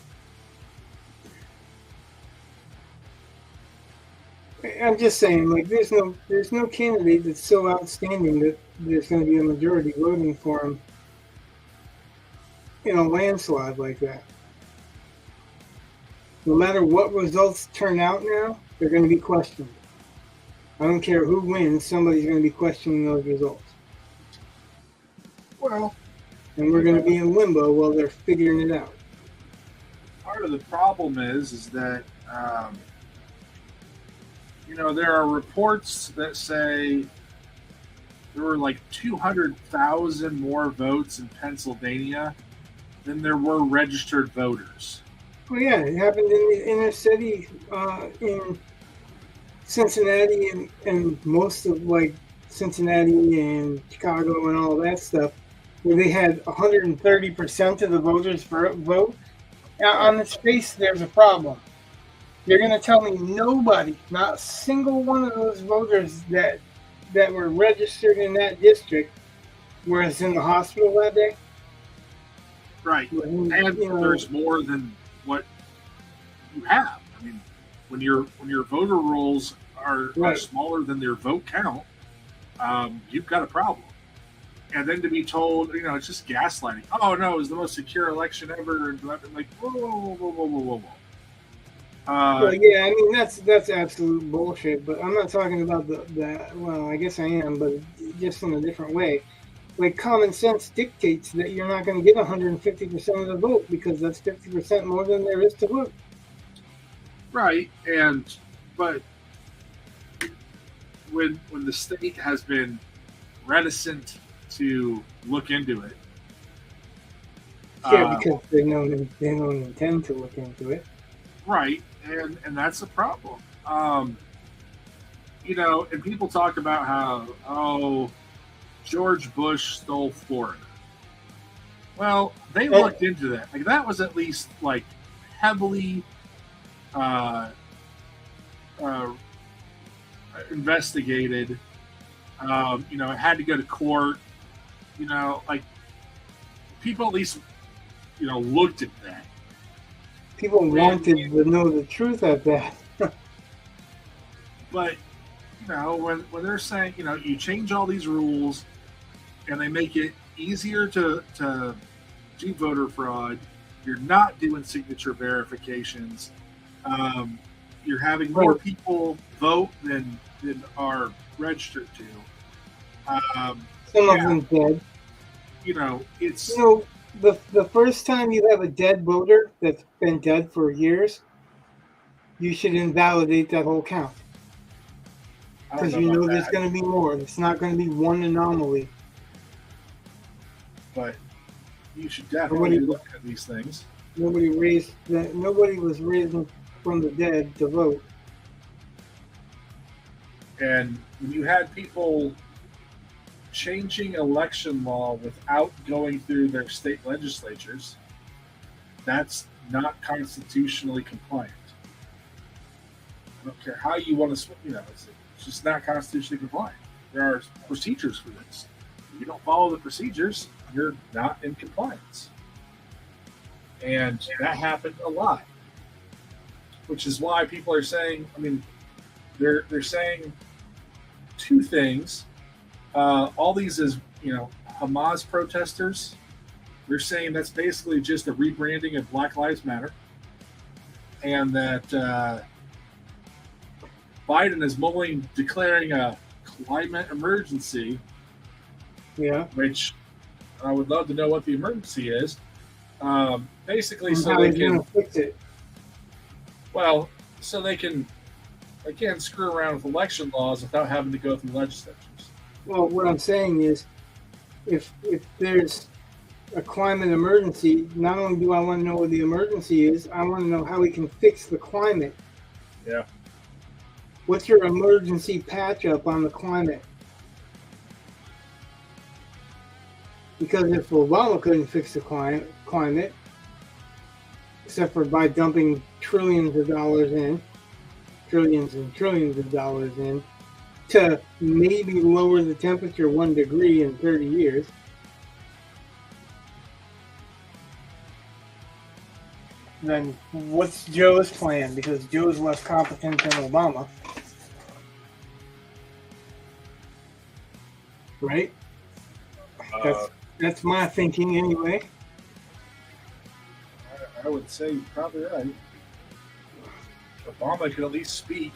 B: I'm just saying, like, there's no candidate that's so outstanding that there's going to be a majority voting for him in a landslide like that. No matter what results turn out now, they're going to be questioned. I don't care who wins, somebody's going to be questioning those results.
A: Well,
B: and we're going to be in limbo while they're figuring it out.
A: Part of the problem is that there are reports that say there were like 200,000 more votes in Pennsylvania than there were registered voters.
B: Oh yeah, it happened in the inner city in Cincinnati and most of like Cincinnati and Chicago and all that stuff, where they had 130% of the voters vote.
A: Right.
B: On its face, there's a problem. You're going to tell me nobody, not a single one of those voters that were registered in that district, was in the hospital that day?
A: Right.
B: When,
A: And
B: you know,
A: there's more than what you have. I mean, when your voter rolls are
B: right.
A: smaller than their vote count, you've got a problem. And then to be told, you know, it's just gaslighting. Oh no, it was the most secure election ever. And I'm like, whoa, whoa, whoa, whoa, whoa, whoa, whoa.
B: Well, yeah, I mean that's absolute bullshit. But I'm not talking about the. Well, I guess I am, but just in a different way. Like common sense dictates that you're not going to get 150% of the vote because that's 50% more than there is to vote.
A: right. And but when the state has been reticent to look into it,
B: Yeah,
A: uh,
B: because they don't intend to look into it.
A: right, and that's a problem. You know, and people talk about how George Bush stole Florida. Well, they
B: And,
A: looked into that. Like that was at least like heavily uh, uh, investigated. You know, it had to go to court. You know, like people at least looked at that.
B: people
A: When
B: wanted to know the truth of that.
A: but when they're saying you change all these rules and they make it easier to do voter fraud, you're not doing signature verifications. Um, you're having more
B: Right.
A: people vote than are registered to.
B: Some of
A: Yeah,
B: them dead. You
A: it's
B: know, the first time you have a dead voter that's been dead for years, you should invalidate that whole count
A: I don't
B: because
A: know
B: you
A: about
B: know there's
A: that,
B: going to be more. It's not going to be one anomaly.
A: but you should definitely
B: Nobody
A: be looking at these things.
B: nobody was raised from the dead to vote.
A: And when you had people changing election law without going through their state legislatures, that's not constitutionally compliant. I don't care how you want to, it's just not constitutionally compliant. There are procedures for this. If you don't follow the procedures, you're not in compliance. And that happened a lot, which is why people are saying, I mean, they're saying two things. All these is, Hamas protesters. They're saying that's basically just a rebranding of Black Lives Matter, and that Biden is mulling declaring a climate emergency,
B: Yeah,
A: which I would love to know what the emergency is. Basically,
B: and
A: so
B: how
A: they
B: he's going
A: can,
B: to fix it.
A: well, so they can't screw around with election laws without having to go through legislatures.
B: Well, what I'm saying is, if there's a climate emergency, not only do I want to know what the emergency is, I want to know how we can fix the climate.
A: Yeah.
B: What's your emergency patch up on the climate? Because if Obama couldn't fix the climate, except for by dumping trillions of dollars in, trillions and trillions of dollars in, to maybe lower the temperature 1 degree in 30 years, then what's Joe's plan? Because Joe's less competent than Obama, right?
A: Uh,
B: That's my thinking anyway.
A: I would say you're probably right. Obama could at least speak.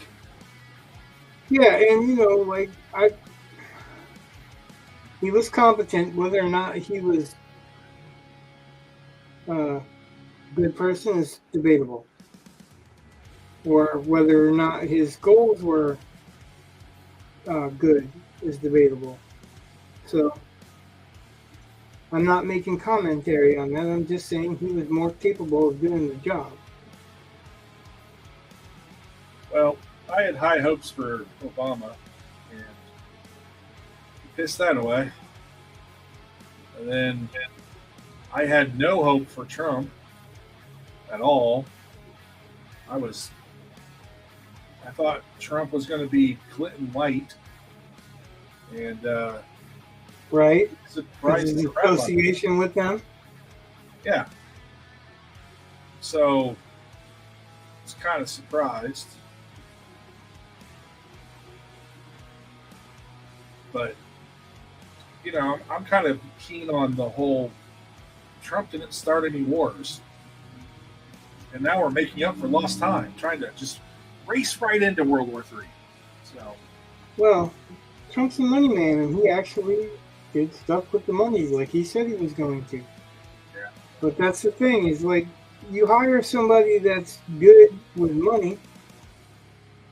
B: Yeah, and like he was competent. Whether or not he was a good person is debatable, or whether or not his goals were good is debatable. So I'm not making commentary on that. I'm just saying he was more capable of doing the job.
A: I had high hopes for Obama, and he pissed that away. And then I had no hope for Trump at all. I was I thought Trump was going to be Clinton light, and
B: right?
A: surprised
B: His
A: the crap out of me.
B: association with them.
A: Yeah. So I was kind of surprised, but I'm kind of keen on the whole. Trump didn't start any wars, and now we're making up for lost time, trying to just race right into World War III. So,
B: Well, Trump's a money man, and he actually did stuff with the money like he said he was going to.
A: yeah.
B: But that's the thing, is like, you hire somebody that's good with money.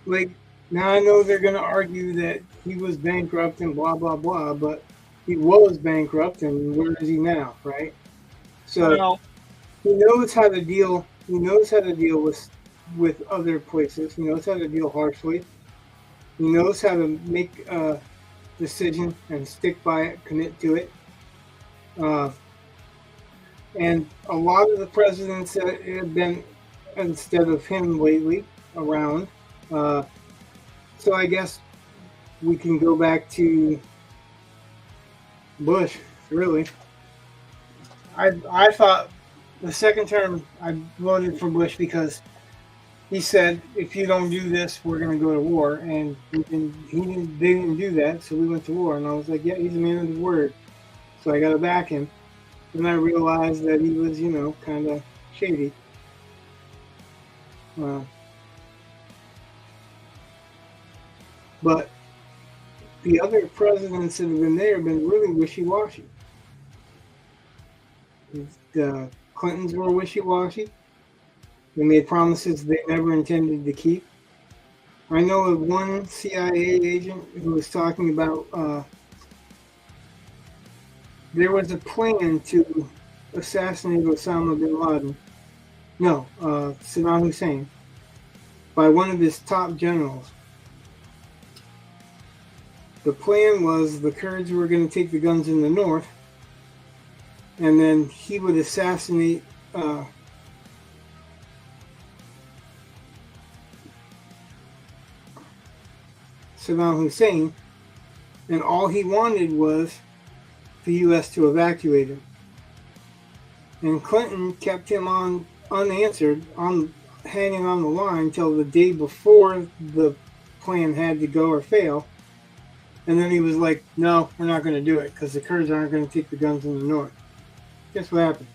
B: Like, now I know they're going to argue that he was bankrupt and blah, blah, blah, but he was bankrupt, and where is he now, right? So
A: Well,
B: he knows how to deal. He knows how to deal with other places. He knows how to deal harshly. He knows how to make a decision and stick by it, commit to it. And a lot of the presidents that have been, instead of him lately, around. So I guess we can go back to Bush, really. I thought the second term I voted for Bush because he said, if you don't do this, we're going to go to war. And they didn't do that, so we went to war. And I was like, yeah, he's a man of his word. So I got to back him. And I realized that he was, kind of shady. But the other presidents that have been there have been really wishy-washy. The Clintons were wishy-washy. They made promises they never intended to keep. I know of one CIA agent who was talking about there was a plan to assassinate Osama bin Laden. No, Saddam Hussein, by one of his top generals. The plan was the Kurds were going to take the guns in the north, and then he would assassinate Saddam Hussein, and all he wanted was the U.S. to evacuate him. And Clinton kept him on unanswered, hanging on the line till the day before the plan had to go or fail. And then he was like, no, we're not going to do it because the Kurds aren't going to take the guns in the north. Guess what happened?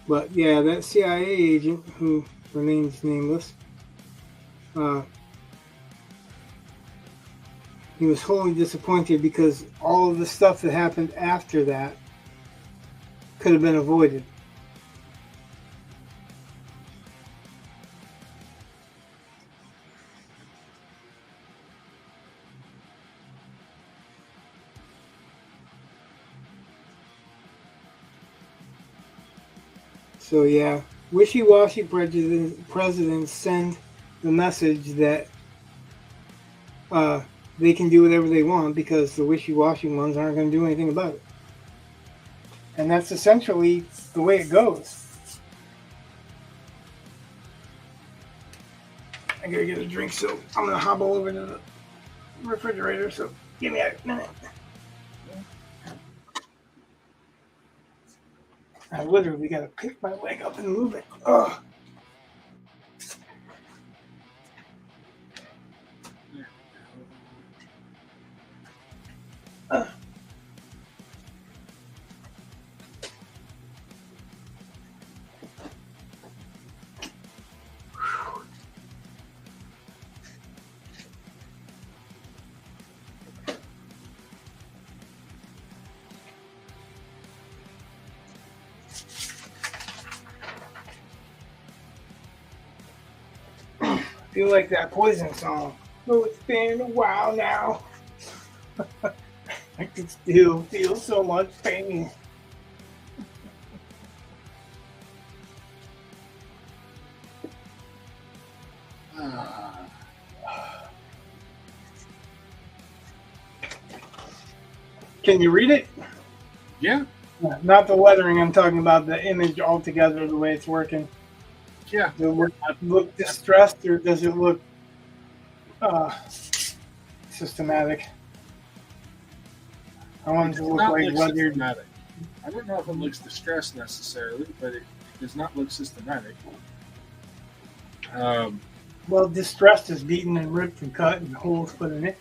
B: But yeah, that CIA agent, who remains nameless, he was wholly disappointed because all of the stuff that happened after that could have been avoided. So yeah, wishy-washy presidents send the message that they can do whatever they want because the wishy-washy ones aren't going to do anything about it. And that's essentially the way it goes. I gotta get a drink, so I'm gonna hobble over to the refrigerator, so give me a minute. I literally gotta pick my leg up and move it. Ugh. I feel like that Poison song. Oh, it's been a while now. I can still feel so much pain. Can you read it?
A: Yeah.
B: Not the lettering. I'm talking about the image altogether, the way it's working.
A: Yeah.
B: Does it look distressed, or does it look systematic? I want it to look like weathered.
A: Systematic. I don't know if it looks distressed necessarily, but it does not look systematic.
B: Well, distressed is beaten and ripped and cut and holes put in it.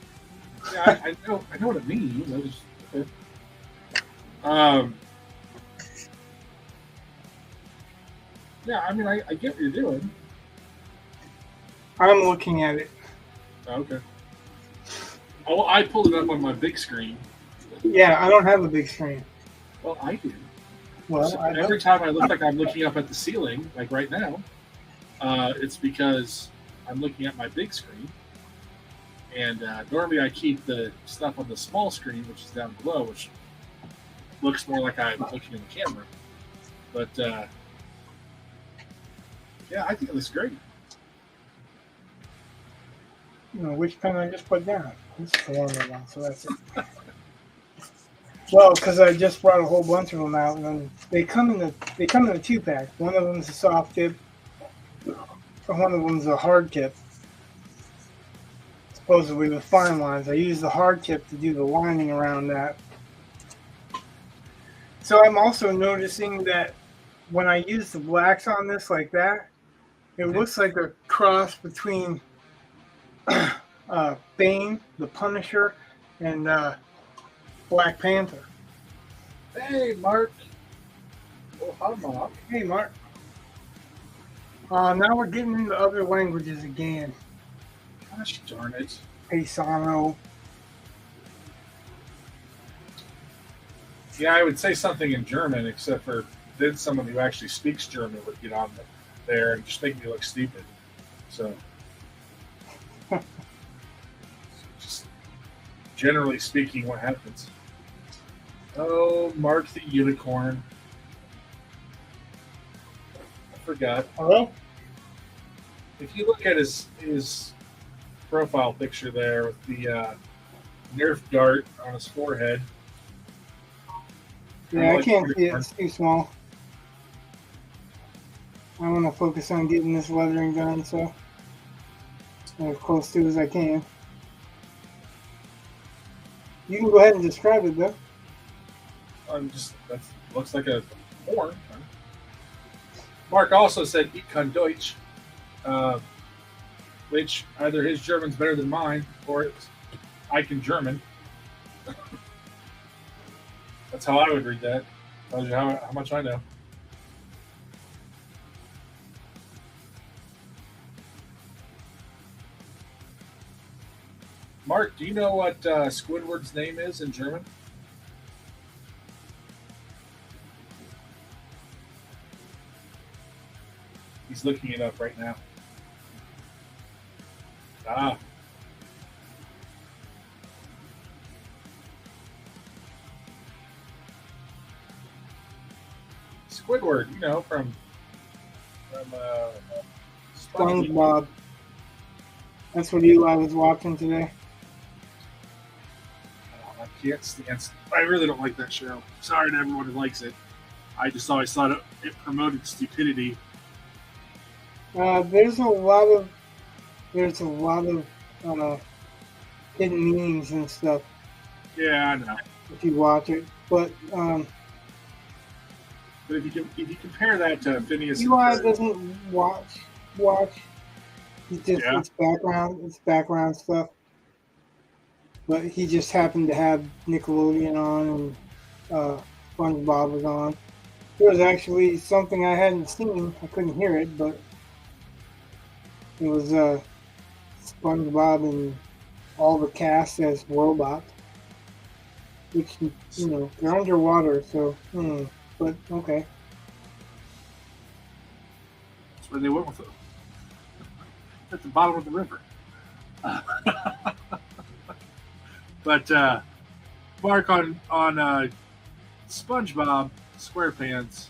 A: Yeah, I know what it means. Yeah, I mean, I get what you're doing.
B: I'm looking at it.
A: Okay. Oh, I pulled it up on my big screen.
B: Yeah, I don't have a big screen.
A: Well, I do.
B: Well,
A: so every time I look like I'm looking up at the ceiling, like right now, it's because I'm looking at my big screen. And normally I keep the stuff on the small screen, which is down below, which looks more like I'm looking in the camera. But yeah, I think it looks great.
B: Which pen I just put down? This is the longer one, so that's it. Well, because I just brought a whole bunch of them out, and then they come in a 2-pack. One of them's a soft tip, and one of them's a hard tip. Supposedly with fine lines. I use the hard tip to do the lining around that. So I'm also noticing that when I use the blacks on this like that, it looks like a cross between Bane, the Punisher, and Black Panther.
A: Hey, Mark. Oh, hi, Mark.
B: Hey, Mark. Now we're getting into other languages again.
A: Gosh darn it.
B: Paisano.
A: Yeah, I would say something in German, except for then someone who actually speaks German would get on there and just make me look stupid. So, just generally speaking, what happens? Oh, Mark the Unicorn. I forgot.
B: Hello?
A: If you look at his profile picture there with the Nerf dart on his forehead.
B: Yeah, I can't see it. It's too small. I want to focus on getting this weathering done, so as close to as I can. You can go ahead and describe it, though.
A: That looks like a horn. Mark also said, "Ich kann Deutsch," which either his German's better than mine, or it's I can German. That's how I would read that. Tells you how much I know. Mark, do you know what Squidward's name is in German? He's looking it up right now. Ah. Squidward, from
B: SpongeBob. That's what Eli was watching today.
A: I can't stand. I really don't like that show. Sorry to everyone who likes it. I just always thought it promoted stupidity.
B: There's a lot of hidden meanings and stuff.
A: Yeah, I know.
B: If you watch it, but
A: if you compare that to Phineas,
B: Eli doesn't watch. It's background stuff. But he just happened to have Nickelodeon on, and SpongeBob was on. There was actually something I hadn't seen. I couldn't hear it, but it was SpongeBob and all the cast as robots. Which, they're underwater, so, but okay.
A: That's where they went with it. At the bottom of the river. But Mark on SpongeBob SquarePants.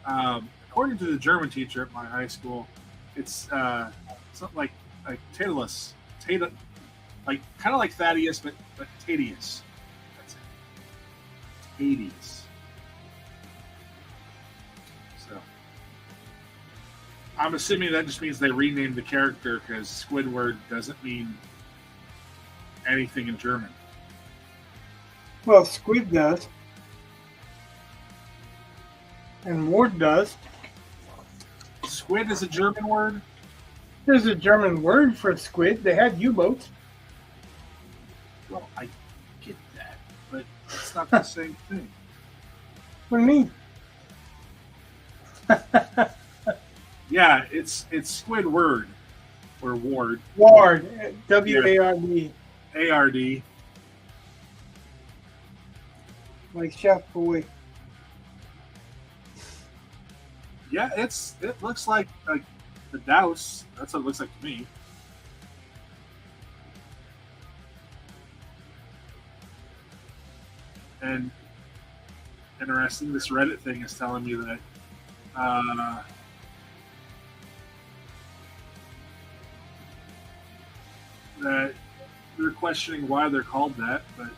A: According to the German teacher at my high school, it's something like Tatalus, kind of like Thaddeus, but Tadius. That's it. 80s. So I'm assuming that just means they renamed the character because Squidward doesn't mean anything in German.
B: Well, squid does. And ward does.
A: Squid is a German word?
B: There's a German word for squid. They had U-boats.
A: Well, I get that, but it's not the same thing.
B: What do you mean?
A: Yeah, it's Squidward or Ward.
B: Ward. W-A-R-D.
A: A-R-D.
B: Like Chef Boy.
A: Yeah, it looks like the douse. That's what it looks like to me. And interesting, this Reddit thing is telling me that that they're questioning why they're called that, but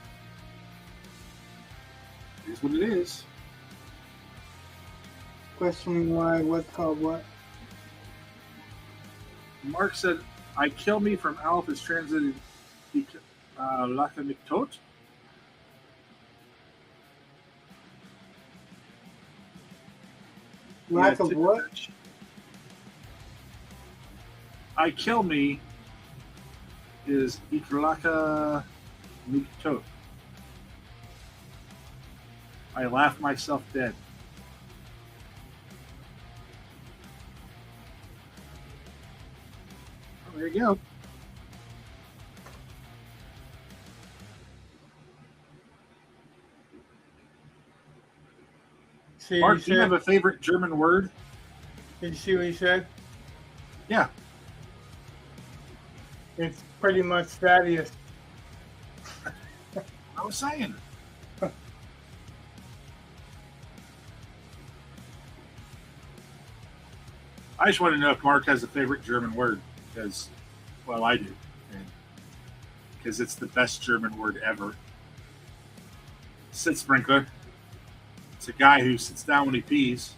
A: it is what it is.
B: Questioning why, what's called what?
A: Mark said, I kill me from Alf is translated Lachamiktot.
B: Lack of what?
A: I kill me is Ikrlaka Miktot. I laugh myself dead. Oh, there you go.
B: See
A: Mark, do you have a favorite German word?
B: Did you see what he said?
A: Yeah.
B: It's pretty much Thaddeus.
A: I was saying. I just want to know if Mark has a favorite German word, because, well, I do. Because it's the best German word ever. Sitzsprinkler. It's a guy who sits down when he pees.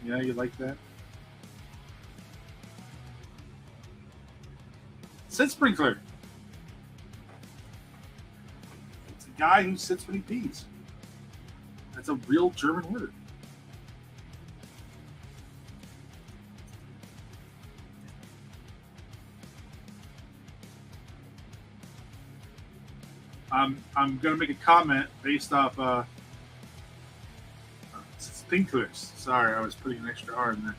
A: Yeah, you like that? Sitzsprinkler. It's a guy who sits when he pees. That's a real German word. I'm going to make a comment based off Sprinklers. Sorry, I was putting an extra R in there.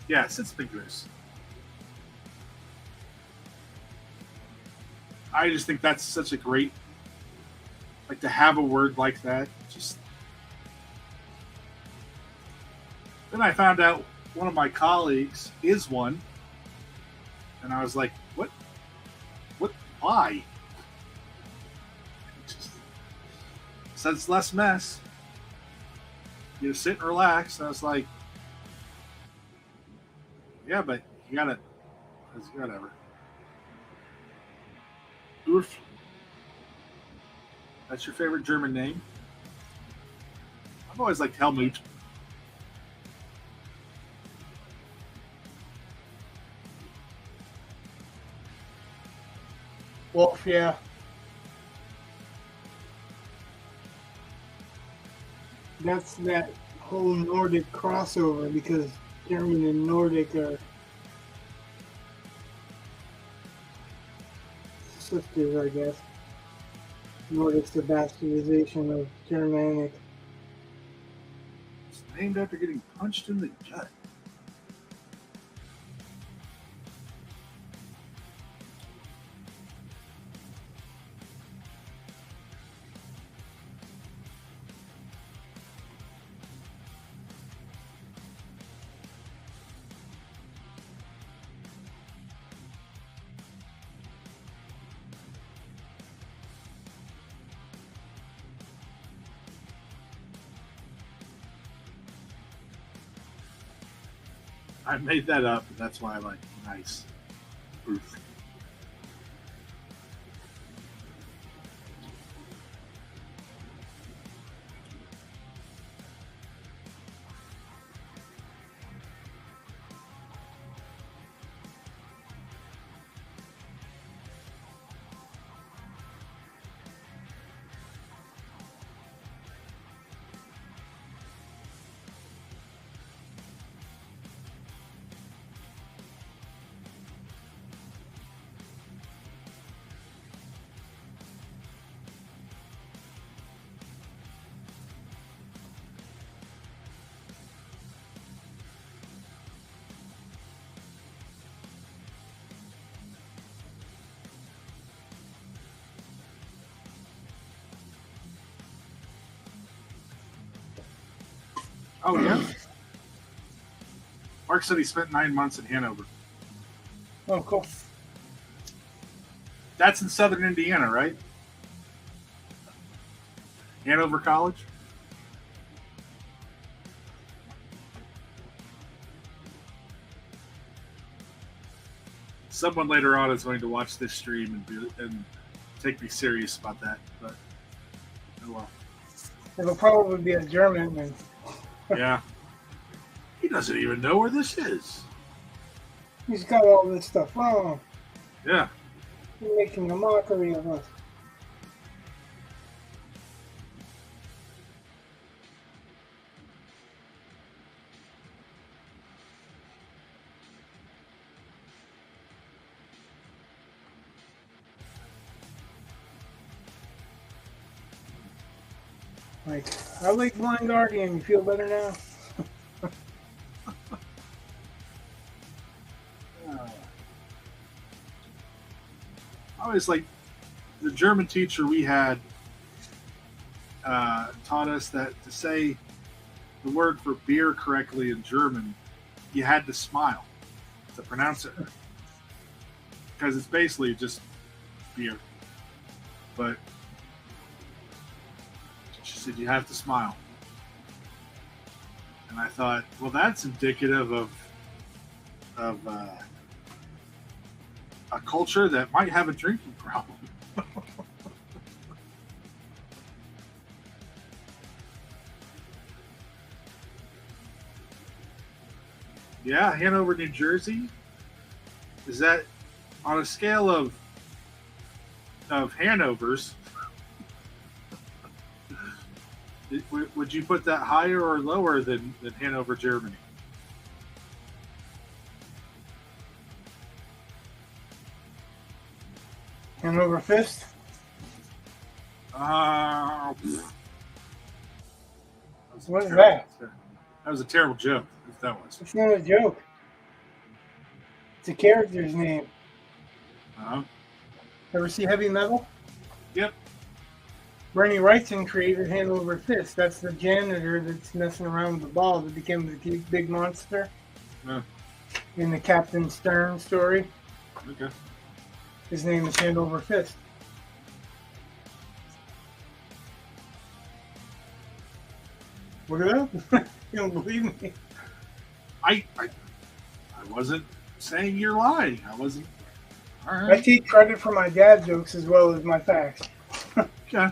A: Yeah, Sprinklers. I just think that's such a great, like, to have a word like that. Just then I found out one of my colleagues is one, and I was like, what? Why? Just, so it's less mess. You sit and relax. And I was like, yeah, but you gotta, whatever. Oof. That's your favorite German name? I've always liked Helmut.
B: Wolf, yeah. That's that whole Nordic crossover because German and Nordic are sisters, I guess. Nordic's the bastardization of Germanic.
A: It's named after getting punched in the gut. I made that up, and that's why I like it. Nice. Oof. Oh, yeah? Mark said he spent 9 months in Hanover.
B: Oh, cool.
A: That's in southern Indiana, right? Hanover College? Someone later on is going to watch this stream and take me serious about that, but oh well.
B: It'll probably be a German. And
A: Yeah. He doesn't even know where this is.
B: he's got all this stuff wrong.
A: Yeah.
B: He's making a mockery of us. Like, I like Blind Guardian. You feel better now?
A: I always like the German teacher we had taught us that to say the word for beer correctly in German, you had to smile to pronounce it. Because it's basically just beer. But she said you have to smile. And I thought, well, that's indicative of a culture that might have a drinking problem. Yeah, Hanover, New Jersey. Is that on a scale of Hanovers? Would you put that higher or lower than Hanover, Germany?
B: Hanover Fist? What is that?
A: That was a terrible joke, if that was.
B: It's not a joke. It's a character's name.
A: Uh-huh.
B: Ever see Heavy Metal?
A: Yep.
B: Bernie Wrightson created Hanover Fist. That's the janitor that's messing around with the ball that became the big monster in the Captain Stern story.
A: Okay.
B: His name is Hanover Fist. Look at that. You don't believe me?
A: I wasn't saying you're lying. I wasn't. All
B: I
A: right.
B: take credit for my dad jokes as well as my facts.
A: Okay.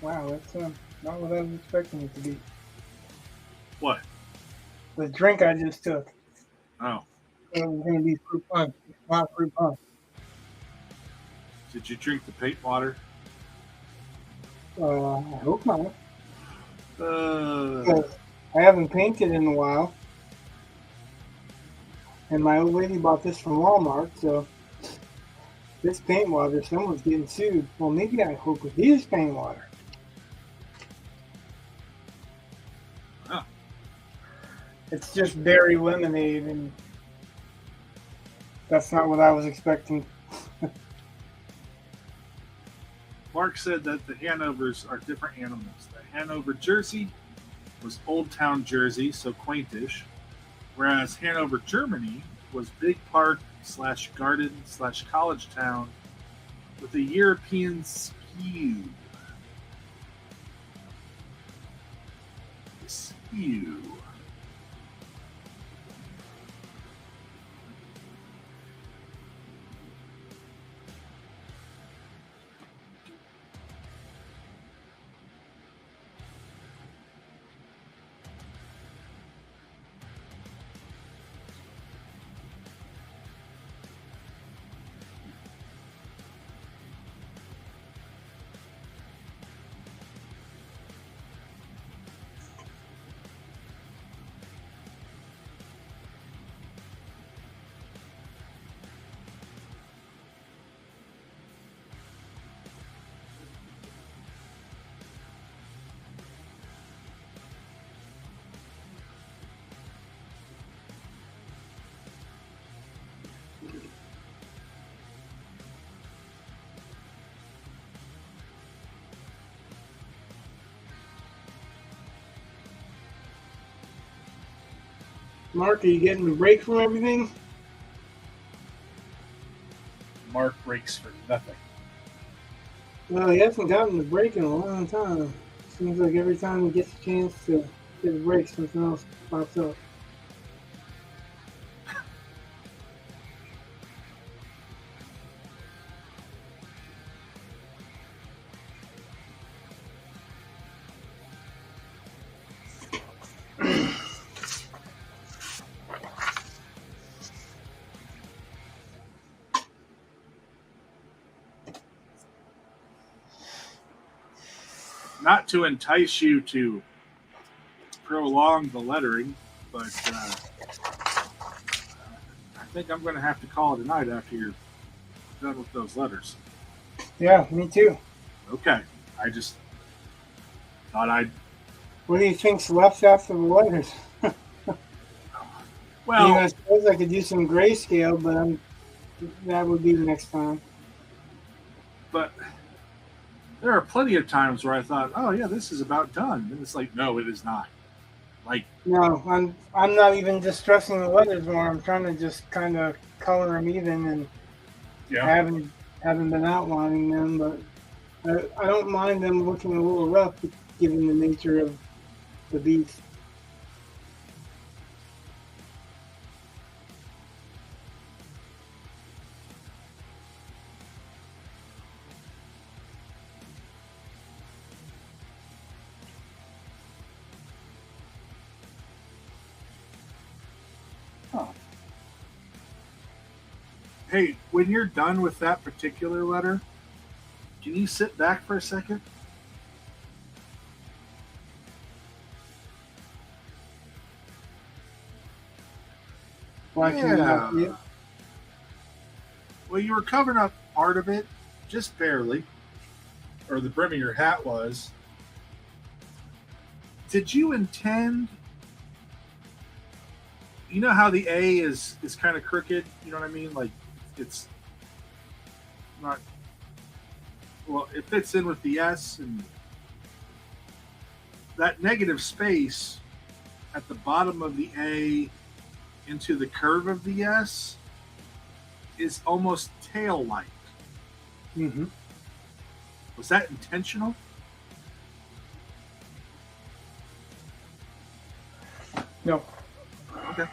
B: Wow, that's not what I was expecting it to be.
A: What?
B: The drink I just took.
A: Oh.
B: It was going to be fruit punch. It's not fruit punch.
A: Did you drink the paint water?
B: I hope not.
A: Uh,
B: I haven't painted in a while. And my old lady bought this from Walmart, so this paint water, someone's getting sued. Well, maybe I hope it is paint water.
A: oh.
B: It's just berry lemonade, and that's not what I was expecting.
A: Mark said that the Hanovers are different animals. The Hanover, Jersey was Old Town Jersey, so quaintish, whereas Hanover, Germany was big park / garden / college town with a European skew. Skew.
B: Mark, are you getting the break from everything?
A: Mark breaks for nothing.
B: Well, he hasn't gotten the break in a long time. Seems like every time he gets a chance to get a break, something else pops up.
A: Not to entice you to prolong the lettering, but I think I'm going to have to call it a night after you're done with those letters.
B: Yeah, me too.
A: Okay. I just thought I'd.
B: What do you think's left after the letters?
A: Well,
B: I suppose I could do some grayscale, but that would be the next time.
A: but there are plenty of times where I thought, oh, yeah, this is about done. And it's like, no, it is not. Like,
B: no, I'm not even distressing the letters more. I'm trying to just kind of color them even, and
A: yeah.
B: I haven't been outlining them, but I don't mind them looking a little rough given the nature of the beast.
A: Oh. Hey, when you're done with that particular letter, can you sit back for a second? Yeah. Well, you were covering up part of it, just barely, or the brim of your hat was. Did you intend? You know how the A is kind of crooked. You know what I mean? Like it's not. Well, it fits in with the S, and that negative space at the bottom of the A into the curve of the S is almost tail-like.
B: Mm-hmm.
A: Was that intentional?
B: No.
A: Okay.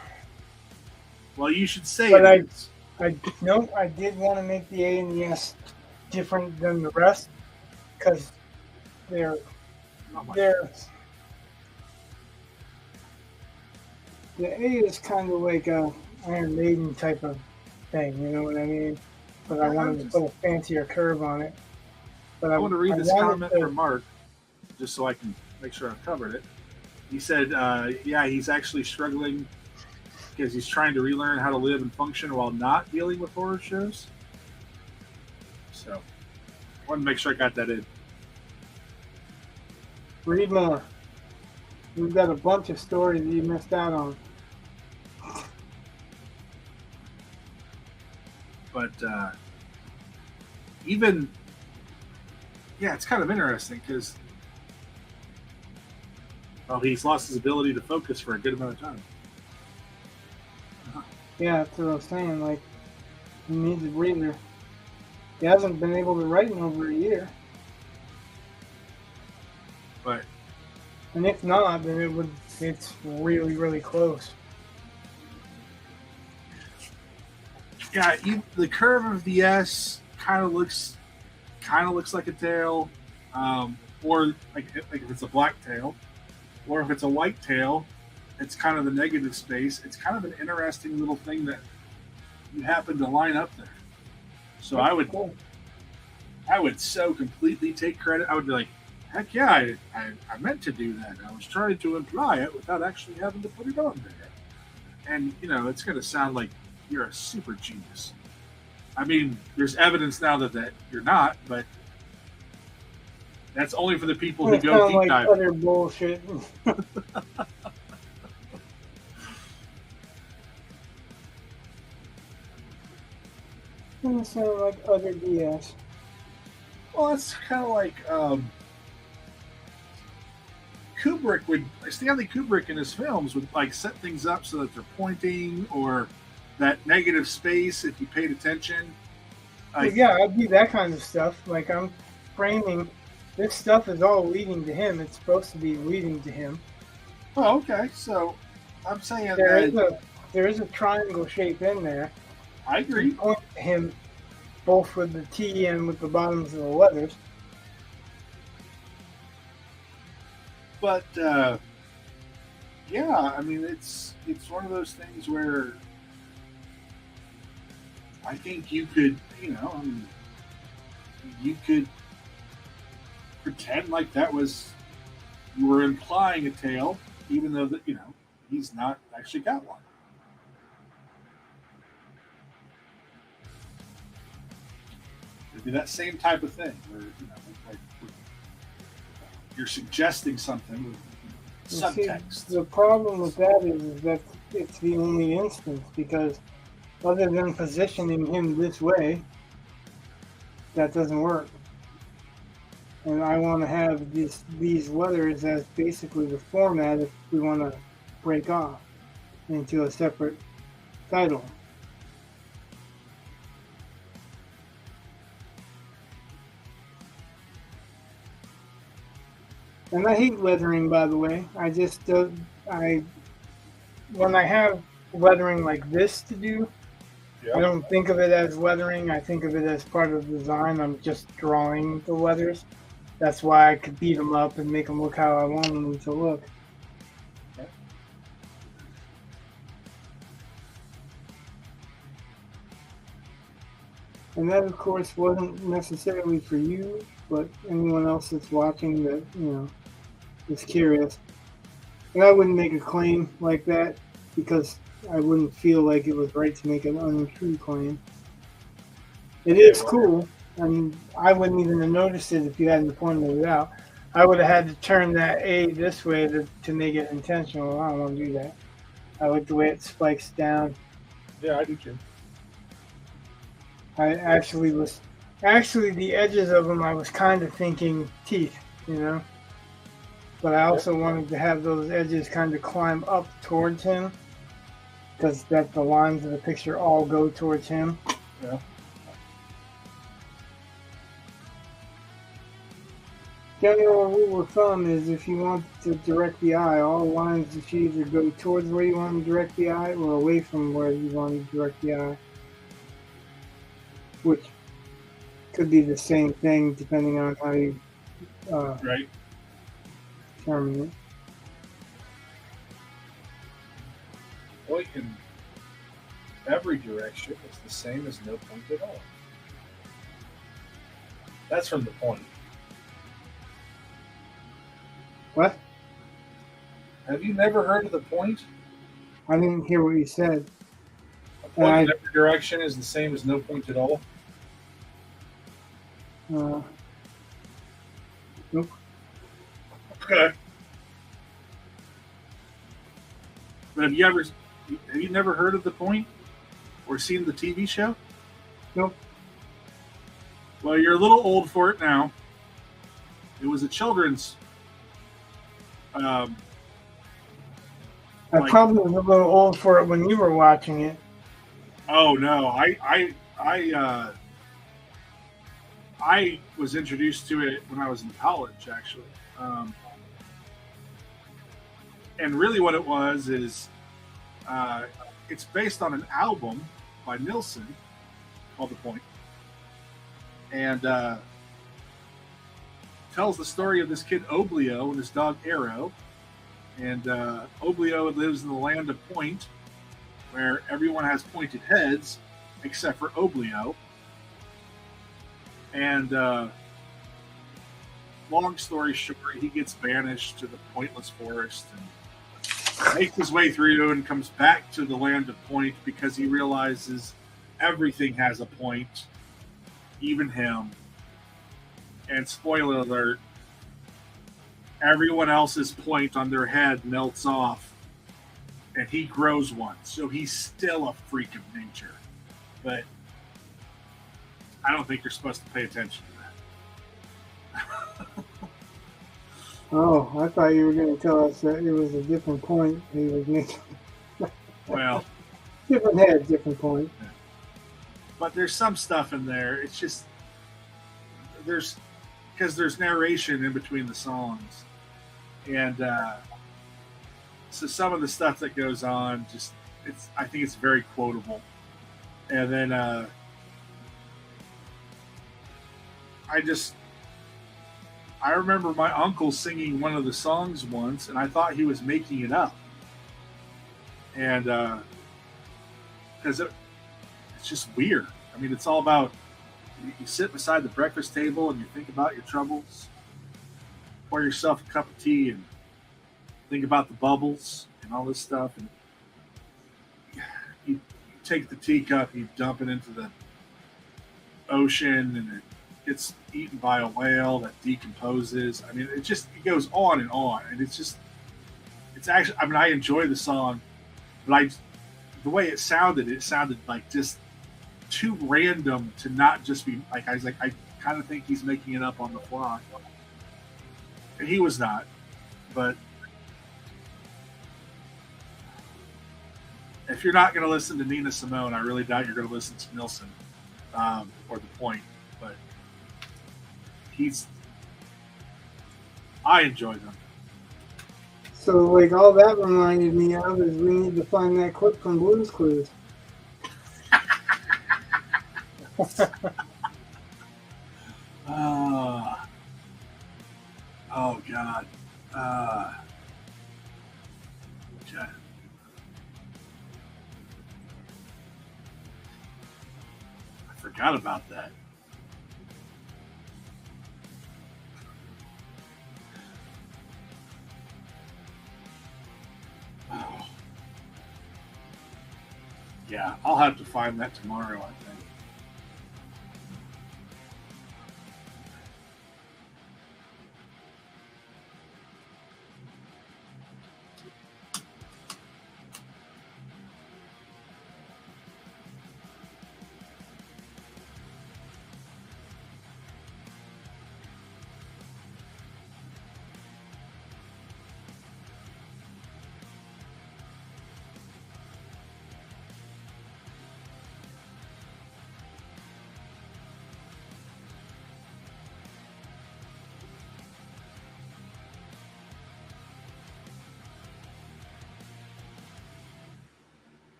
A: Well, you should say
B: but
A: it.
B: I did want to make the A and the S different than the rest because they're the A is kind of like a Iron Maiden type of thing, you know what I mean? But I wanted to put a fancier curve on it. But
A: I want to read this comment from Mark, just so I can make sure I've covered it. He said, yeah, he's actually struggling because he's trying to relearn how to live and function while not dealing with horror shows. So, I wanted to make sure I got that in.
B: Read more. We've got a bunch of stories that you missed out on.
A: But even, yeah, it's kind of interesting because, well, he's lost his ability to focus for a good amount of time.
B: Yeah, that's what I was saying. Like, he needs a breather. He hasn't been able to write in over a year.
A: But,
B: and if not, then it's really, really close.
A: Yeah, the curve of the S kind of looks like a tail, or like if it's a black tail, or if it's a white tail, it's kind of the negative space. It's kind of an interesting little thing that you happen to line up there. So
B: that's
A: I would so completely take credit. I would be like, heck yeah, I meant to do that. I was trying to imply it without actually having to put it on there. And it's going to sound like you're a super genius. I mean, there's evidence now that you're not, but that's only for the people who go deep diving.
B: Utter bullshit. Doesn't sound like utter BS.
A: Well, it's kind of like Stanley Kubrick in his films would like set things up so that they're pointing or that negative space if you paid attention.
B: Well, yeah, I do that kind of stuff. Like I'm framing. This stuff is all leading to him. It's supposed to be leading to him.
A: Oh, okay. So I'm saying
B: there is a triangle shape in there.
A: I agree.
B: Point to him, both with the T and with the bottoms of the letters.
A: But yeah, I mean it's one of those things where I think you could, you could pretend like that was you were implying a tail, even though that he's not actually got one. It'd be that same type of thing where like you're suggesting something with subtext.
B: See, the problem with that is that it's the only instance because other than positioning him this way, that doesn't work. And I want to have these letters as basically the format if we want to break off into a separate title. And I hate lettering, by the way. I just when I have lettering like this to do,
A: Yep.
B: I don't think of it as lettering. I think of it as part of the design. I'm just drawing the letters. That's why I could beat them up and make them look how I want them to look.
A: Okay.
B: And that, of course, wasn't necessarily for you, but anyone else that's watching that, is curious. And I wouldn't make a claim like that because I wouldn't feel like it was right to make an untrue claim. It is cool, and I wouldn't even have noticed it if you hadn't pointed it out. I would have had to turn that A this way to make it intentional. I don't want to do that. I like the way it spikes down.
A: Yeah, I do too.
B: I actually the edges of them I was kind of thinking teeth, But I also wanted to have those edges kind of climb up towards him because that the lines of the picture all go towards him.
A: Yeah.
B: General rule of thumb is if you want to direct the eye, all lines should either go towards where you want to direct the eye or away from where you want to direct the eye. Which could be the same thing depending on how you
A: Right.
B: determine it.
A: Point in every direction is the same as no point at all. That's from the point.
B: What?
A: Have you never heard of the point?
B: I didn't hear what you said.
A: A point in every direction is the same as no point at all.
B: Nope.
A: Okay. But have you never heard of the point or seen the TV show?
B: Nope.
A: Well, you're a little old for it now. It was a children's.
B: I probably was a little old for it when you were watching it.
A: Oh no, I was introduced to it when I was in college, actually. And really, what it was is, it's based on an album by Nilsson called "The Point," and tells the story of this kid Oblio and his dog Arrow. And Oblio lives in the land of Point, where everyone has pointed heads except for Oblio. And long story short, he gets banished to the Pointless Forest and makes his way through and comes back to the land of Point because he realizes everything has a point, even him. And spoiler alert, everyone else's point on their head melts off and he grows one. So he's still a freak of nature. But I don't think you're supposed to pay attention to that.
B: Oh, I thought you were going to tell us that it was a different point he was making.
A: Well,
B: Different head, different point.
A: but there's some stuff in there. It's just there's because there's narration in between the songs, and so some of the stuff that goes on just it's I think it's very quotable. And then I just I remember my uncle singing one of the songs once, and I thought he was making it up, and because it's just weird. I mean, it's all about you sit beside the breakfast table and you think about your troubles, pour yourself a cup of tea, and think about the bubbles and all this stuff, and you take the teacup, you dump it into the ocean, and it gets eaten by a whale that decomposes. I mean, it goes on and on, and it's actually. I mean, I enjoy the song, but the way it sounded like just too random to not just be like. I was like, I kind of think he's making it up on the fly, and he was not, but. If you're not going to listen to Nina Simone, I really doubt you're going to listen to Nilsson or The Point. But I enjoy them.
B: So, like, all that reminded me of is we need to find that clip from Blue's Clues.
A: Oh God. Okay. I forgot about that. Oh. Yeah, I'll have to find that tomorrow, I think.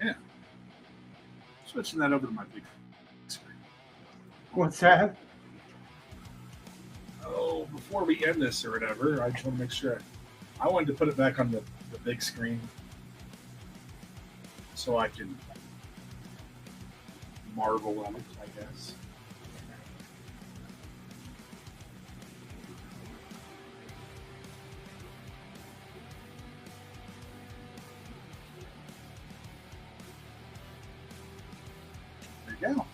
A: Yeah. Switching that over to my big screen.
B: What's that?
A: Oh, before we end this or whatever, I just want to make sure. I wanted to put it back on the big screen so I can marvel at it, I guess. There you go.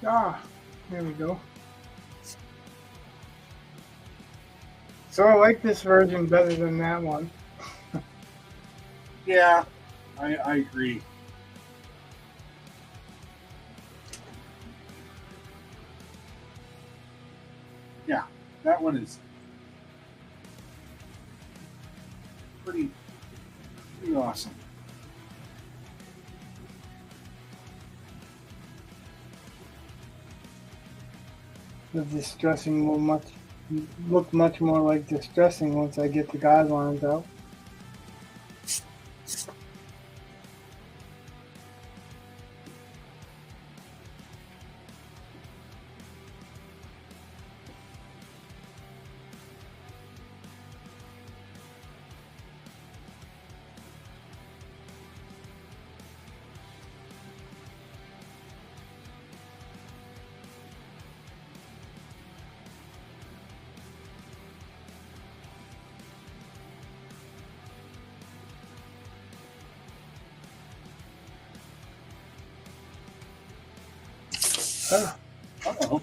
B: Ah, there we go. So I like this version better than that one.
A: Yeah, I agree. Yeah, that one is pretty awesome.
B: The distressing will look much more like distressing once I get the guidelines out.
A: Uh-oh.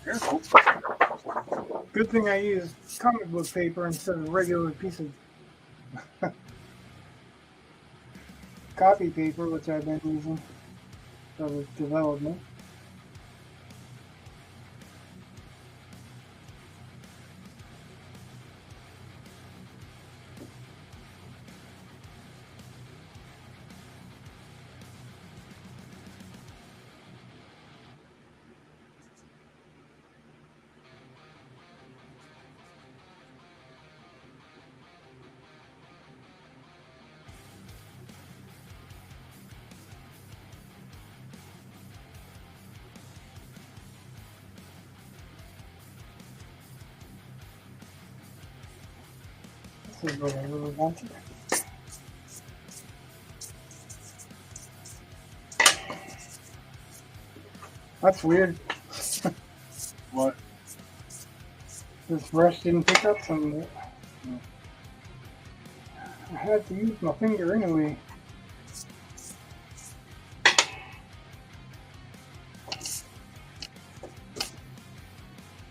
A: Careful.
B: Good thing I used comic book paper instead of regular piece of copy paper, which I've been using for the development. This is what I really wanted. That's weird.
A: What?
B: This brush didn't pick up some of it. I had to use my finger anyway.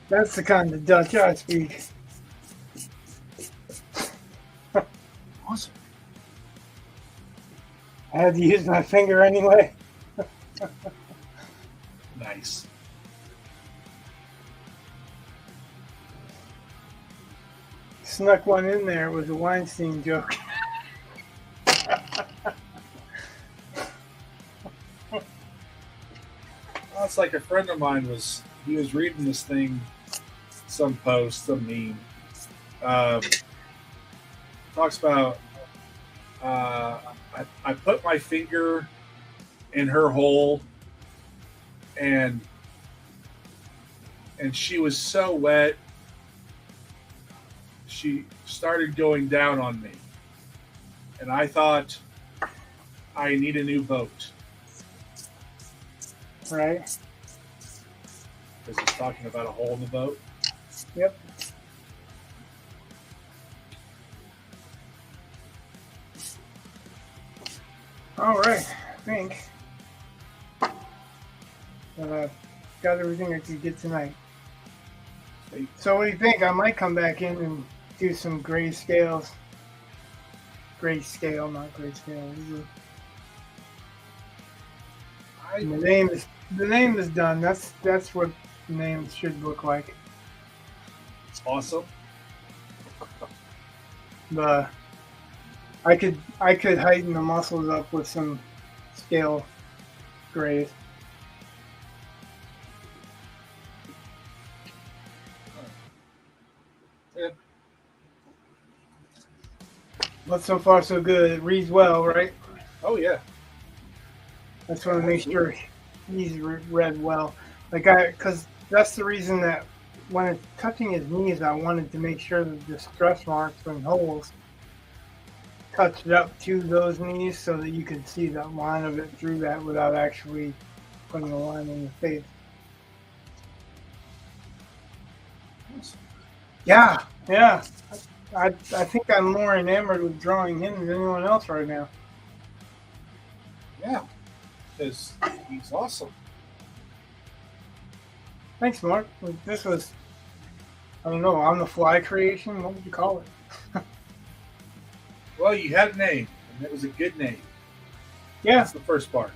B: That's the kind of Dutch I speak.
A: Awesome.
B: I had to use my finger anyway.
A: Nice.
B: Snuck one in there. It was a Weinstein joke.
A: Well, it's like a friend of mine he was reading this thing, some post, some meme. Talks about I put my finger in her hole and she was so wet she started going down on me. And I thought I need a new boat.
B: Right?
A: Because it's talking about a hole in the boat.
B: Yep. All right, I think that I've got everything I could get tonight. So what do you think? I might come back in and do some grayscales. Grayscale, not grayscale. The name is done. That's what the name should look like.
A: Awesome.
B: But I could heighten the muscles up with some scale grays.
A: Yeah.
B: But so far so good. It reads well, right?
A: Oh yeah.
B: I just want to make sure he's read well. Because that's the reason that when it's touching his knees, I wanted to make sure that the stress marks and holes touched up to those knees so that you could see that line of it through that without actually putting a line in your face. Yeah. I think I'm more enamored with drawing him than anyone else right now.
A: Yeah. Because he's awesome.
B: Thanks, Mark. This was, I don't know, on the fly creation. What would you call it?
A: Well, you had a name, and it was a good name.
B: Yeah.
A: That's the first part.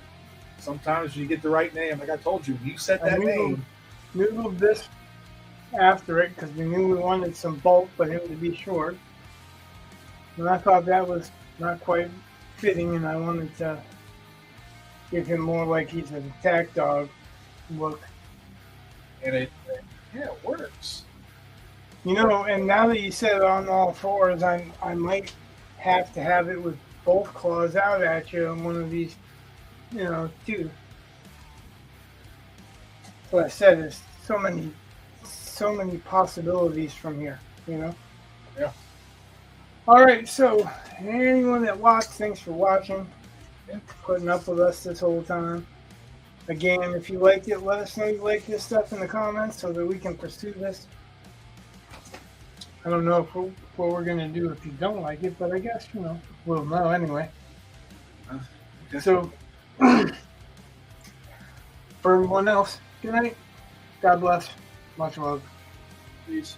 A: Sometimes when you get the right name, like I told you, you said that name.
B: Noodled this after it because we knew we wanted some bulk, but him to be short. And I thought that was not quite fitting, and I wanted to give him more like he's an attack dog look.
A: And it works.
B: You know, and now that you said on all fours, I might have to have it with both claws out at you on one of these, too. What I said is so many possibilities from here,
A: Yeah.
B: All right, so anyone that watched, thanks for watching, putting up with us this whole time. Again, if you liked it, let us know you like this stuff in the comments so that we can pursue this. I don't know what we're going to do if you don't like it, but I guess, we'll know anyway. So, for everyone else, good night. God bless. Much love.
A: Peace.